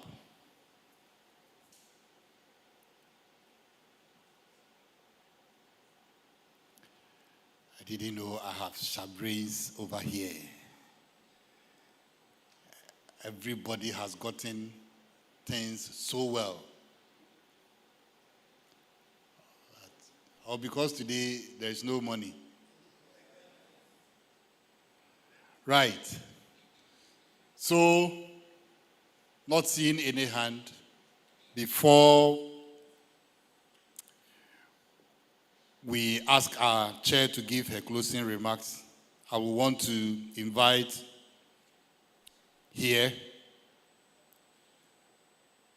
S1: I didn't know I have Shabrays over here. Everybody has gotten things so well. Or because today there is no money. Right. So, not seeing any hand, before we ask our chair to give her closing remarks, I will want to invite here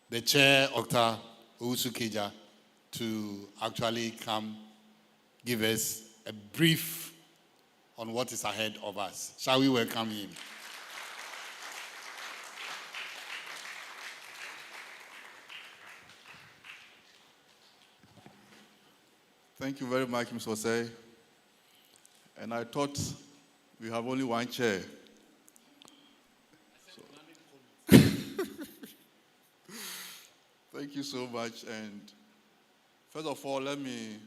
S1: the chair, Dr. Owusu-Keja, to actually come give us a brief on what is ahead of us. Shall we welcome him?
S17: Thank you very much, Mr. Osei. And I thought we have only one chair. Thank you so much. And first of all, let me,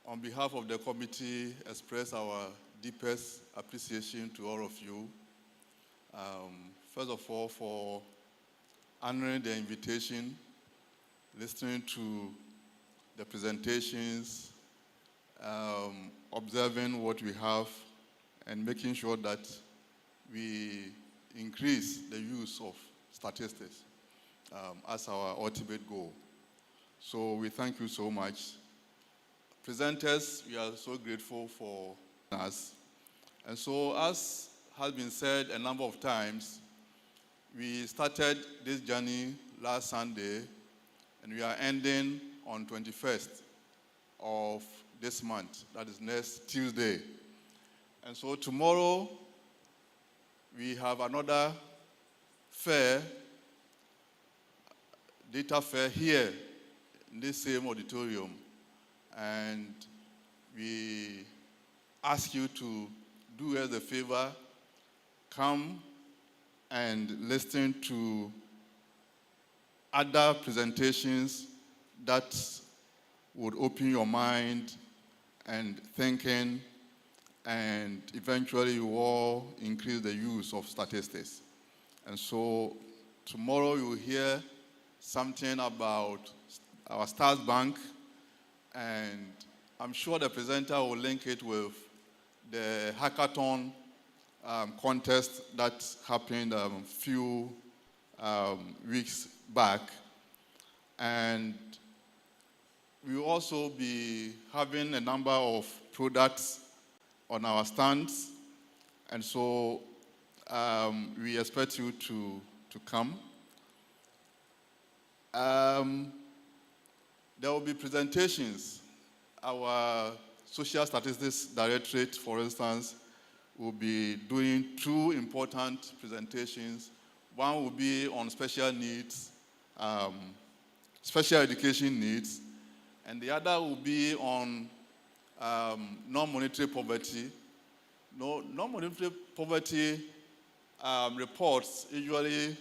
S17: on behalf of the committee, express our deepest appreciation to all of you. First of all, for honoring the invitation, listening to the presentations, observing what we have, and making sure that we increase the use of statistics as our ultimate goal. So we thank you so much. Presenters, we are so grateful for us. And so, as has been said a number of times, we started this journey last Sunday, and we are ending on 21st of this month, that is next Tuesday. And so tomorrow, we have another fair, data fair here in this same auditorium. And we ask you to do us a favor, come and listen to other presentations that would open your mind and thinking, and eventually you all increase the use of statistics. And so tomorrow you will hear something about our Stars Bank, and I'm sure the presenter will link it with the hackathon contest that happened a few weeks back. And we will also be having a number of products on our stands. And so we expect you to come. There will be presentations. Our Social Statistics Directorate, for instance, will be doing two important presentations. One will be on special needs, special education needs, and the other will be on non-monetary poverty. Non-monetary poverty reports usually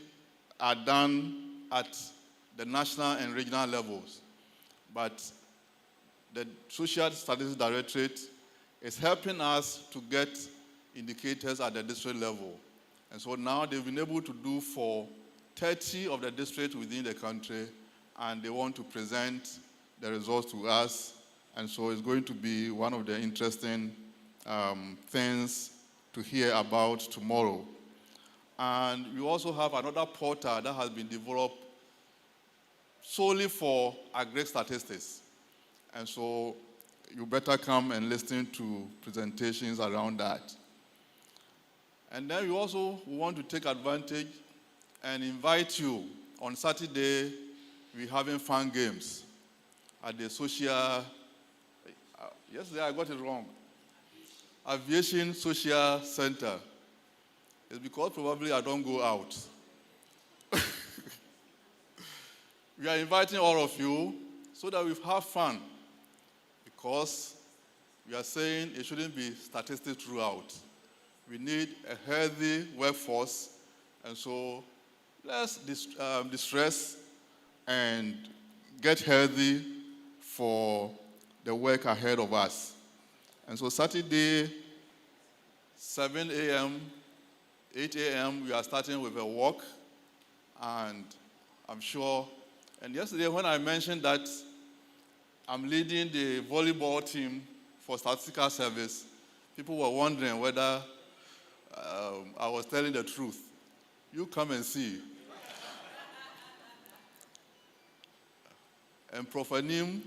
S17: are done at the national and regional levels, but the Social Statistics Directorate is helping us to get indicators at the district level. And so now they've been able to do for 30 of the districts within the country, and they want to present the results to us. And so it's going to be one of the interesting things to hear about tomorrow. And we also have another portal that has been developed solely for agri statistics. And so you better come and listen to presentations around that. And then we also want to take advantage and invite you. On Saturday, we're having fun games at the social, yesterday I got it wrong, Aviation Social Center. It's because probably I don't go out. We are inviting all of you so that we have fun, because we are saying it shouldn't be statistics throughout. We need a healthy workforce, and so let's distress and get healthy for the work ahead of us. And so Saturday, 7 a.m., 8 a.m., we are starting with a walk, and I'm sure, and yesterday when I mentioned that I'm leading the volleyball team for Statistical Service, people were wondering whether I was telling the truth. You come and see. And Prof. Anim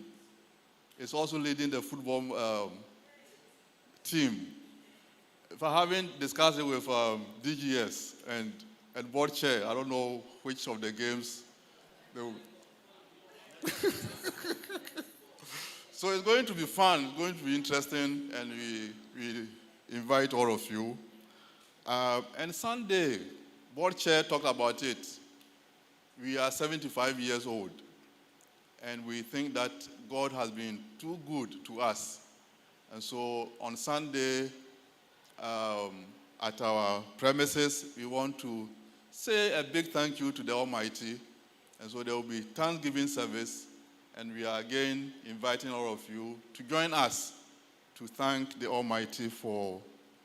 S17: is also leading the football team. If I haven't discussed it with DGS and board chair, I don't know which of the games they will. So it's going to be fun, it's going to be interesting, and we invite all of you. And Sunday, board chair talked about it. We are 75 years old. and we think that God has been too good to us. And so on Sunday, at our premises, we want to say a big thank you to the Almighty. And so there will be Thanksgiving service, and we are again inviting all of you to join us to thank the Almighty for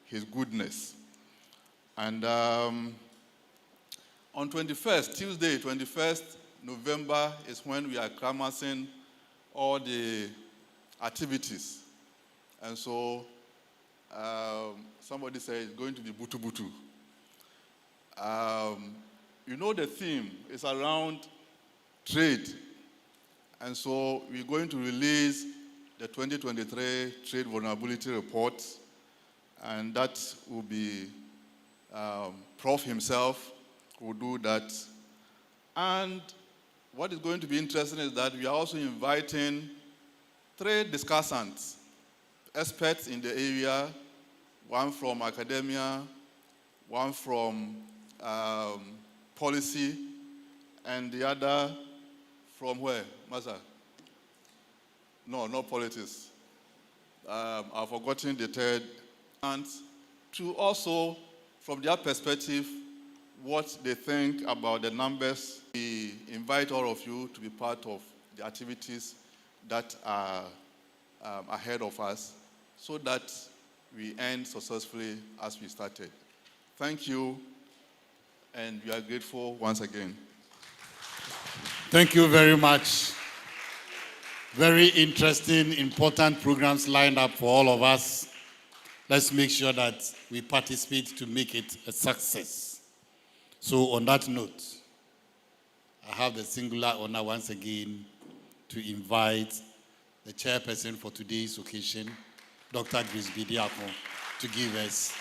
S17: his goodness. And on 21st, Tuesday, 21st November is when we are canvassing all the activities. And so somebody said it's going to be butu butu. You know the theme is around trade. And so we're going to release the 2023 Trade Vulnerability Report, and that will be Prof himself will do that. And what is going to be interesting is that we are also inviting 3 discussants, experts in the area, one from academia, one from policy, and the other from where, Masa? No, not politics. I've forgotten the third. And to also, from their perspective, what they think about the numbers. We invite all of you to be part of the activities that are ahead of us so that we end successfully as we started. Thank you, and we are grateful once again.
S1: Thank you very much. Very interesting, important programs lined up for all of us. Let's make sure that we participate to make it a success. So on that note, I have the singular honor once again to invite the chairperson for today's occasion, Dr. Grace Bidiako, to give us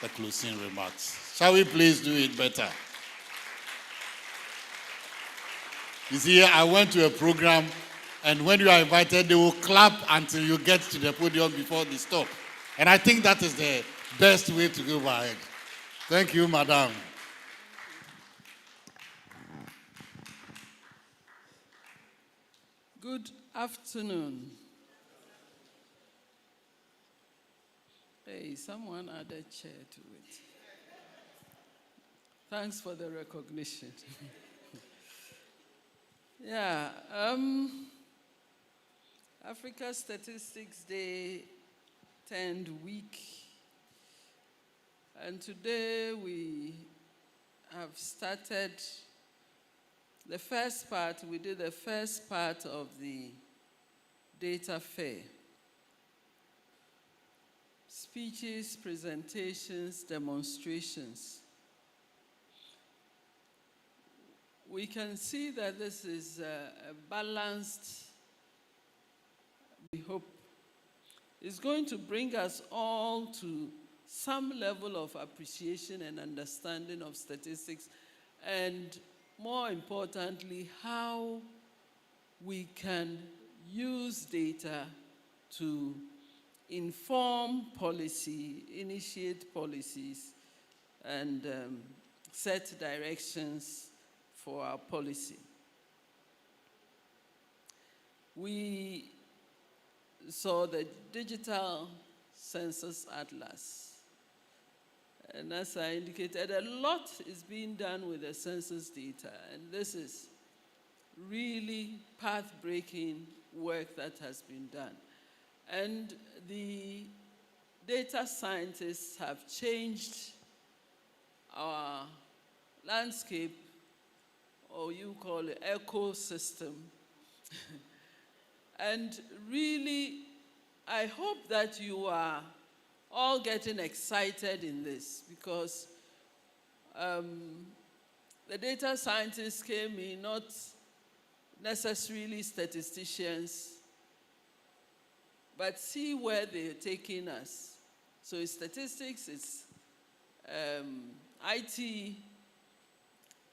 S1: the closing remarks. Shall we please do it better? You see, I went to a program, and when you are invited, they will clap until you get to the podium before they stop. And I think that is the best way to go ahead. Thank you, madam.
S4: Good afternoon. Hey, someone added chair to it. Thanks for the recognition. Yeah, Africa Statistics Day turned week, and today we have started the first part. We did the first part of the data fair. Speeches, presentations, demonstrations. We can see that this is a balanced, we hope, is going to bring us all to some level of appreciation and understanding of statistics, and more importantly, how we can use data to inform policy, initiate policies, and set directions for our policy. We saw the digital census atlas. And as I indicated, a lot is being done with the census data, and this is really path-breaking work that has been done. And the data scientists have changed our landscape, or you call it ecosystem. And really, I hope that you are all getting excited in this, because the data scientists came in, not necessarily statisticians, but see where they're taking us. So it's statistics, it's IT,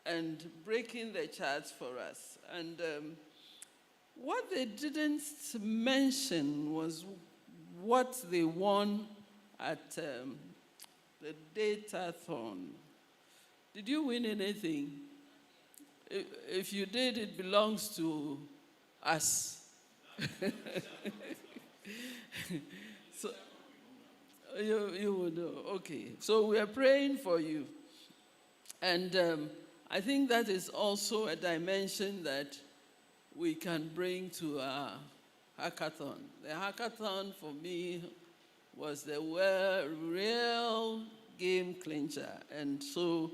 S4: and breaking the charts for us. And what they didn't mention was what they won at the Datathon. Did you win anything? If you did, it belongs to us. So you would know. Okay. So we are praying for you. And I think that is also a dimension that we can bring to our hackathon. The hackathon for me was the real game clincher. And so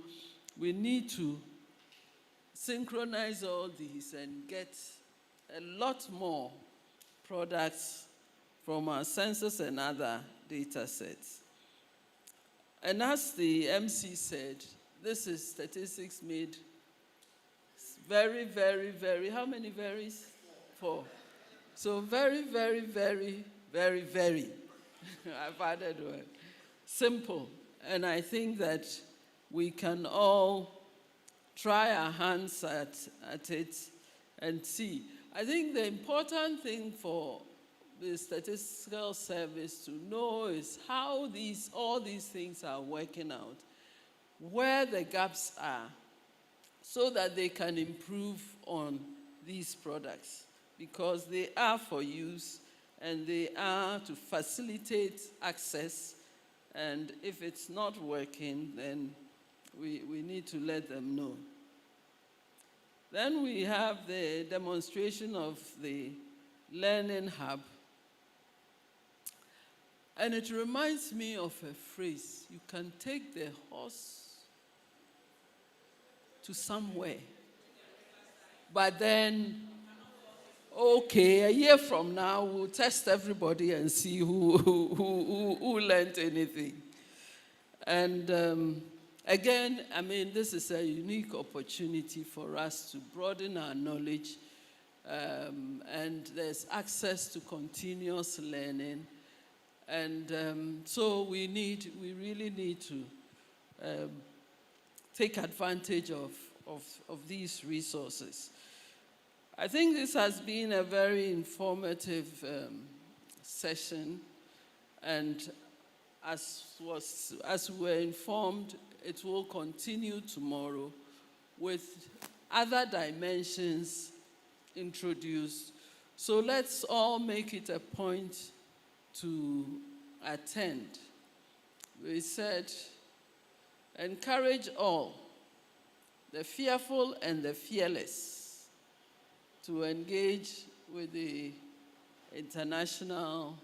S4: we need to synchronize all these and get a lot more products from our census and other data sets. And as the MC said, this is statistics made very, very, very, how many varies? 4. So very, very, very, very, very, I've added one, simple. And I think that we can all try our hands at it and see. I think the important thing for the statistical service to know is how all these things are working out, where the gaps are, so that they can improve on these products, because they are for use and they are to facilitate access. And if it's not working, then we need to let them know. Then we have the demonstration of the Learning Hub. And it reminds me of a phrase: you can take the horse to somewhere, but then, okay, a year from now, we'll test everybody and see who learned anything. And again, I mean, this is a unique opportunity for us to broaden our knowledge, and there's access to continuous learning. And so we really need to take advantage of these resources. I think this has been a very informative session, and as we were informed, it will continue tomorrow with other dimensions introduced. So let's all make it a point to attend. We said, encourage all, the fearful and the fearless, to engage with the international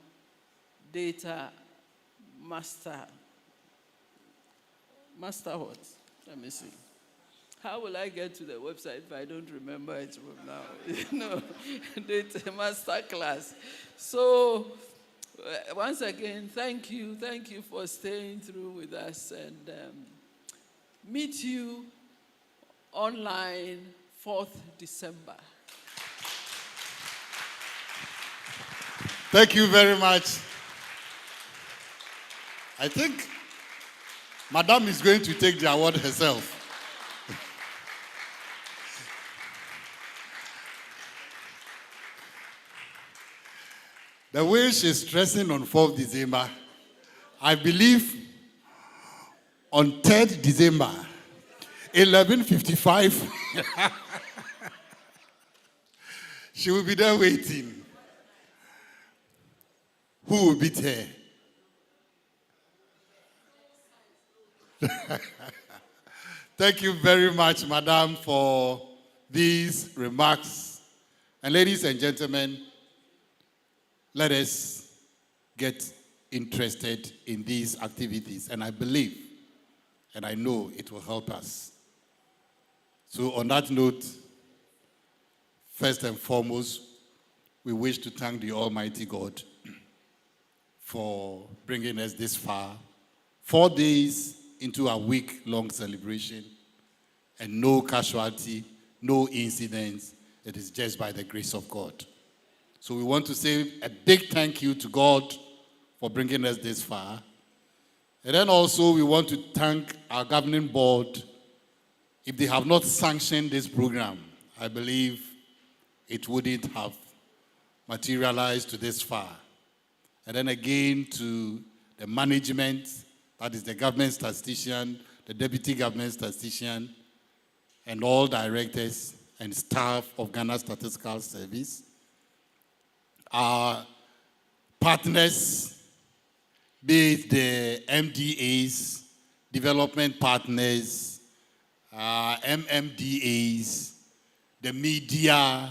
S4: data master what? Let me see. How will I get to the website if I don't remember it from now? Data master class. So once again, thank you for staying through with us, and meet you online 4th December.
S1: Thank you very much. I think Madam is going to take the award herself. The way she's stressing on 4th December, I believe on 3rd December, 11:55, she will be there waiting. Who will beat her? Thank you very much, Madam, for these remarks. And ladies and gentlemen, let us get interested in these activities. And I believe, and I know it will help us. So on that note, first and foremost, we wish to thank the Almighty God for bringing us this far. 4 days into a week-long celebration, and no casualty, no incidents. It is just by the grace of God. So we want to say a big thank you to God for bringing us this far. And then also we want to thank our governing board. If they have not sanctioned this program, I believe it wouldn't have materialized to this far. And then again to the management, that is the government statistician, the deputy government statistician, and all directors and staff of Ghana Statistical Service. our partners, be it the MDAs, development partners, MMDAs, the media.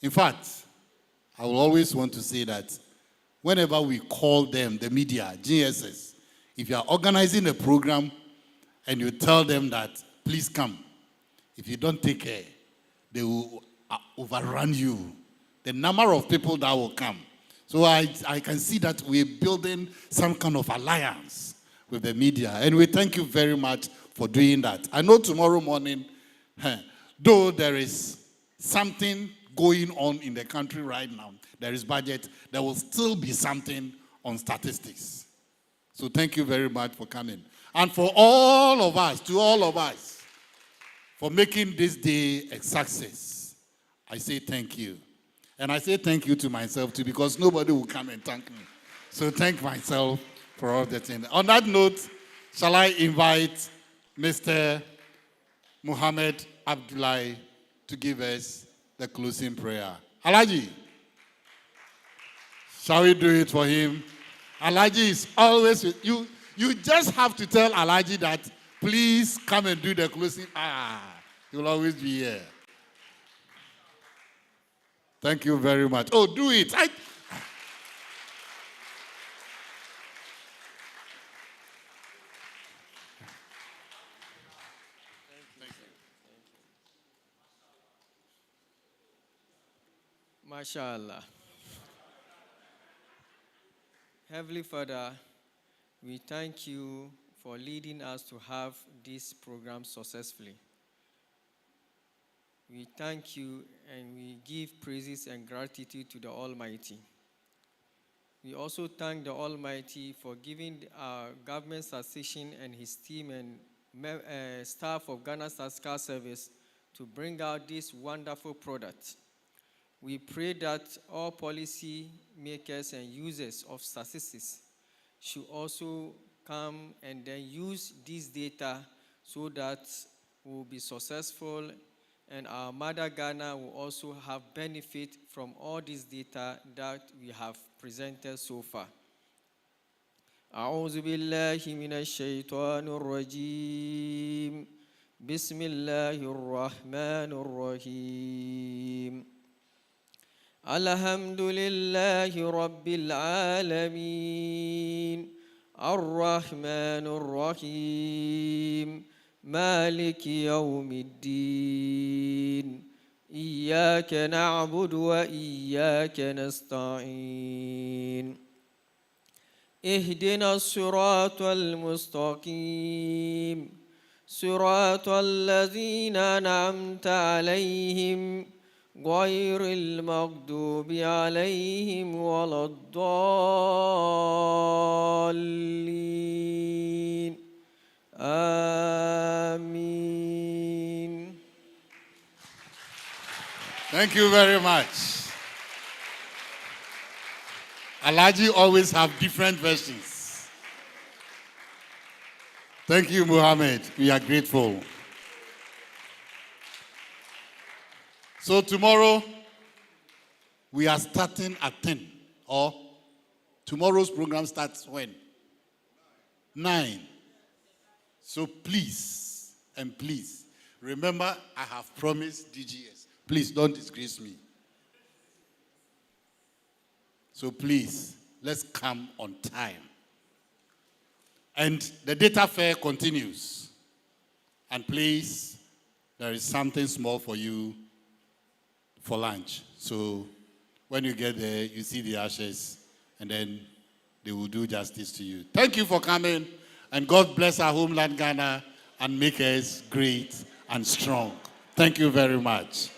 S1: In fact, I will always want to say that whenever we call them, the media, GSS, if you are organizing a program and you tell them that, please come, if you don't take care, they will overrun you. The number of people that will come. So I can see that we're building some kind of alliance with the media. And we thank you very much for doing that. I know tomorrow morning, though there is something going on in the country right now, there is budget, there will still be something on statistics. So thank you very much for coming. And for all of us, to all of us, for making this day a success, I say thank you. And I say thank you to myself too, because nobody will come and thank me. So thank myself for all the things. On that note, shall I invite Mr. Muhammad Abdullahi to give us the closing prayer. Alaji, shall we do it for him? Alaji is always with you. You just have to tell Alaji that, please come and do the closing. He'll always be here. Thank you very much. Oh, do it.
S18: MashaAllah. Heavenly Father, we thank you for leading us to have this program successfully. We thank you and we give praises and gratitude to the Almighty. We also thank the Almighty for giving our government statistician and his team and staff of Ghana Statistical Service to bring out this wonderful product. We pray that all policy makers and users of statistics should also come and then use this data so that we'll be successful and our mother Ghana will also have benefit from all this data that we have presented so far. أعوذ بالله من الشيطان الرجيم بسم الله الرحمن الرحيم الحمد لله رب العالمين الرحمن الرحيم مالك يوم الدين إياك نعبد وإياك نستعين اهدنا الصراط المستقيم صراط الذين أنعمت عليهم غير المغضوب عليهم ولا الضالين آمين.
S1: Thank you very much. Alaji always have different versions. Thank you, Muhammad. We are grateful. So tomorrow, we are starting at 10. Or tomorrow's program starts when? 9. So please, and please, remember I have promised DGS. Please don't disgrace me. So please, let's come on time. And the data fair continues. And please, there is something small for you for lunch. So when you get there, you see the ashes, and then they will do justice to you. Thank you for coming, and God bless our homeland, Ghana, and make us great and strong. Thank you very much.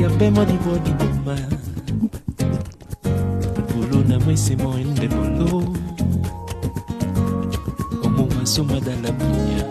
S14: ya bema di bodi boma Bulu na mwese moende molo Omo wasoma da la minya